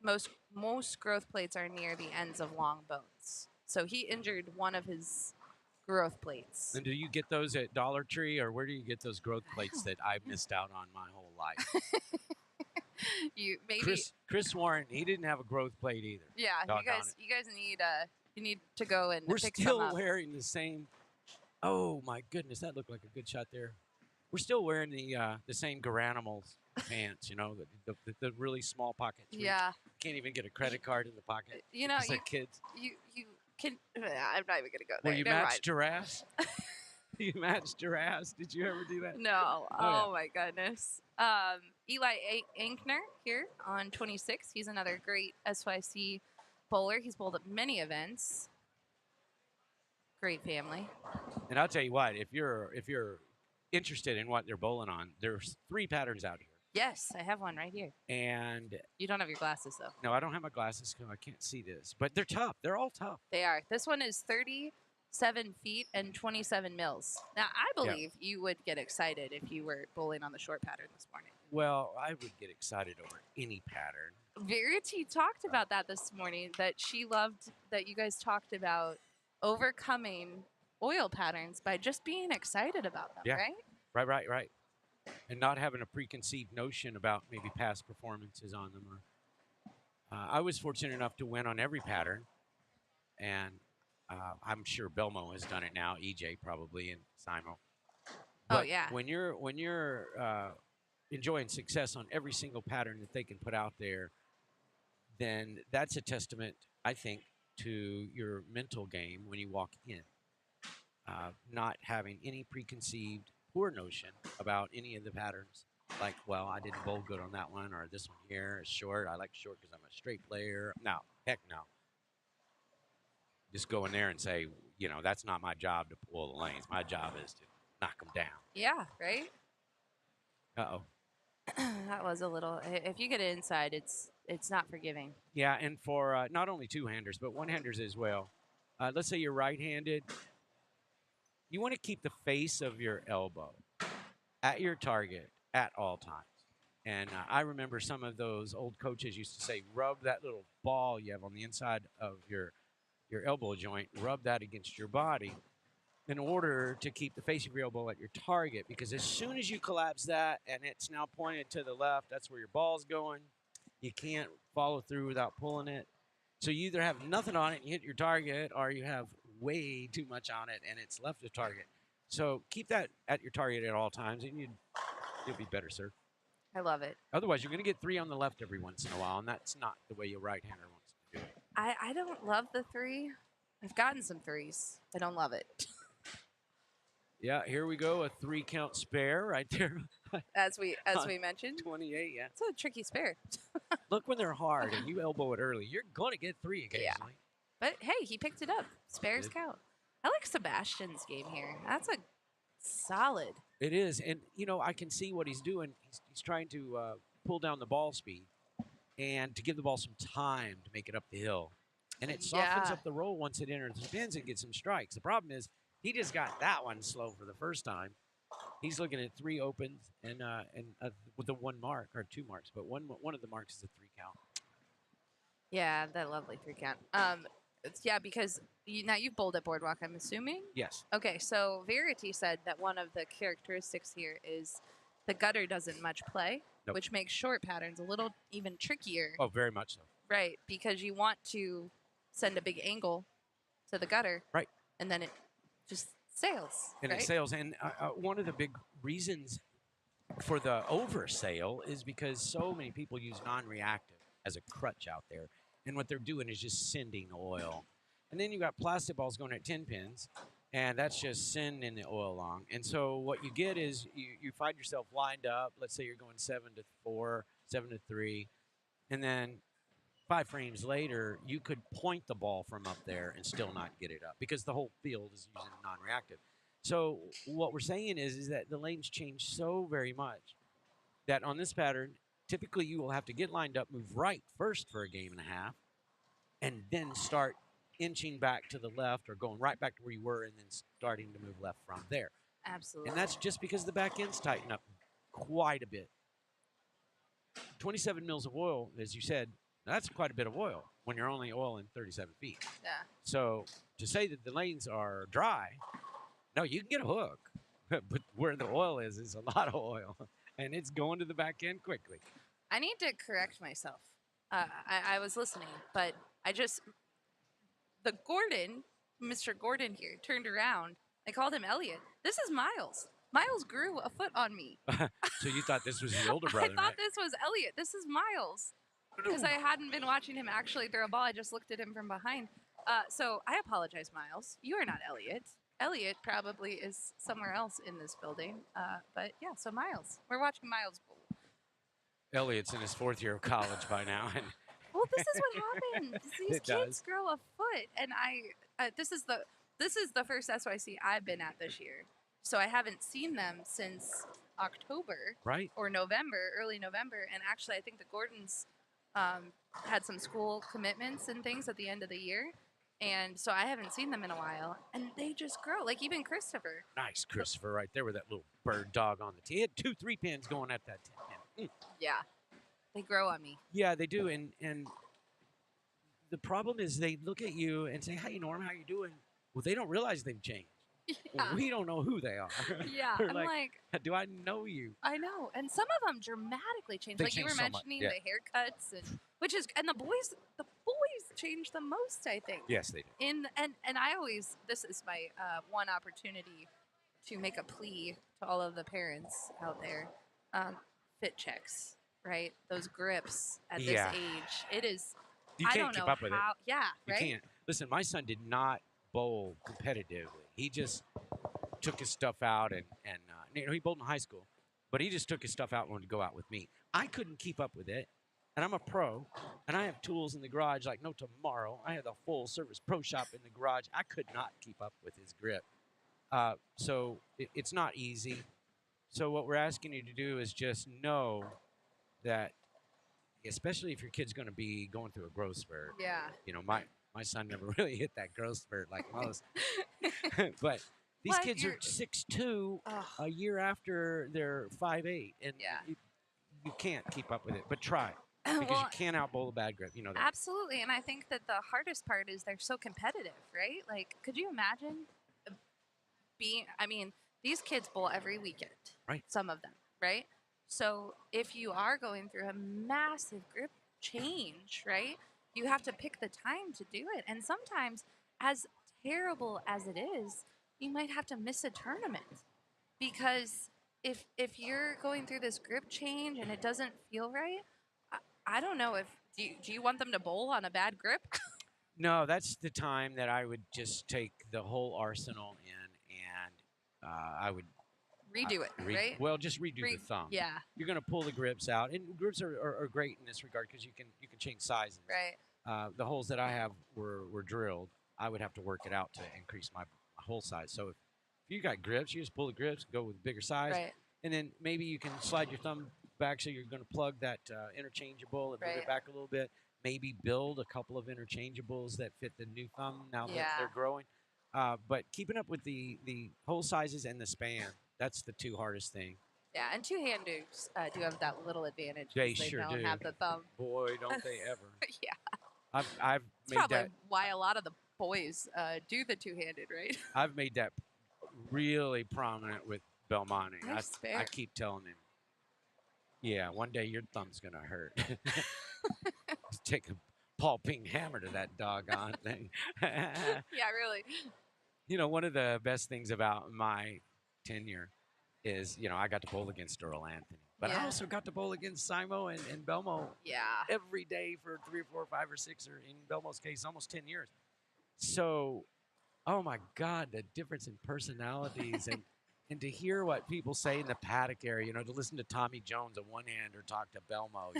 Most growth plates are near the ends of long bones. So he injured one of his growth plates. And do you get those at Dollar Tree, or where do you get those growth plates that I missed out on my whole life? You maybe Chris Warren, he didn't have a growth plate either. yeah. Doggone You guys need to go and We're pick some still up. wearing the same. Oh my goodness, that looked like a good shot there. We're still wearing the same Garanimals pants, the really small pockets. Yeah. Can't even get a credit card in the pocket. You know, It's like kids. you can. I'm not even gonna go there. Well, you Never match mind. giraffes. You match giraffes. Did you ever do that? No. yeah. Oh my goodness. Eli Ankner here on 26. He's another great SYC bowler. He's bowled at many events. Great family. And I'll tell you what, if you're interested in what they're bowling on, there's 3 patterns out here. Yes, I have one right here. And You don't have your glasses though. no, I don't have my glasses because I can't see this. But they're tough. They're all tough. They are. This one is 37 feet and 27 mils. Now, I believe you would get excited if you were bowling on the short pattern this morning. Well, I would get excited over any pattern. Verity talked about that this morning, that she loved that you guys talked about overcoming oil patterns by just being excited about them, Yeah. right? Right. And not having a preconceived notion about maybe past performances on them. I was fortunate enough to win on every pattern. And I'm sure Belmo has done it now, EJ probably, and Simo. But yeah. When you're enjoying success on every single pattern that they can put out there, then that's a testament, I think, to your mental game when you walk in. Not having any preconceived poor notion about any of the patterns. Like, well, I didn't bowl good on that one, or this one here is short. I like short because I'm a straight player. No, heck no. Just go in there and say, that's not my job to pull the lanes. My job is to knock them down. Yeah, right? Uh-oh. That was a little. If you get it inside, it's not forgiving. Yeah, and for not only two-handers, but one-handers as well. Let's say you're right-handed. You want to keep the face of your elbow at your target at all times. And I remember some of those old coaches used to say, rub that little ball you have on the inside of your elbow joint, rub that against your body in order to keep the face of your elbow at your target. Because as soon as you collapse that and it's now pointed to the left, that's where your ball's going. You can't follow through without pulling it. So you either have nothing on it and you hit your target, or you have way too much on it and it's left of target. So keep that at your target at all times, and you'll be better, sir. I love it. Otherwise, you're going to get 3 on the left every once in a while, and that's not the way your right-hander wants to do it. I don't love the 3. I've gotten some 3s. I don't love it. Yeah, here we go, a 3-count spare right there. As we mentioned. 28, yeah. It's a tricky spare. Look, when they're hard and you elbow it early, you're going to get 3 occasionally. Yeah. But hey, he picked it up. Spares count. I like Sebastian's game here. That's a solid. It is, and I can see what he's doing. He's trying to pull down the ball speed and to give the ball some time to make it up the hill. And it softens up the roll once it enters the pins and gets some strikes. The problem is he just got that one slow for the first time. He's looking at 3 opens and with the 1 mark or 2 marks, but one of the marks is a 3 count. Yeah, that lovely 3 count. Because now you've bowled at Boardwalk, I'm assuming? Yes. Okay, so Verity said that one of the characteristics here is the gutter doesn't much play, which makes short patterns a little even trickier. Oh, very much so. Right, because you want to send a big angle to the gutter. Right. And then it just sails. And it sails. And one of the big reasons for the oversail is because so many people use non-reactive as a crutch out there. And what they're doing is just sending oil. And then you got plastic balls going at 10 pins, and that's just sending the oil along. And so what you get is you find yourself lined up. Let's say you're going 7-4, 7-3, and then 5 frames later, you could point the ball from up there and still not get it up because the whole field is using non-reactive. So what we're saying is that the lanes change so very much that on this pattern, typically you will have to get lined up, move right first for a game and a half, and then start inching back to the left or going right back to where you were and then starting to move left from there. Absolutely. And that's just because the back ends tighten up quite a bit. 27 mils of oil, as you said, that's quite a bit of oil when you're only oiling 37 feet. Yeah. So to say that the lanes are dry, no, you can get a hook, but where the oil is a lot of oil, and it's going to the back end quickly. I need to correct myself. I was listening, but Mr. Gordon here, turned around. I called him Elliot. This is Miles. Miles grew a foot on me. So you thought this was the older brother, I thought right? this was Elliot. This is Miles. because I hadn't been watching him actually throw a ball. I just looked at him from behind. So I apologize, Miles. You are not Elliot. Elliot probably is somewhere else in this building. But yeah, so Miles. We're watching Miles bowl. Elliot's in his 4th year of college by now. And Well, this is what happens. These It kids does. grow a foot, and this is the first SYC I've been at this year. So I haven't seen them since October right? or November, early November. And actually, I think the Gordons had some school commitments and things at the end of the year. And so I haven't seen them in a while. And they just grow. Like even Christopher. Nice, Christopher, right there with that little bird dog on the tee. He had 2 3-pins going at that 10-pin. Yeah. They grow on me. Yeah, they do. And the problem is they look at you and say, "Hey, Norm, how you doing?" Well, they don't realize they've changed. Yeah. We don't know who they are. Yeah. We're I'm like, do I know you? I know. And some of them dramatically change. They Like you were change so much, mentioning yeah. the haircuts and the boys change the most, I think. Yes, they do. And I always, this is my one opportunity to make a plea to all of the parents out there. Fit checks, right? Those grips at this Yeah. age. It is, You I can't don't keep know up with it. how, yeah, You right? can't. Listen, my son did not bowl competitively. He just took his stuff out and he bowled in high school, but he just took his stuff out and wanted to go out with me. I couldn't keep up with it, and I'm a pro, and I have tools in the garage like no tomorrow. I had a full service pro shop in the garage. I could not keep up with his grip. So it's not easy. So what we're asking you to do is just know that, especially if your kid's going to be going through a growth spurt. Yeah. You know, my son never really hit that growth spurt like most. But these Well, kids are you're- 6'2" Ugh. a year after they're 5'8", and Yeah. you can't keep up with it. But try, because Well, you can't outbowl a bad grip. You know that. absolutely. And I think that the hardest part is they're so competitive, right? Like, could you imagine these kids bowl every weekend. Right. Some of them, right? So if you are going through a massive grip change, right, you have to pick the time to do it. And sometimes, as terrible as it is, you might have to miss a tournament because if you're going through this grip change and it doesn't feel right, I don't know if do you want them to bowl on a bad grip? No, that's the time that I would just take the whole arsenal in, and I would Redo it, right? Well, just redo the thumb. Yeah, You're going to pull the grips out, and grips are great in this regard because you can change sizes. right. The holes that I have were drilled. I would have to work it out to increase my hole size. So if you got grips, you just pull the grips, go with bigger size, Right. and then maybe you can slide your thumb back so you're going to plug that interchangeable and move Right. it back a little bit. Maybe build a couple of interchangeables that fit the new thumb now that Yeah. they're growing. But keeping up with the hole sizes and the span, that's the two hardest thing. Yeah, and two-hand dudes do have that little advantage. They 'cause they sure don't do. have the thumb. Boy, don't they ever. Yeah, I've that's made probably that why a lot of the boys do the two-handed, right? I've made that really prominent with Belmonte. That's I fair. keep telling him, yeah, one day your thumb's gonna hurt. Take a Paul Ping hammer to that doggone thing. Yeah, really. You know, one of the best things about my tenure is, I got to bowl against Earl Anthony, but I Yeah. also got to bowl against Simo and Belmo Yeah. every day for 3 or 4 or 5 or 6, or in Belmo's case, almost 10 years. So, oh my God, the difference in personalities and to hear what people say in the paddock area, to listen to Tommy Jones, a one-hander, talk to Belmo,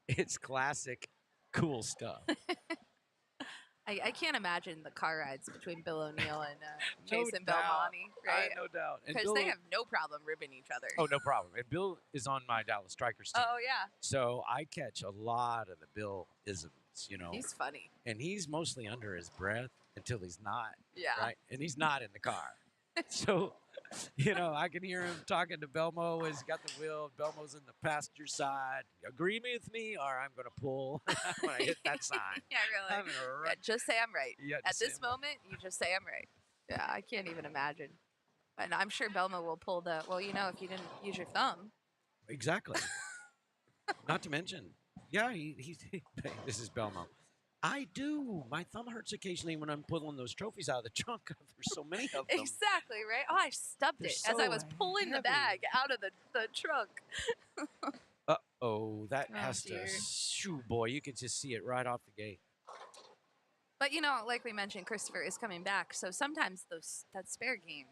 it's classic, cool stuff. I can't imagine the car rides between Bill O'Neill and No Jason doubt. Belmonte, right? No doubt. And Because Bill- they have no problem ribbing each other. Oh, no problem. And Bill is on my Dallas Strikers team. Oh, yeah. So I catch a lot of the Bill isms, He's funny. and he's mostly under his breath until he's not, Yeah. right? And he's not in the car. So, I can hear him talking to Belmo as he's got the wheel. Belmo's in the passenger side. You agree with me, or I'm going to pull when I hit that sign. Yeah, really. I'm going to Yeah, run. just say I'm right. Yeah, At just say this I'm right. moment, you just say I'm right. Yeah, I can't even imagine. And I'm sure Belmo will pull if you didn't use your thumb. Exactly. Not to mention, yeah, he's this is Belmo. I do. My thumb hurts occasionally when I'm pulling those trophies out of the trunk. There's so many of them. Exactly, right? Oh, I stubbed They're it as I so was pulling the heavy. bag out of the trunk. Uh-oh, that Oh, has dear. to, shoo, boy, you can just see it right off the gate. But like we mentioned, Christopher is coming back. So sometimes that spare game,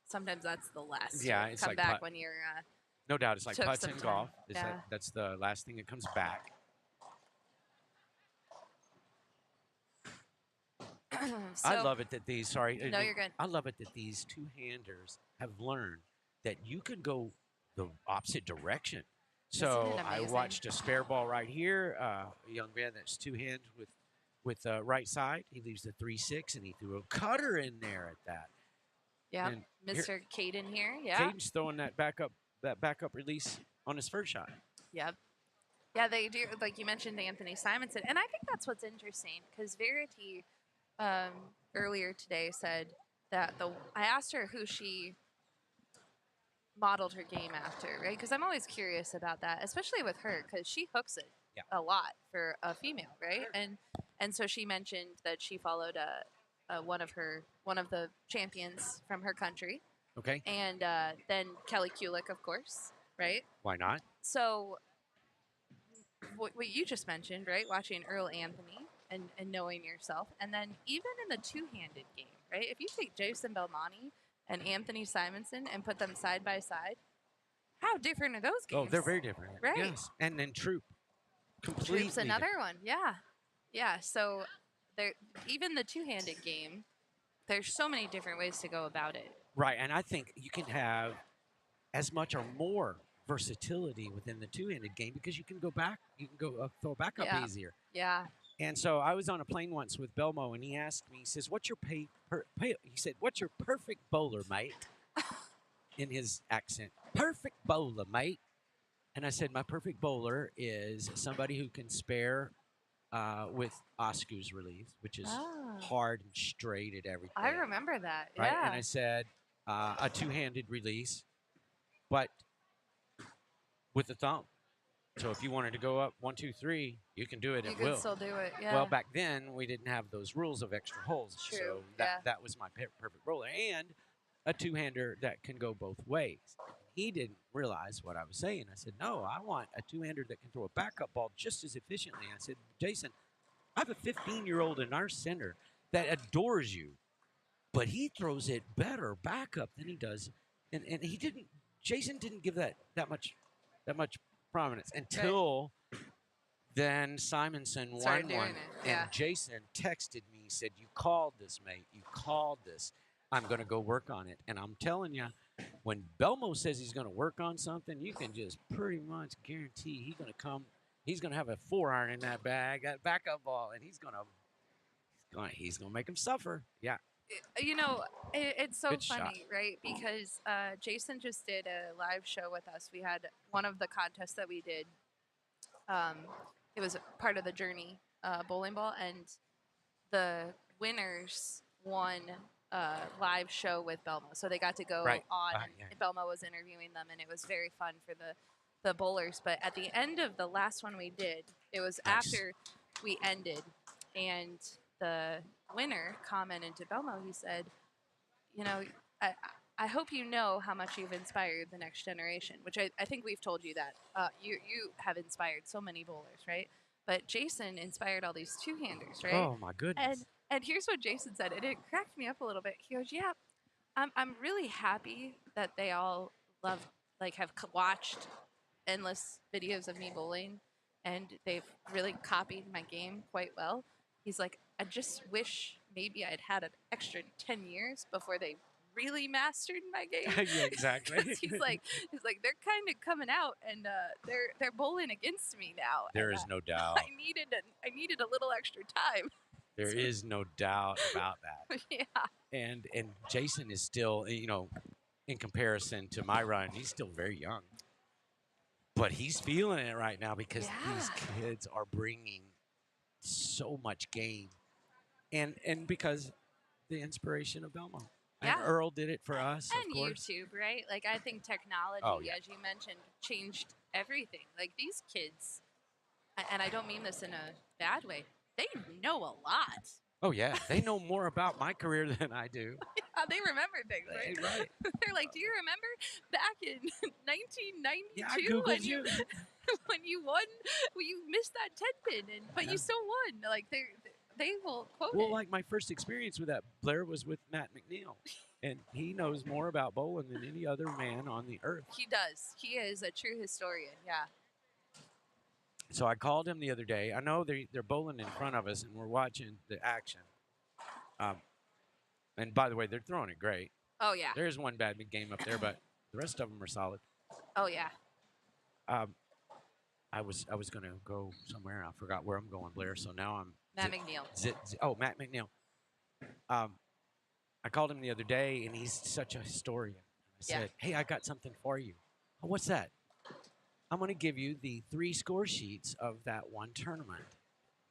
sometimes that's the last. Yeah, to it's come like back putt. when you're. No doubt, it's like took putts some and time. golf. Yeah. That's the last thing that comes back. So, I love it that these, sorry. No, you're good. I love it that these two-handers have learned that you can go the opposite direction. Isn't So it I amazing? watched a spare ball right here. A young man that's two-hand with right side. He leaves the 3-6, and he threw a cutter in there at that. Yeah, And Mr. Caden here. Yeah. Caden's throwing that backup release on his first shot. Yep. Yeah, they do. Like you mentioned, Anthony Simonson, and I think that's what's interesting because Verity earlier today said that I asked her who she modeled her game after, right? Because I'm always curious about that, especially with her, because she hooks it a lot for a female, right? And so she mentioned that she followed one of the champions from her country, Okay. and then Kelly Kulick, of course, right? Why not? So what you just mentioned, right? Watching Earl Anthony and knowing yourself, and then even in the two-handed game, right? If you take Jason Belmonte and Anthony Simonson and put them side by side, how different are those games? Oh, they're very different. Right. Yes. And then Troop. Completely Troop's another different. one. Yeah. So there, even the two-handed game, there's so many different ways to go about it. Right. And I think you can have as much or more versatility within the two-handed game because you can go back. You can go throw back up easier. Yeah. And so I was on a plane once with Belmo, and he asked me, he says, "What's your he said, "What's your perfect bowler, mate?" In his accent, "Perfect bowler, mate." And I said, "My perfect bowler is somebody who can spare with Oscu's release, which is hard and straight at everything." I remember that. Right? Yeah. And I said, a two-handed release, but with the thumb. So if you wanted to go up 1, 2, 3, you can do it at will. You can still do it, yeah. Well, back then we didn't have those rules of extra holes. True, So that was my perfect roller, and a two-hander that can go both ways. He didn't realize what I was saying. I said, "No, I want a two-hander that can throw a backup ball just as efficiently." I said, "Jason, I have a 15-year-old in our center that adores you, but he throws it better backup than he does." And he didn't. Jason didn't give that much prominence until then. Simonson Started won doing one, it, yeah. and Jason texted me. He said, "You called this, mate. You called this. I'm going to go work on it." And I'm telling you, when Belmo says he's going to work on something, you can just pretty much guarantee he's going to come. He's going to have a 4-iron in that bag, that backup ball, and he's going to make him suffer. Yeah. It's so Good funny, shot. right? Because Jason just did a live show with us. We had one of the contests that we did. It was part of the Journey bowling ball, and the winners won a live show with Belmo. So they got to go on, and Belmo was interviewing them, and it was very fun for the bowlers. But at the end of the last one we did, it was after we ended, and the winner commented to Belmo. He said, I hope you know how much you've inspired the next generation, which I think we've told you that. You have inspired so many bowlers, right? But Jason inspired all these two-handers, right? Oh, my goodness. And here's what Jason said, and it cracked me up a little bit. He goes, "Yeah, I'm really happy that they all have watched endless videos of me bowling, and they've really copied my game quite well." He's like, "I just wish maybe I'd had an extra 10 years before they really mastered my game." Yeah, exactly. he's like, they're kind of coming out, and they're bowling against me now. There is no doubt. I needed a little extra time. There is no doubt about that. Yeah. And Jason is still, in comparison to my run, he's still very young. But he's feeling it right now because these kids are bringing so much game. And because the inspiration of Belmont. Yeah. And Earl did it for us, and of course. YouTube, right? Like, I think technology, as you mentioned, changed everything. Like, these kids, and I don't mean this in a bad way, they know a lot. Oh, yeah. They know more about my career than I do. Yeah, they remember things, right? Right. They're like, "Do you remember back in 1992 Yeah, I Googled when you. when you won, when you missed that 10 pin, but you still won. Like they will quote Well, it. like my first experience with that, Blair, was with Matt McNeil. And he knows more about bowling than any other man on the earth. He does. He is a true historian. Yeah. So I called him the other day. I know they're bowling in front of us, and we're watching the action. And by the way, they're throwing it great. Oh yeah. There's one bad game up there, but the rest of them are solid. Oh yeah. I was going to go somewhere. I forgot where I'm going, Blair. So now I'm Matt McNeil. Matt McNeil. I called him the other day, and he's such a historian. I said, "Hey, I got something for you." "Oh, what's that?" "I'm going to give you the 3 score sheets of that one tournament.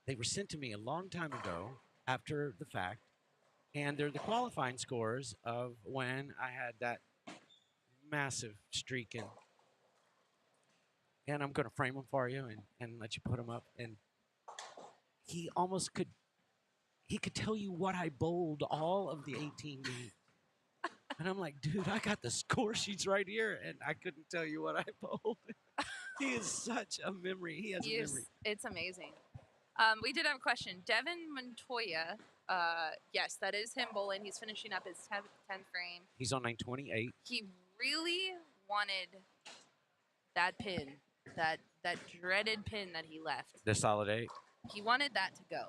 They were sent to me a long time ago after the fact, and they're the qualifying scores of when I had that massive streak in. And I'm going to frame them for you and let you put them up." And he almost could tell you what I bowled all of the 18 games. And I'm like, dude, I got the score sheets right here, and I couldn't tell you what I bowled. He is such a memory. He has a memory. It's amazing. We did have a question. Devin Montoya, yes, that is him bowling. He's finishing up his 10th frame. He's on 928. He really wanted that pin, that dreaded pin that he left. The solid 8. He wanted that to go.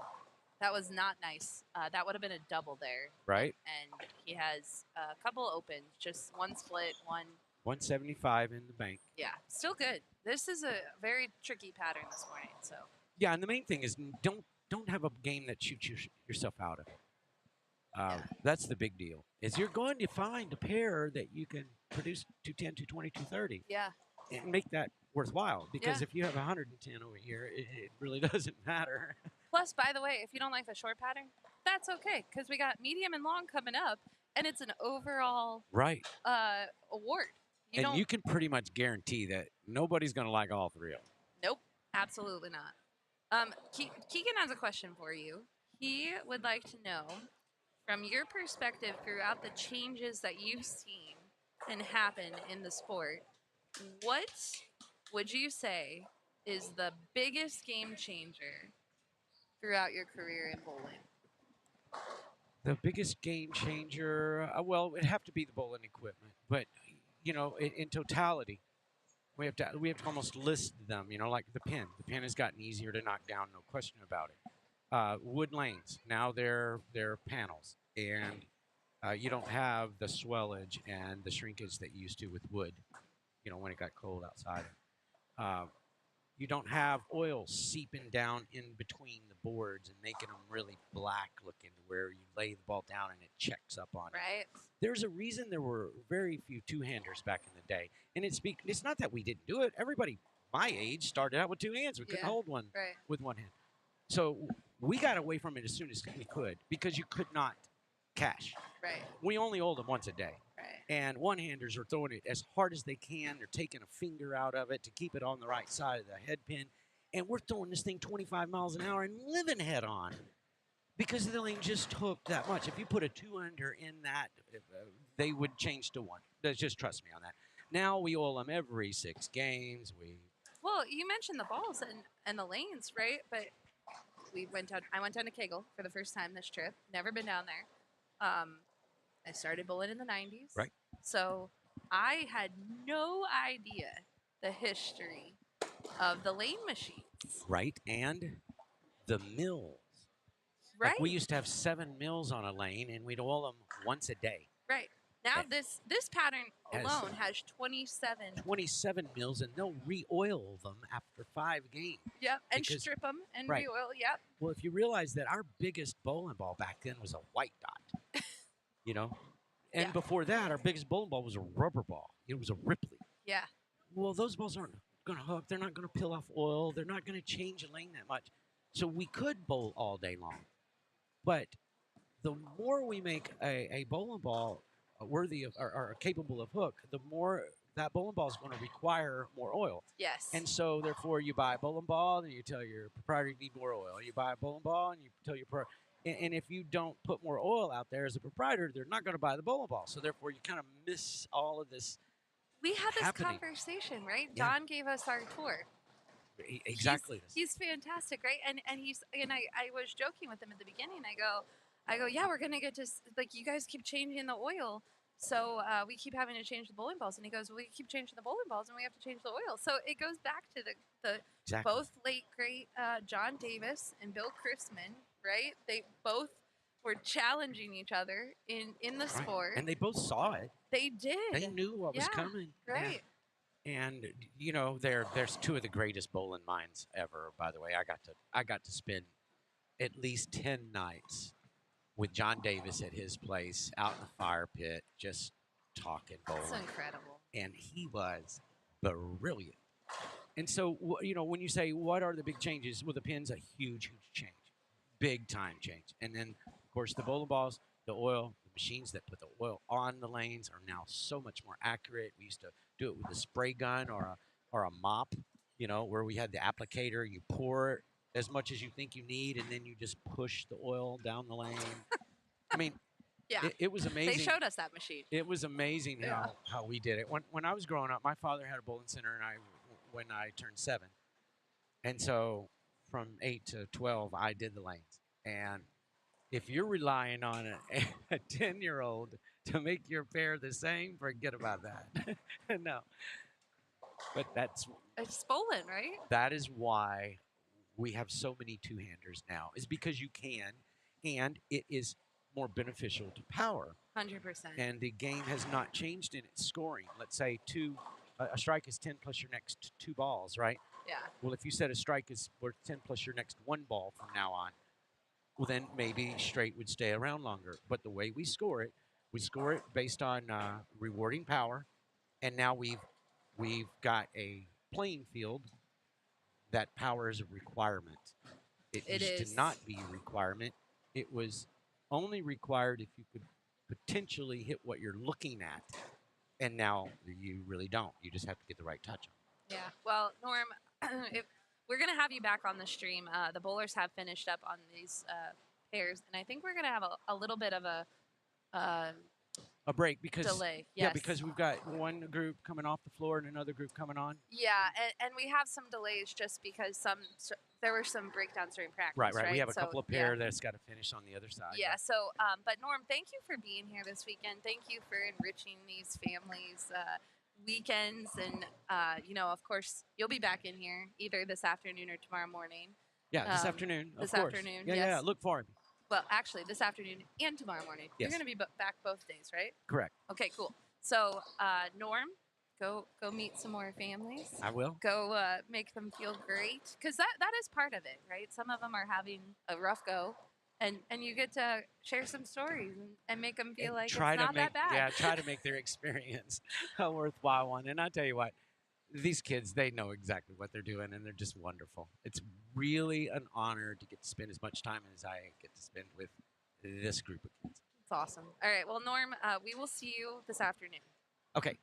That was not nice. That would have been a double there. Right. And he has a couple open, just one split, one. 175 in the bank. Yeah, still good. This is a very tricky pattern this morning. So. Yeah, and the main thing is don't have a game that shoots yourself out of it. That's the big deal. Is you're going to find a pair that you can produce 210, 220, 230. Yeah. And make that worthwhile. Because if you have 110 over here, it really doesn't matter. Plus, by the way, if you don't like the short pattern, that's okay, because we got medium and long coming up, and it's an overall award. You can pretty much guarantee that nobody's going to like all 3 of them. Nope, absolutely not. Keegan has a question for you. He would like to know, from your perspective throughout the changes that you've seen and happen in the sport, what would you say is the biggest game changer throughout your career in bowling? The biggest game changer, well, it'd have to be the bowling equipment. But, in totality, we have to almost list them, like the pin. The pin has gotten easier to knock down, no question about it. Wood lanes, now they're panels. And you don't have the swellage and the shrinkage that you used to with wood, when it got cold outside. You don't have oil seeping down in between the boards and making them really black looking to where you lay the ball down and it checks up on it. Right. There's a reason there were very few two-handers back in the day. And it's not that we didn't do it. Everybody my age started out with 2 hands. We couldn't hold one with one hand. So we got away from it as soon as we could because you could not cash. Right. We only hold them once a day. Right. And one-handers are throwing it as hard as they can. They're taking a finger out of it to keep it on the right side of the head pin. And we're throwing this thing 25 miles an hour and living head on because the lane just hooked that much. If you put a 2-under in that, they would change to 1. Just trust me on that. Now we oil them every 6 games. Well, you mentioned the balls and the lanes, right? But I went down to KEGEL for the first time this trip. Never been down there. I started bowling in the 90s. Right. So I had no idea the history of the lane machines. Right. And the mills. Right. Like we used to have 7 mills on a lane, and we'd oil them once a day. Right. Now this pattern alone has 27 mills, and they'll re-oil them after 5 games. Yep, and strip them and re-oil. Yep. Well, if you realize that our biggest bowling ball back then was a white dot, and before that, our biggest bowling ball was a rubber ball. It was a Ripley. Yeah. Well, those balls aren't going to hook. They're not going to peel off oil. They're not going to change a lane that much. So we could bowl all day long. But the more we make a bowling ball worthy of or capable of hook, the more that bowling ball is going to require more oil. Yes. And so, therefore, you buy a bowling ball and you tell your proprietor you need more oil. You buy a bowling ball and you tell your and if you don't put more oil out there as a proprietor, they're not going to buy the bowling ball. So, therefore, you kind of miss all of this. We had this happening. conversation, right? Yeah. Don gave us our tour. Exactly. He's fantastic, right? And I was joking with him at the beginning. I go, yeah, we're gonna get to like you guys keep changing the oil, so we keep having to change the bowling balls. And he goes, well, we keep changing the bowling balls, and we have to change the oil. So it goes back to the Exactly. both late great John Davis and Bill Chrisman, right? They both were challenging each other in the sport. And they both saw it. They did. They knew what was coming. Right. And you know, there's two of the greatest bowling minds ever. By the way, I got to spend at least 10 nights with John Davis at his place out in the fire pit, just talking bowling. That's incredible. And he was brilliant. And so, you know, when you say what are the big changes, well, the pin's a huge change, big time change. And then, of course, the bowling balls, the oil, the machines that put the oil on the lanes are now so much more accurate. We used to do it with a spray gun or a mop, you know, where we had the applicator. You pour it as much as you think you need, and then you just push the oil down the lane. I mean, yeah, it was amazing. They showed us that machine. It was amazing how we did it. When I was growing up, my father had a bowling center, and when I turned 7, and so from 8 to 12, I did the lanes. And if you're relying on a 10-year-old to make your pair the same, forget about that. No. But it's bowling, right? That is why we have so many two-handers now, is because you can, and it is more beneficial to power. 100%. And the game has not changed in its scoring. Let's say a strike is 10 plus your next 2 balls, right? Yeah. Well, if you said a strike is worth 10 plus your next 1 ball from now on, well, then maybe straight would stay around longer. But the way we score it based on rewarding power, and now we've got a playing field that power is a requirement. It used to not be a requirement. It was only required if you could potentially hit what you're looking at, and now you really don't. You just have to get the right touch on. Yeah. Well, Norm, we're going to have you back on the stream. The bowlers have finished up on these pairs, and I think we're going to have a little bit of a break because delay. Yes. Yeah, because we've got one group coming off the floor and another group coming on. Yeah, and we have some delays just because there were some breakdowns during practice. Right. We have a couple of pair that's got to finish on the other side. Yeah. Right? So, but Norm, thank you for being here this weekend. Thank you for enriching these families' weekends, and you know, of course, you'll be back in here either this afternoon or tomorrow morning. Yeah, this afternoon. This of course. afternoon. Yeah, yes. yeah. Look for him. Well, actually, this afternoon and tomorrow morning. Yes. You're going to be back both days, right? Correct. Okay, cool. So, Norm, go meet some more families. I will. Go make them feel great, because that is part of it, right? Some of them are having a rough go, and you get to share some stories and make them feel like it's not that bad. Yeah, try to make their experience a worthwhile one. And I'll tell you what, these kids, they know exactly what they're doing, and they're just wonderful. It's really an honor to get to spend as much time as I get to spend with this group of kids. It's awesome. All right, well, Norm, we will see you this afternoon. Okay.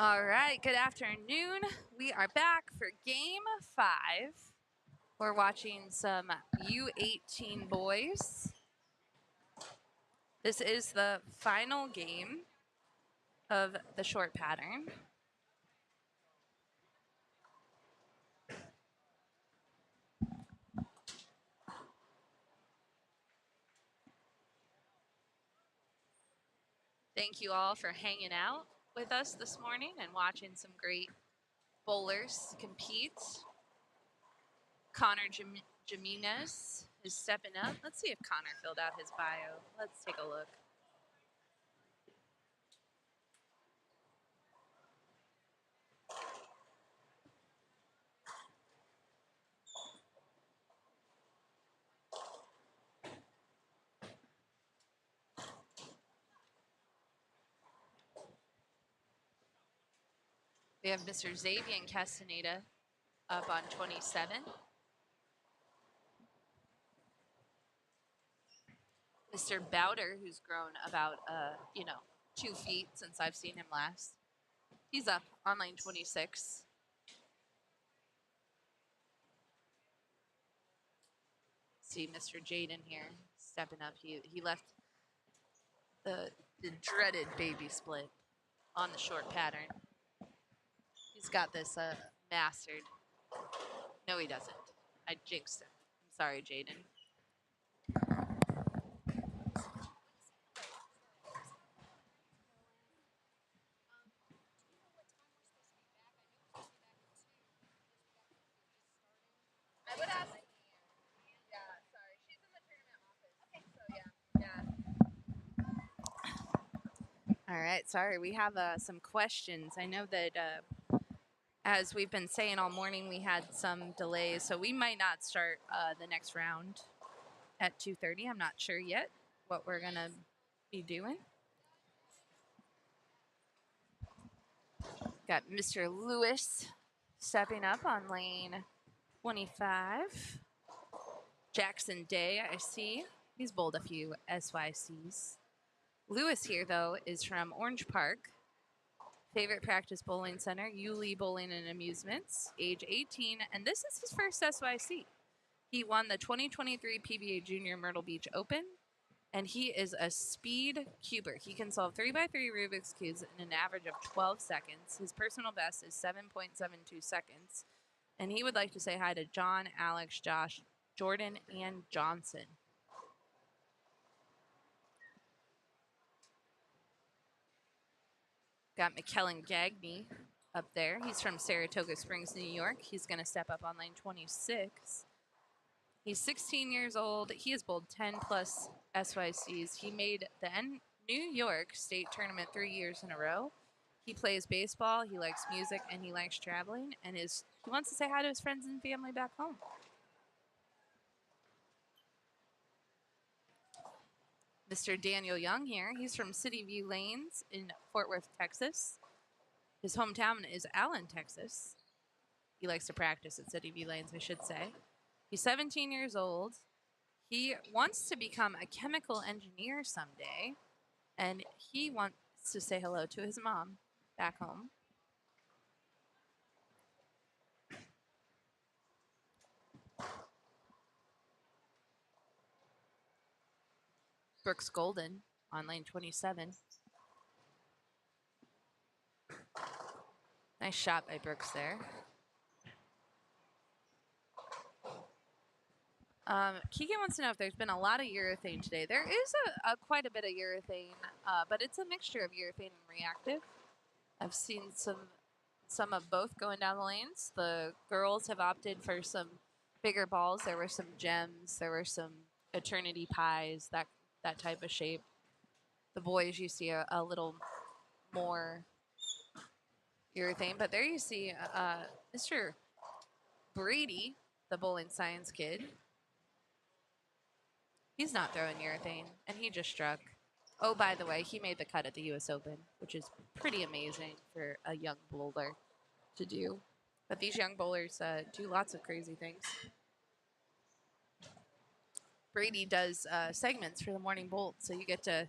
All right, good afternoon. We are back for game 5. We're watching some U18 boys. This is the final game of the short pattern. Thank you all for hanging out with us this morning and watching some great bowlers compete. Connor Jimenez is stepping up. Let's see if Connor filled out his bio. Let's take a look. We have Mr. Xavier Castaneda up on 27. Mr. Bowder, who's grown about, 2 feet since I've seen him last. He's up on line 26. See Mr. Jaden here stepping up. He left the dreaded baby split on the short pattern. He's got this mastered. No, he doesn't. I jinxed him. I'm sorry, Jaden. I would ask. Yeah, sorry. She's in the tournament office. So yeah. All right, sorry. We have some questions. I know that as we've been saying all morning, we had some delays, so we might not start the next round at 2:30. I'm not sure yet what we're gonna be doing. Got Mr. Lewis stepping up on lane 25. Jackson Day, I see. He's bowled a few SYCs. Lewis here, though, is from Orange Park. Favorite practice bowling center, Yulee Bowling and Amusements, age 18, and this is his first SYC. He won the 2023 PBA Junior Myrtle Beach Open, and he is a speed cuber. He can solve 3x3 Rubik's Cubes in an average of 12 seconds. His personal best is 7.72 seconds, and he would like to say hi to John, Alex, Josh, Jordan, and Johnson. Got McKellen Gagney up there. He's from Saratoga Springs, New York. He's going to step up on line 26. He's 16 years old. He has bowled 10 plus SYCs. He made the New York State Tournament 3 years in a row. He plays baseball, he likes music, and he likes traveling. And he wants to say hi to his friends and family back home. Mr. Daniel Young here. He's from City View Lanes in Fort Worth, Texas. His hometown is Allen, Texas. He likes to practice at City View Lanes, I should say. He's 17 years old. He wants to become a chemical engineer someday, and he wants to say hello to his mom back home. Brooks Golden on lane 27. Nice shot by Brooks there. Keegan wants to know if there's been a lot of urethane today. There is quite a bit of urethane, but it's a mixture of urethane and reactive. I've seen some of both going down the lanes. The girls have opted for some bigger balls. There were some gems. There were some eternity pies, that type of shape. The boys, you see a little more urethane. But there you see Mr. Brady, the bowling science kid. He's not throwing urethane, and he just struck. Oh, by the way, he made the cut at the U.S. Open, which is pretty amazing for a young bowler to do. But these young bowlers do lots of crazy things. Brady does segments for the Morning Bolt, so you get to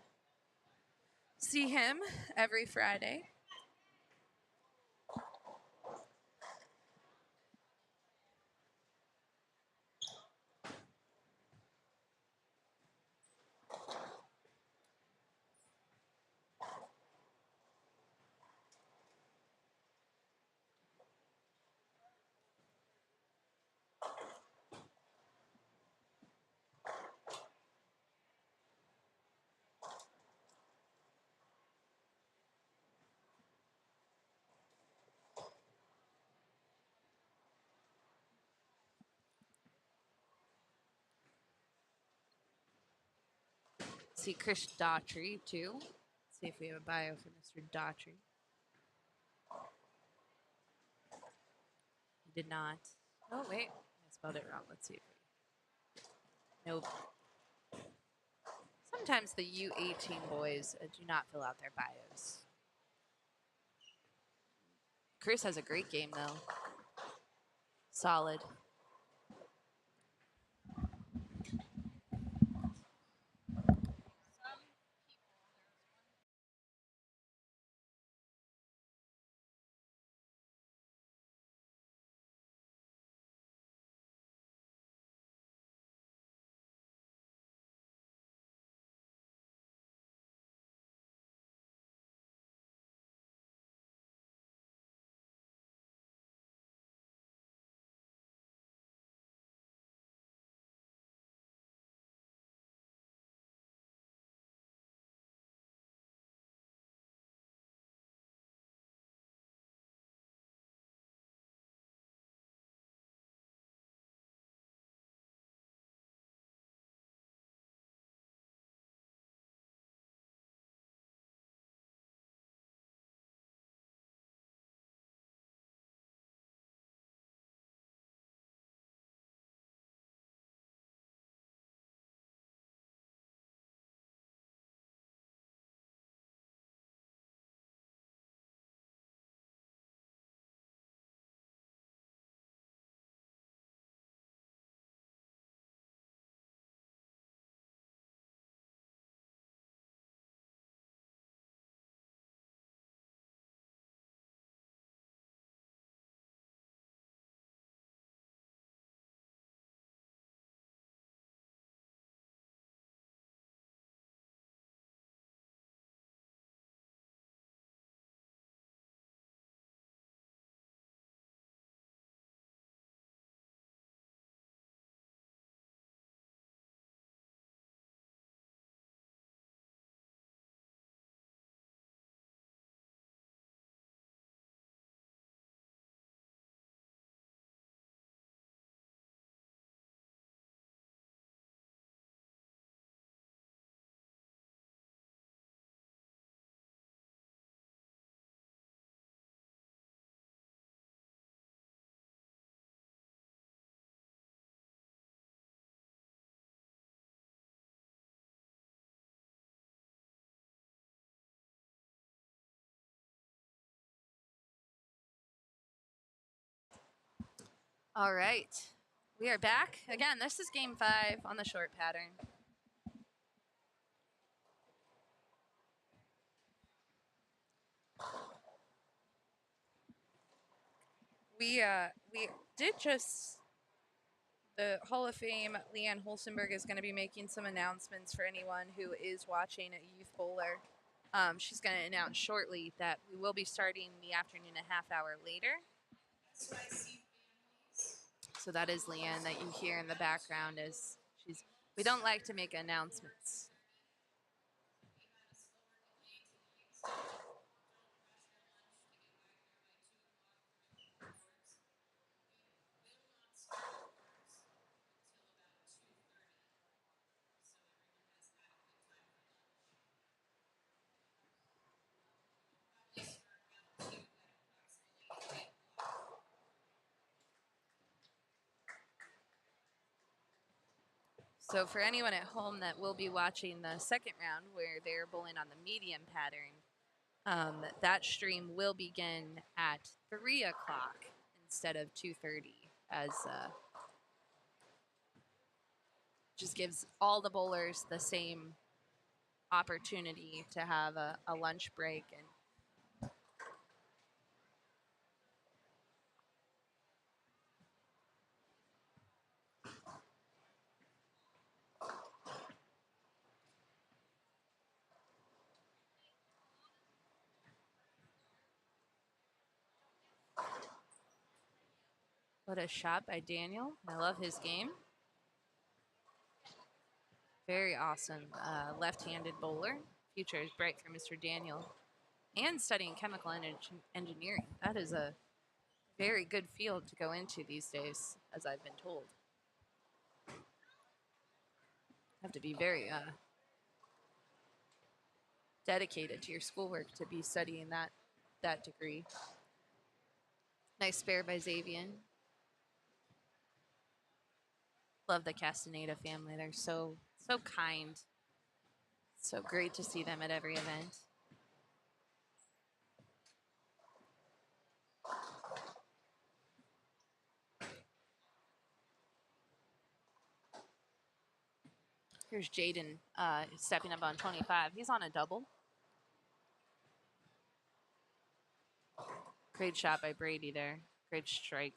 see him every Friday. See Chris Daughtry too. See if we have a bio for Mr. Daughtry. He did not. Oh wait, I spelled it wrong. Let's see if we. Nope. Sometimes the U18 boys do not fill out their bios. Chris has a great game though. Solid. All right. We are back. Again, this is game 5 on the short pattern. We did just, the Hall of Fame, Leanne Holstenberg is going to be making some announcements for anyone who is watching a youth bowler. She's going to announce shortly that we will be starting the afternoon a half hour later. So that is Leanne that you hear in the background. We don't like to make announcements. So for anyone at home that will be watching the second round where they're bowling on the medium pattern, that stream will begin at 3 o'clock instead of 2:30, as just gives all the bowlers the same opportunity to have a lunch break. And what a shot by Daniel. I love his game. Very awesome left-handed bowler. Future is bright for Mr. Daniel. And studying chemical engineering. That is a very good field to go into these days, as I've been told. Have to be very dedicated to your schoolwork to be studying that degree. Nice spare by Xavian. Love the Castaneda family. They're so kind. So great to see them at every event. Here's Jaden stepping up on 25. He's on a double. Great shot by Brady there. Great strike.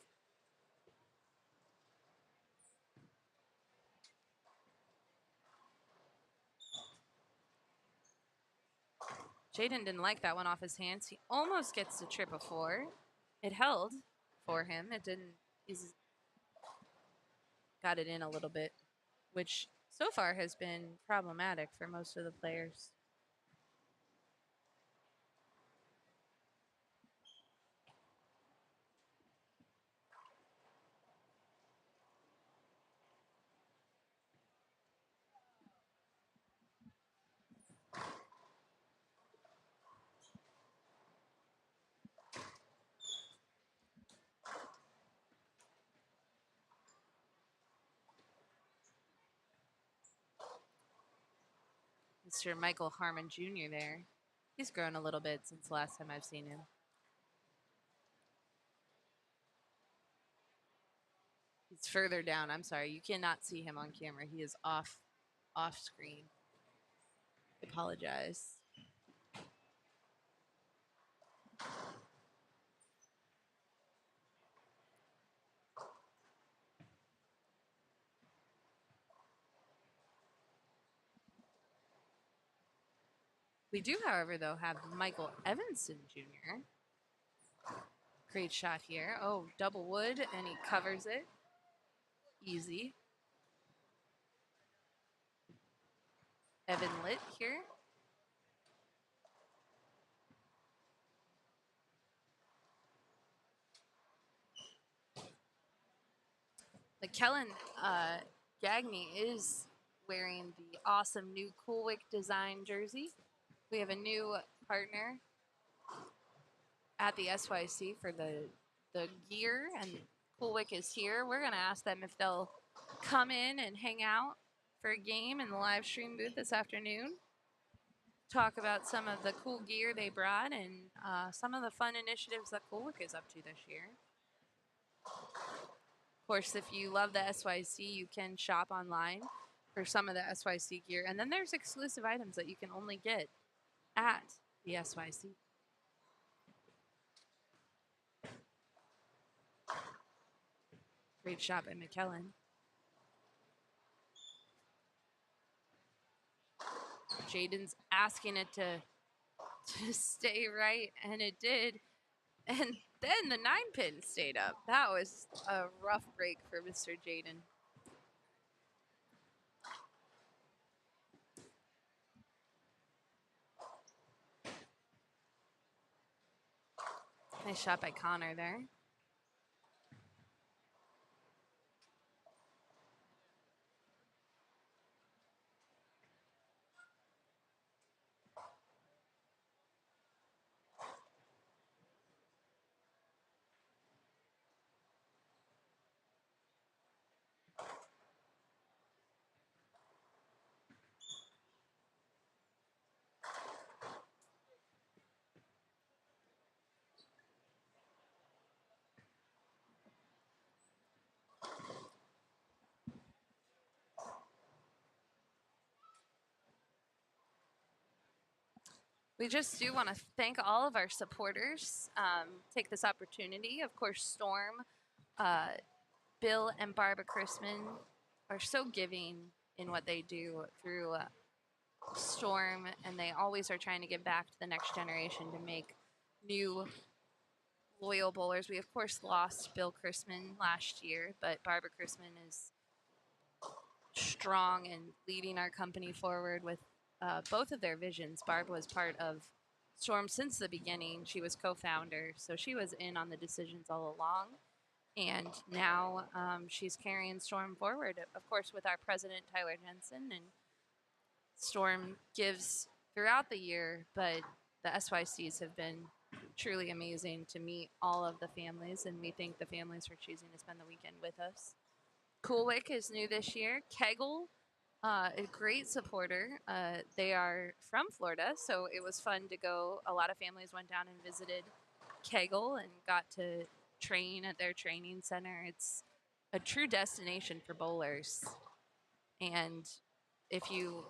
Jaden didn't like that one off his hands. He almost gets to trip a 4. It held for him. It didn't. He's got it in a little bit, which so far has been problematic for most of the players. Mr. Michael Harmon Jr. there. He's grown a little bit since the last time I've seen him. He's further down. I'm sorry. You cannot see him on camera. He is off screen. I apologize. We do, however, though, have Michael Evanson Jr. Great shot here. Oh, double wood, and he covers it. Easy. Evan Litt here. McKellen Gagne is wearing the awesome new Coolwick design jersey. We have a new partner at the SYC for the gear, and Coolwick is here. We're going to ask them if they'll come in and hang out for a game in the live stream booth this afternoon. Talk about some of the cool gear they brought and some of the fun initiatives that Coolwick is up to this year. Of course, if you love the SYC, you can shop online for some of the SYC gear. And then there's exclusive items that you can only get at the SYC. Great shot by McKellen. Jaden's asking it to stay right, and it did. And then the 9-pin stayed up. That was a rough break for Mr. Jaden. Nice shot by Connor there. We just do want to thank all of our supporters. Take this opportunity. Of course, Storm, Bill, and Barbara Chrisman are so giving in what they do through Storm, and they always are trying to give back to the next generation to make new loyal bowlers. We, of course, lost Bill Chrisman last year, but Barbara Chrisman is strong and leading our company forward with both of their visions. Barb was part of Storm since the beginning. She was co-founder, so she was in on the decisions all along. And now she's carrying Storm forward, of course, with our president, Tyler Jensen. And Storm gives throughout the year, but the SYCs have been truly amazing to meet all of the families, and we thank the families for choosing to spend the weekend with us. Cool Wick is new this year. KEGEL, a great supporter. They are from Florida, so it was fun to go. A lot of families went down and visited KEGEL and got to train at their training center. It's a true destination for bowlers. And if you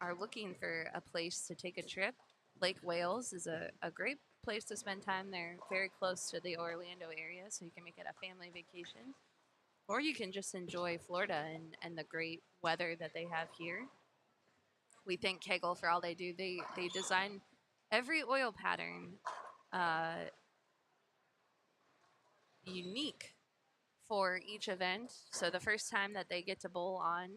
are looking for a place to take a trip, Lake Wales is a great place to spend time. They're very close to the Orlando area, so you can make it a family vacation. Or you can just enjoy Florida and the great weather that they have here. We thank KEGEL for all they do. They design every oil pattern unique for each event. So the first time that they get to bowl on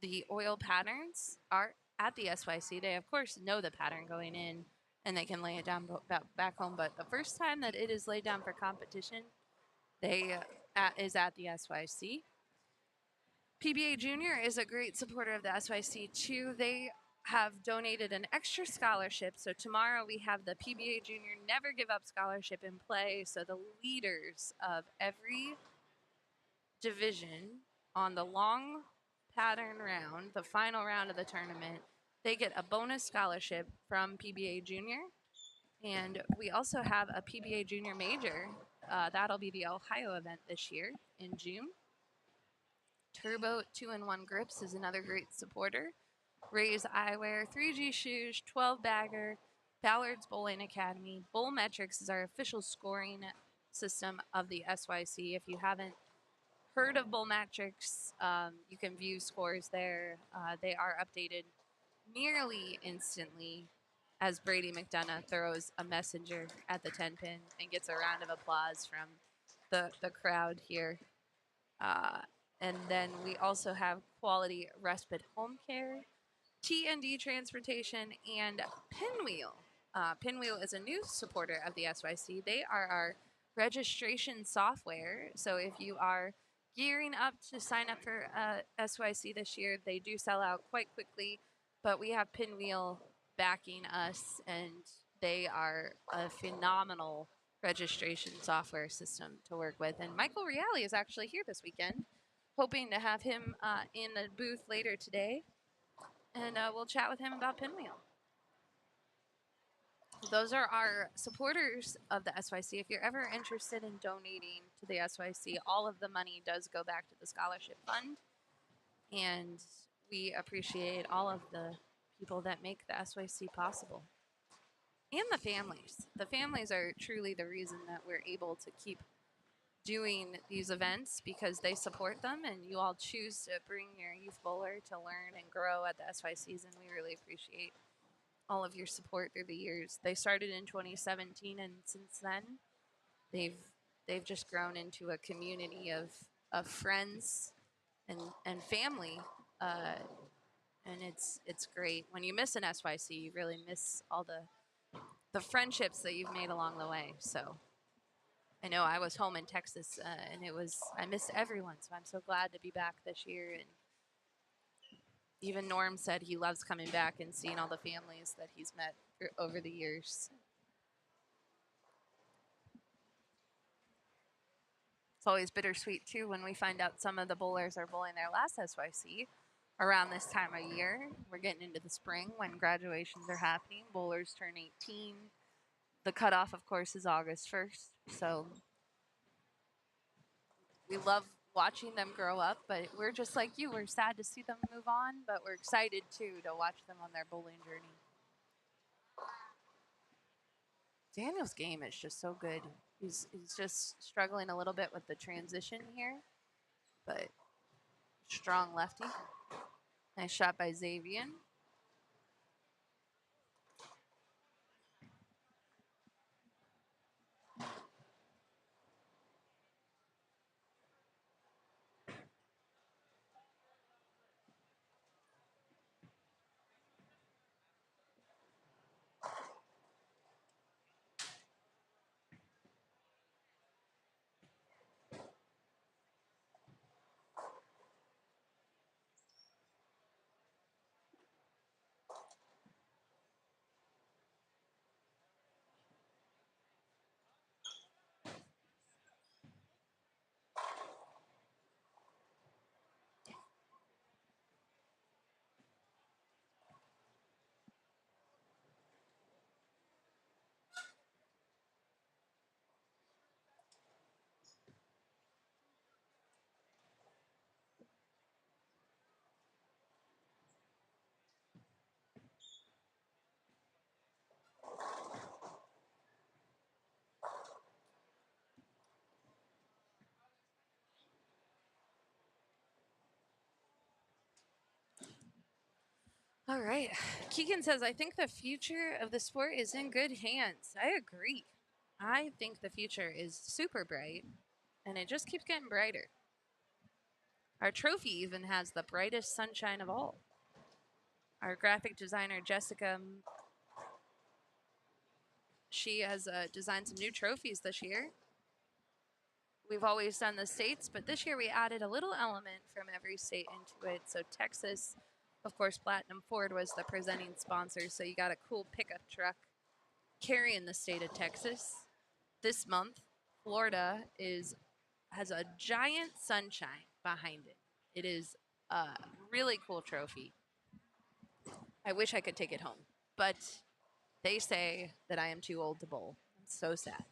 the oil patterns are at the SYC. They, of course, know the pattern going in and they can lay it down back home. But the first time that it is laid down for competition, they is at the SYC. PBA Junior is a great supporter of the SYC too. They have donated an extra scholarship. So tomorrow we have the PBA Junior Never Give Up Scholarship in play. So the leaders of every division on the long pattern round, the final round of the tournament, they get a bonus scholarship from PBA Junior. And we also have a PBA Junior Major. That'll be the Ohio event this year in June. Turbo 2-in-1 Grips is another great supporter. Ray's Eyewear, 3G Shoes, 12 Bagger, Ballard's Bowling Academy. Bowl Metrics is our official scoring system of the SYC. If you haven't heard of Bowl Metrics, you can view scores there. They are updated nearly instantly as Brady McDonough throws a messenger at the 10 pin and gets a round of applause from the crowd here. And then we also have Quality Respite Home Care, T&D Transportation, and Pinwheel. Pinwheel is a new supporter of the SYC. They are our registration software. So if you are gearing up to sign up for SYC this year, they do sell out quite quickly, but we have Pinwheel backing us, and they are a phenomenal registration software system to work with. And Michael Reale is actually here this weekend, hoping to have him in the booth later today, and we'll chat with him about Pinwheel. Those are our supporters of the SYC. If you're ever interested in donating to the SYC, all of the money does go back to the scholarship fund, and we appreciate all of the people that make the SYC possible. And the families. The families are truly the reason that we're able to keep doing these events, because they support them, and you all choose to bring your youth bowler to learn and grow at the SYCs, and we really appreciate all of your support through the years. They started in 2017, and since then, they've just grown into a community of friends and family, and it's great. When you miss an SYC, you really miss all the friendships that you've made along the way. So I know I was home in Texas, and I missed everyone, so I'm so glad to be back this year. And even Norm said he loves coming back and seeing all the families that he's met over the years. It's always bittersweet, too, when we find out some of the bowlers are bowling their last SYC around this time of year. We're getting into the spring when graduations are happening. Bowlers turn 18. The cutoff, of course, is August 1st. So we love watching them grow up, but we're just like you. We're sad to see them move on, but we're excited, too, to watch them on their bowling journey. Daniel's game is just so good. He's just struggling a little bit with the transition here, but strong lefty. Nice shot by Xavier. All right. Keegan says, I think the future of the sport is in good hands. I agree. I think the future is super bright, and it just keeps getting brighter. Our trophy even has the brightest sunshine of all. Our graphic designer, Jessica, she has designed some new trophies this year. We've always done the states, but this year we added a little element from every state into it. So Texas, of course, Platinum Ford was the presenting sponsor. So you got a cool pickup truck carrying the state of Texas. This month, Florida has a giant sunshine behind it. It is a really cool trophy. I wish I could take it home, but they say that I am too old to bowl. It's so sad.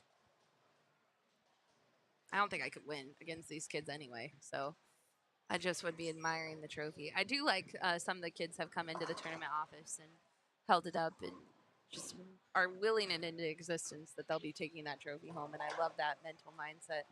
I don't think I could win against these kids anyway, so I just would be admiring the trophy. I do like some of the kids have come into the tournament office and held it up and just are willing it into existence that they'll be taking that trophy home, and I love that mental mindset.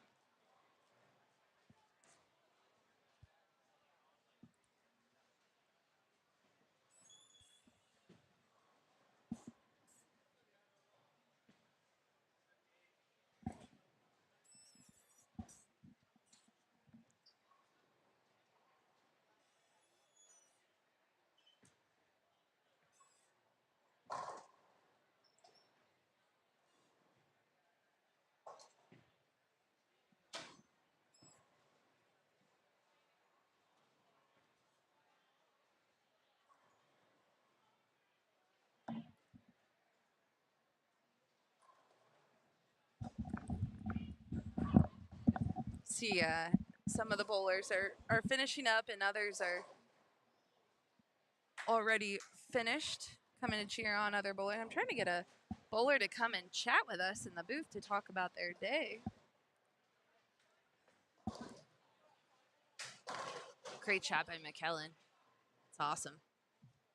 See, some of the bowlers are finishing up and others are already finished, coming to cheer on other bowlers. I'm trying to get a bowler to come and chat with us in the booth to talk about their day. Great shot by McKellen. It's awesome.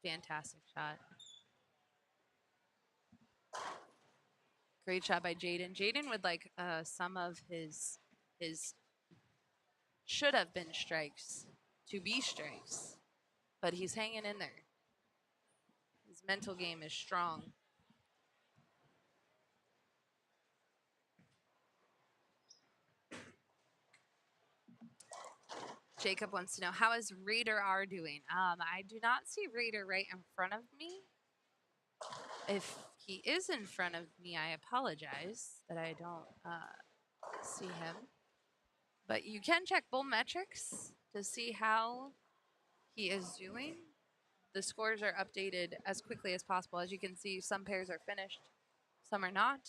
Fantastic shot. Great shot by Jaden. Jaden would like some of his should have been strikes to be strikes, but he's hanging in there. His mental game is strong. Jacob wants to know, how is Raider R doing? I do not see Raider right in front of me. If he is in front of me, I apologize that I don't see him. But you can check Bull Metrics to see how he is doing. The scores are updated as quickly as possible. As you can see, some pairs are finished, some are not.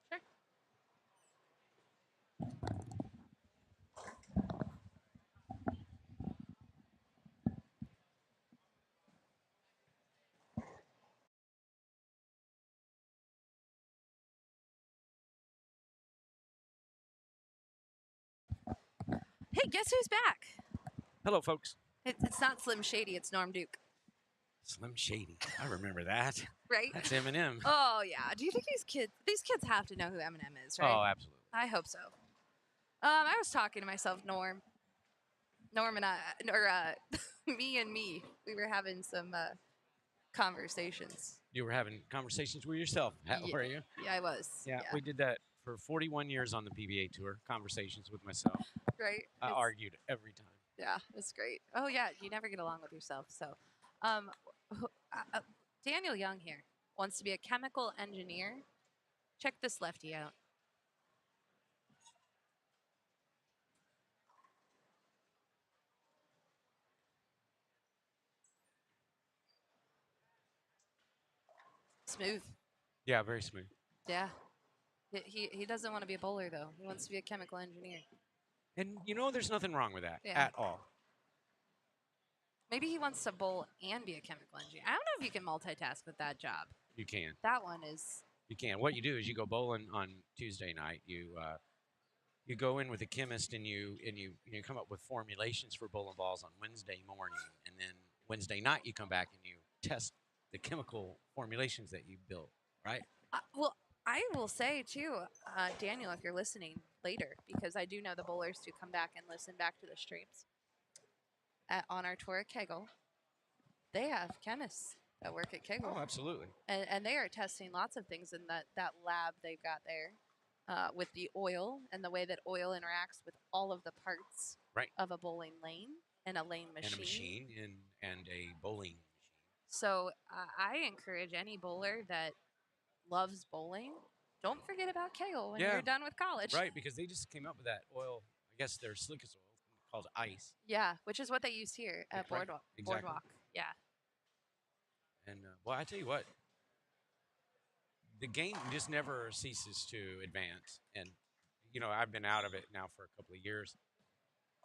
Sure. Hey, guess who's back? Hello, folks. It's not Slim Shady, it's Norm Duke. Slim Shady. I remember that. Right? That's Eminem. Oh, yeah. Do you think these kids have to know who Eminem is, right? Oh, absolutely. I hope so. I was talking to myself, Norm and I, or me, we were having some conversations. You were having conversations with yourself, were you? Yeah, I was. Yeah, we did that for 41 years on the PBA tour, conversations with myself. Right? I argued every time. Yeah, it's great. Oh, yeah, you never get along with yourself. So, Daniel Young here wants to be a chemical engineer. Check this lefty out. Smooth. Yeah, very smooth. Yeah. He doesn't want to be a bowler, though. He wants to be a chemical engineer. And, there's nothing wrong with that Yeah. at all. Maybe he wants to bowl and be a chemical engineer. I don't know if you can multitask with that job. You can. That one is. You can. What you do is you go bowling on Tuesday night. You go in with a chemist and you come up with formulations for bowling balls on Wednesday morning, and then Wednesday night you come back and you test the chemical formulations that you built. Right? Well, I will say too, Daniel, if you're listening later, because I do know the bowlers do come back and listen back to the streams on our tour at KEGEL. They have chemists that work at KEGEL. Oh, absolutely. And they are testing lots of things in that lab they've got there with the oil and the way that oil interacts with all of the parts of a bowling lane and a lane machine. And a machine and a bowling machine. So I encourage any bowler that loves bowling, don't forget about KEGEL when you're done with college. Right, because they just came up with that oil, I guess their slickest oil called ice. Yeah, which is what they use here at Boardwalk. Exactly. Boardwalk, yeah. And, well, I tell you what, the game just never ceases to advance. And, I've been out of it now for a couple of years.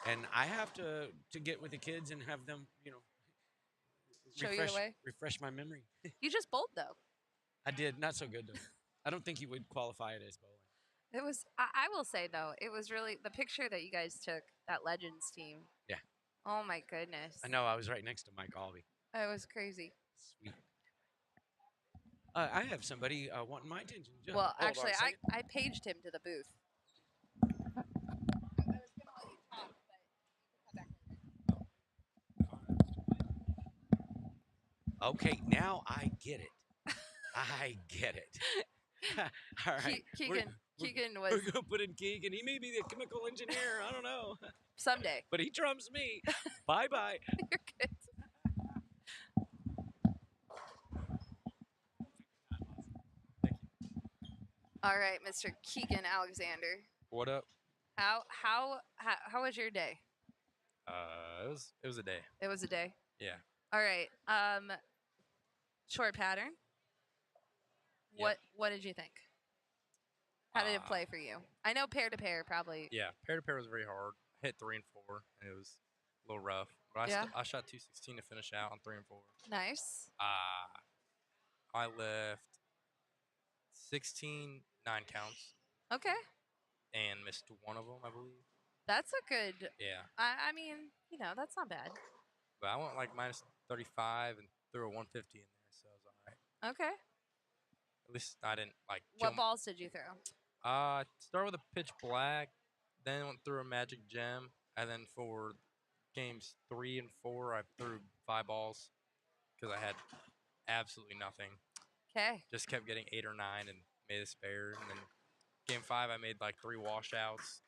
And I have to get with the kids and have them, show you the way. Refresh my memory. You just bowled, though. I did. Not so good, though. I don't think you would qualify it as bowling. It was, I will say, though, it was really, the picture that you guys took, that Legends team. Yeah. Oh, my goodness. I know. I was right next to Mike Albee. It was crazy. Sweet. I have somebody wanting my attention. Well, actually, I paged him to the booth. Okay, now I get it. I get it. All right. Keegan was. We're going to put in Keegan. He may be the chemical engineer. I don't know. Someday. But he trumps me. Bye-bye. You're good. All right, Mr. Keegan Alexander. What up? How was your day? It was a day. It was a day. Yeah. All right. Short pattern. Yep. What did you think? How did it play for you? I know pair to pair probably. Yeah, pair to pair was very hard. I hit 3 and 4, and it was a little rough. But I shot 216 to finish out on 3 and 4. Nice. I left 16 9 counts. Okay. And missed one of them, I believe. That's a good. Yeah. I mean, that's not bad. But I went like minus 35 and threw a 150 in there, so it was all right. Okay. At least I didn't like. What balls did you throw? Started with a pitch black, then went through a magic gem, and then for games 3 and 4, I threw 5 balls because I had absolutely nothing. Okay. Just kept getting 8 or 9 and made a spare. And then game 5, I made like 3 washouts.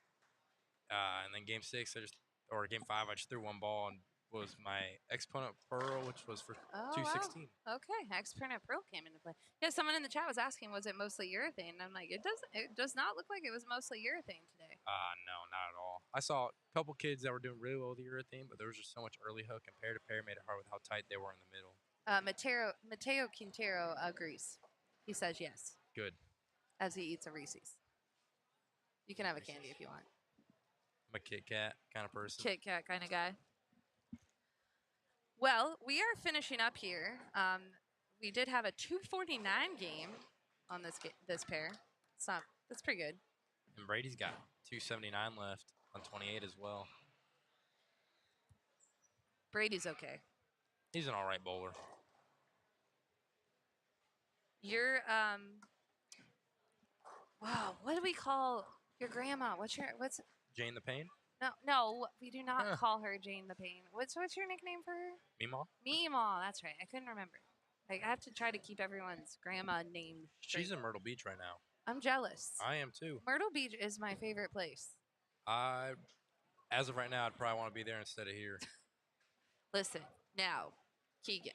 And then game 6, game 5, I just threw 1 ball and was my exponent pearl, which was for 216. Wow. Okay, exponent pearl came into play. Yeah, someone in the chat was asking, was it mostly urethane? And I'm like, it does not look like it was mostly urethane today. No, not at all. I saw a couple kids that were doing really well with the urethane, but there was just so much early hook and pair to pair made it hard with how tight they were in the middle. Mateo Quintero agrees. He says yes. Good. As he eats a Reese's. You can have a candy if you want. I'm a Kit Kat kind of person. Kit Kat kind of guy. Well, we are finishing up here. We did have a 249 game on this pair. That's pretty good. And Brady's got 279 left on 28 as well. Brady's okay. He's an all right bowler. You're wow, what do we call your grandma? What's Jane the Pain? No, we do not call her Jane the Pain. What's your nickname for her? Meemaw? Meemaw, that's right. I couldn't remember. Like, I have to try to keep everyone's grandma name straight. She's in Myrtle Beach right now. I'm jealous. I am too. Myrtle Beach is my favorite place. As of right now, I'd probably want to be there instead of here. Listen, now, Keegan,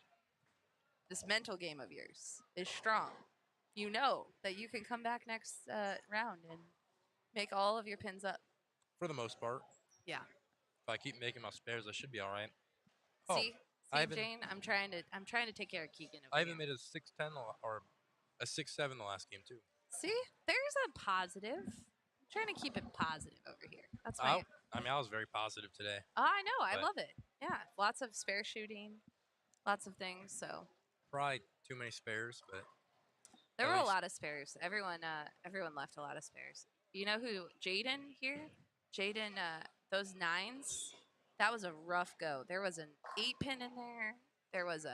this mental game of yours is strong. You know that you can come back next round and make all of your pins up. For the most part. Yeah. If I keep making my spares, I should be all right. See, Jane, I'm trying to take care of Keegan. I even made a 6-10 or a 6-7 the last game too. See, there's a positive. I'm trying to keep it positive over here. That's my. I was very positive today. I know. I love it. Yeah, lots of spare shooting, lots of things. So Probably too many spares, but there at were a least lot of spares. Everyone left a lot of spares. You know who Jaden here? Jaden, those nines, that was a rough go. There was an 8-pin in there. There was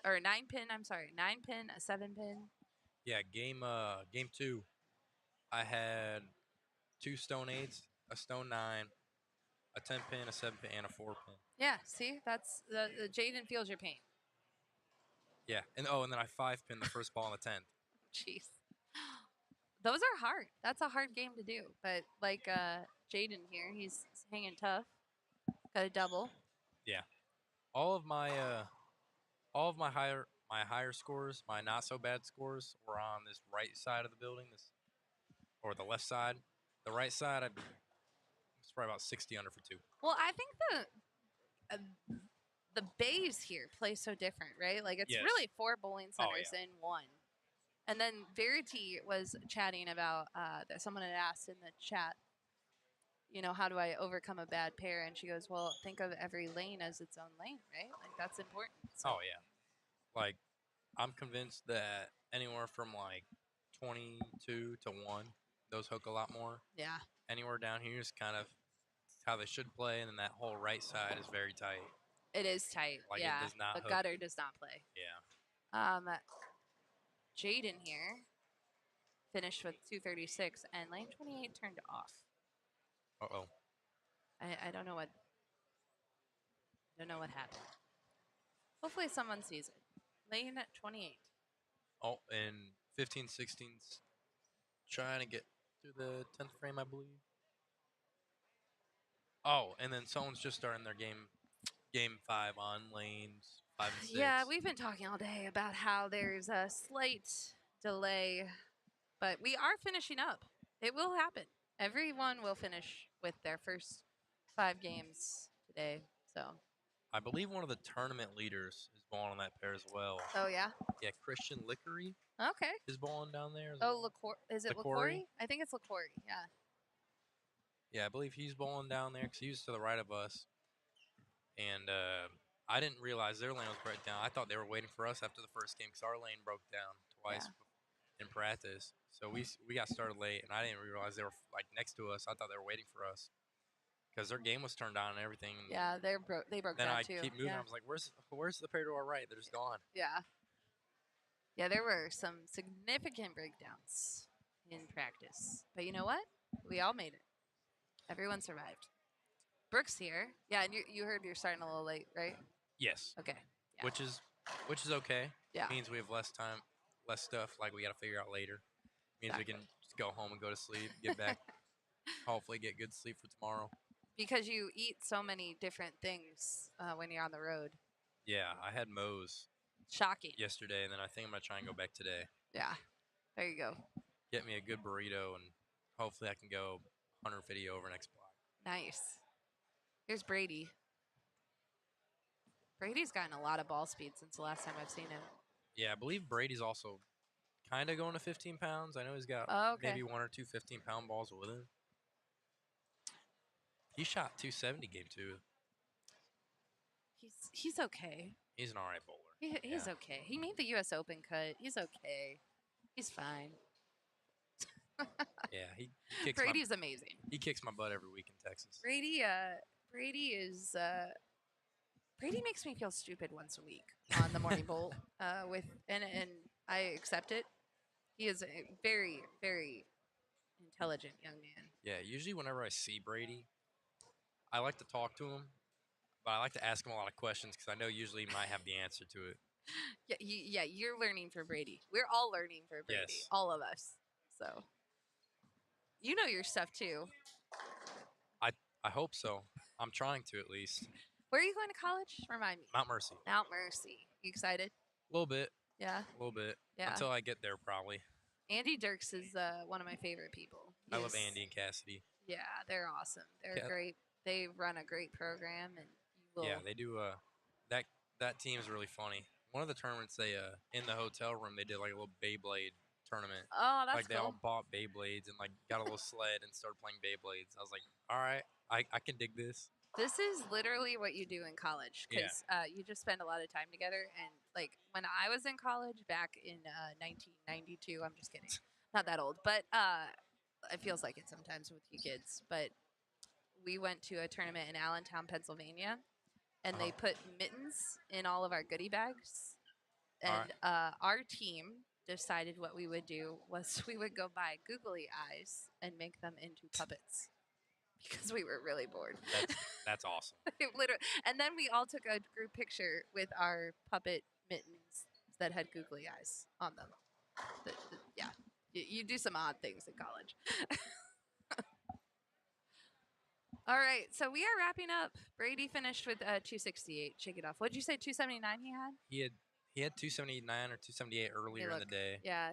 or a 9-pin. I'm sorry, 9-pin, a 7-pin. yeah, game 2, I had 2 stone 8s, a stone 9, a 10 pin, a 7 pin, and a 4 pin. Yeah, see, that's the Jaden feels your pain. Yeah, and then I 5 pin the first ball on the 10th. Jeez, those are hard. That's a hard game to do. But like Jaden here, he's hanging tough. Got a double. Yeah, all of my higher scores, my not so bad scores, were on this right side of the building, or the left side. The right side, I was probably about 60 under for 2. Well, I think the bays here play so different, right? Like it's Yes. really 4 bowling Oh, centers in one. And then Verity was chatting about that someone had asked in the chat, you know, how do I overcome a bad pair? And she goes, well, think of every lane as its own lane, right? Like that's important. So, Oh yeah, like I'm convinced that anywhere from like 22 to 1, those hook a lot more. yeah, Anywhere down here is kind of how they should play, and then that whole right side is very tight. it is tight. Like, it yeah, does not the hook. gutter does not play. Yeah. Jaden here finished with 236, and lane 28 turned off. Uh-oh. I don't know what happened. Hopefully someone sees it. Lane 28. Oh, and 15, 16's trying to get through the 10th frame, I believe. Oh, and then someone's just starting their game 5 on lanes 5 and 6. Yeah, we've been talking all day about how there's a slight delay, but we are finishing up. It will happen. Everyone will finish with their first 5 games today. So. I believe one of the tournament leaders is balling on that pair as well. Oh yeah. Yeah, Christian Lickery Okay. is balling down there as Oh, well. is it LaCory? LaCory? I think it's LaCory. Yeah. Yeah, I believe he's bowling down there because he was to the right of us. And I didn't realize their lane was right down. I thought they were waiting for us after the first game because our lane broke down twice in practice. So we got started late, and I didn't realize they were like next to us. I thought they were waiting for us because their game was turned on and everything. Yeah, they broke Then down I too. keep moving. Yeah. I was like, "Where's the pair to our right? They're just gone." Yeah. Yeah, there were some significant breakdowns in practice. But you know what? We all made it. Everyone survived. Brooks here. Yeah, and you heard you're starting a little late, right? Yes. Okay. Yeah. Which is okay. Yeah. Means we have less time, less stuff like we got to figure out later. Means we can just go home and go to sleep, get back, hopefully get good sleep for tomorrow. Because you eat so many different things when you're on the road. Yeah, I had Moe's Shocking. yesterday, and then I think I'm gonna try and go back today. Yeah. There you go. Get me a good burrito, and hopefully I can go 150 over next block. Nice. Here's Brady. Brady's gotten a lot of ball speed since the last time I've seen him. Yeah, I believe Brady's also kind of going to 15 pounds. I know he's got maybe 1 or 2 15-pound balls with him. He shot 270 game 2. He's okay. He's an all right bowler. He's okay. He made the U.S. Open cut. He's okay. He's fine. Yeah, he kicks Brady's amazing. He kicks my butt every week in Texas. Brady makes me feel stupid once a week on the morning bowl. And I accept it. He is a very, very intelligent young man. Yeah, usually whenever I see Brady, I like to talk to him, but I like to ask him a lot of questions because I know usually he might have the answer to it. Yeah, you're learning for Brady. We're all learning for Brady. Yes. All of us. So you know your stuff too. I hope so. I'm trying to at least. Where are you going to college? Remind me. Mount Mercy. Mount Mercy. You excited? A little bit. Yeah. A little bit. Yeah. Until I get there, probably. Andy Dirks is one of my favorite people. I love Andy and Cassidy. Yeah, they're awesome. They're great. They run a great program, and you will. Yeah, they do. That team is really funny. One of the tournaments they in the hotel room they did like a little Beyblade tournament. Oh, that's like they cool. all bought Beyblades and like got a little sled and started playing Beyblades. I was like, all right, I can dig this. This is literally what you do in college Yeah. because you just spend a lot of time together. And like when I was in college back in 1992, I'm just kidding, not that old, but it feels like it sometimes with you kids. But we went to a tournament in Allentown, Pennsylvania, and they put mittens in all of our goodie bags. And our team decided what we would do was we would go buy googly eyes and make them into puppets because we were really bored. That's awesome. Literally, and then we all took a group picture with our puppet mittens that had googly eyes on them. Yeah, you do some odd things in college. All right, so we are wrapping up. Brady finished with 268. Shake it off. What did you say? 279 he had? He had 279 or 278 earlier in the day. Yeah.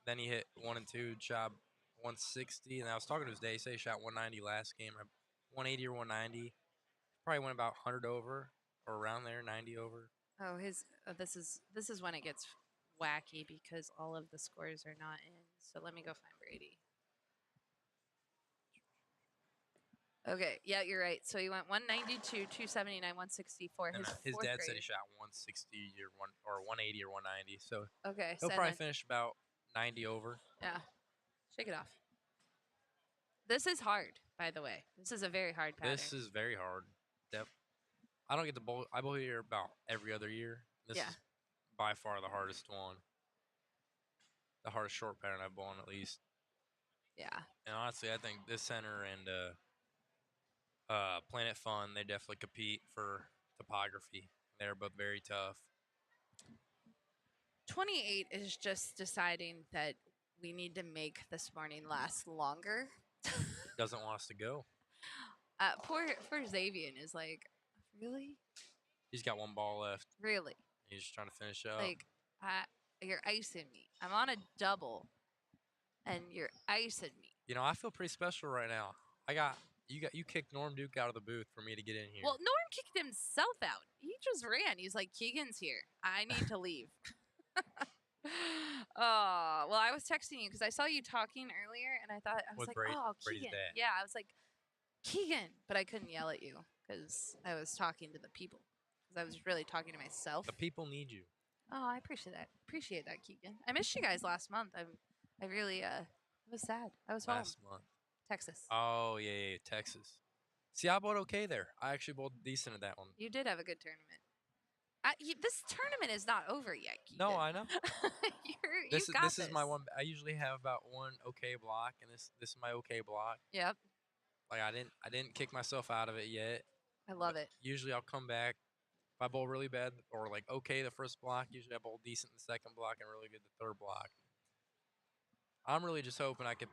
Then he hit 1 and 2, job 160, and I was talking to his day. He said he shot 190 last game, 180 or 190. Probably went about 100 over or around there, 90 over. Oh, this is when it gets wacky because all of the scores are not in. So let me go find Brady. Okay, yeah, you're right. So he went 192, 279, 164. His dad said he shot 160 or 180 or 190. So okay, he'll probably finish about 90 over. Yeah, shake it off. This is hard, by the way. This is a very hard pattern. This is very hard. I don't get the bowl. I bowl here about every other year. This is by far the hardest one. The hardest short pattern I've bowled at least. Yeah. And honestly, I think this center and Planet Fun, they definitely compete for topography. They're both very tough. 28 is just deciding that we need to make this morning last longer. Doesn't want us to go. Poor Xavier is like, really? He's got one ball left. Really? He's just trying to finish up. Like, you're icing me. I'm on a double, and you're icing me. You know, I feel pretty special right now. You kicked Norm Duke out of the booth for me to get in here. Well, Norm kicked himself out. He just ran. He's like, Keegan's here. I need to leave. Oh, well, I was texting you because I saw you talking earlier, and I was like, oh, Keegan. Yeah, I was like, Keegan. But I couldn't yell at you because I was talking to the people. Because I was really talking to myself. The people need you. Oh, I appreciate that. Appreciate that, Keegan. I missed you guys last month. I really was sad. I was last home. month. Texas. Oh, yeah, Texas. See, I bowled okay there. I actually bowled decent at that one. You did have a good tournament. This tournament is not over yet, Keegan. No, I know. This is my one. I usually have about one okay block, and this is my okay block. Yep. Like I didn't kick myself out of it yet. I love it. Usually I'll come back. If I bowl really bad or like okay the first block, usually I bowl decent the second block and really good the third block. I'm really just hoping I could.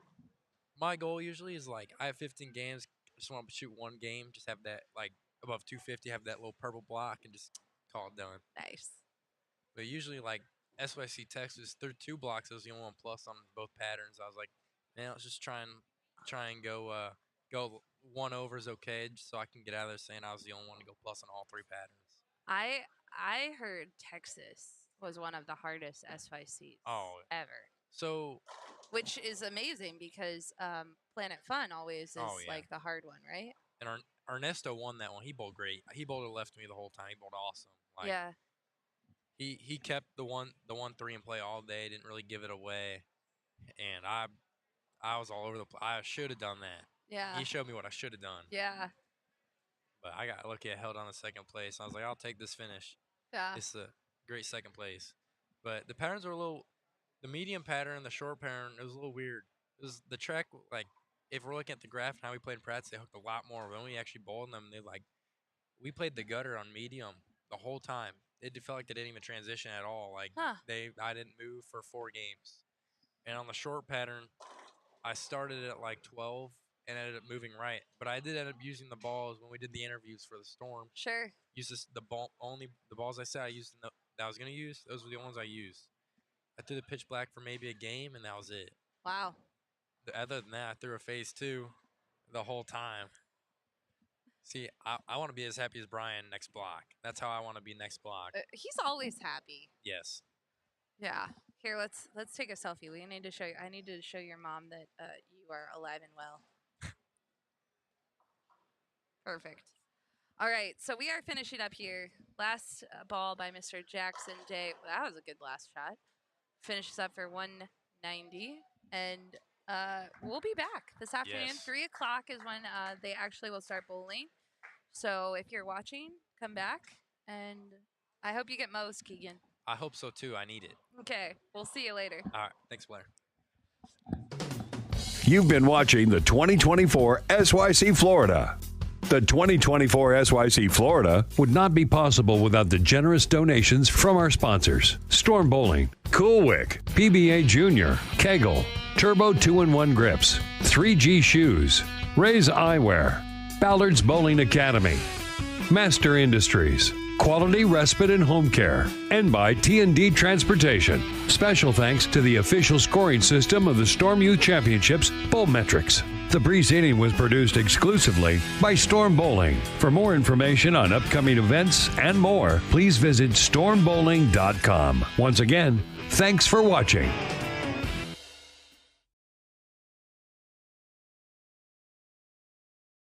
My goal usually is like I have 15 games. Just want to shoot one game. Just have that like above 250. Have that little purple block and just call it done. Nice. But usually like SYC Texas through 2 blocks, I was the only one plus on both patterns. I was like, man, let's just try and go 1 over is okay, just so I can get out of there saying I was the only one to go plus on all 3 patterns. I heard Texas was one of the hardest SYCs ever. So, which is amazing because Planet Fun always is like the hard one, right? And Ernesto won that one. He bowled great. He bowled it left to me the whole time. He bowled awesome. Like, yeah. He kept the 1-3 in play all day. Didn't really give it away, and I was all over the place. I should have done that. Yeah. He showed me what I should have done. Yeah. But I got lucky. I held on to second place. I was like, I'll take this finish. Yeah. It's a great second place. But the patterns were the medium pattern and the short pattern, it was a little weird. It was the track, like, if we're looking at the graph and how we played in practice, they hooked a lot more. When we actually bowled them, we played the gutter on medium the whole time. It felt like they didn't even transition at all. Like, I didn't move for 4 games. And on the short pattern, I started at like 12 and ended up moving right. But I did end up using the balls when we did the interviews for the Storm. Sure. The balls I said I used that I was going to use, those were the only ones I used. I threw the pitch black for maybe a game, and that was it. Wow. Other than that, I threw a phase 2 the whole time. See, I want to be as happy as Brian next block. That's how I want to be next block. He's always happy. Yes. Yeah. Here, let's take a selfie. I need to show your mom that you are alive and well. Perfect. All right, so we are finishing up here. Last ball by Mr. Jackson Day. That was a good last shot. Finishes up for 190, and we'll be back this afternoon. Yes. 3 o'clock is when they actually will start bowling. So if you're watching, come back, and I hope you get most, Keegan. I hope so too. I need it. Okay, we'll see you later. All right. Thanks, Blair. You've been watching the 2024 SYC Florida. The 2024 SYC Florida would not be possible without the generous donations from our sponsors: Storm Bowling, Cool Wick, PBA Junior, KEGEL, Turbo 2-in-1 Grips, 3G Shoes, Ray's Eyewear, Ballard's Bowling Academy, Master Industries, Quality Respite and Home Care, and by T&D Transportation. Special thanks to the official scoring system of the Storm Youth Championships, Bowlmetrics. The preceding was produced exclusively by Storm Bowling. For more information on upcoming events and more, please visit stormbowling.com. Once again, thanks for watching.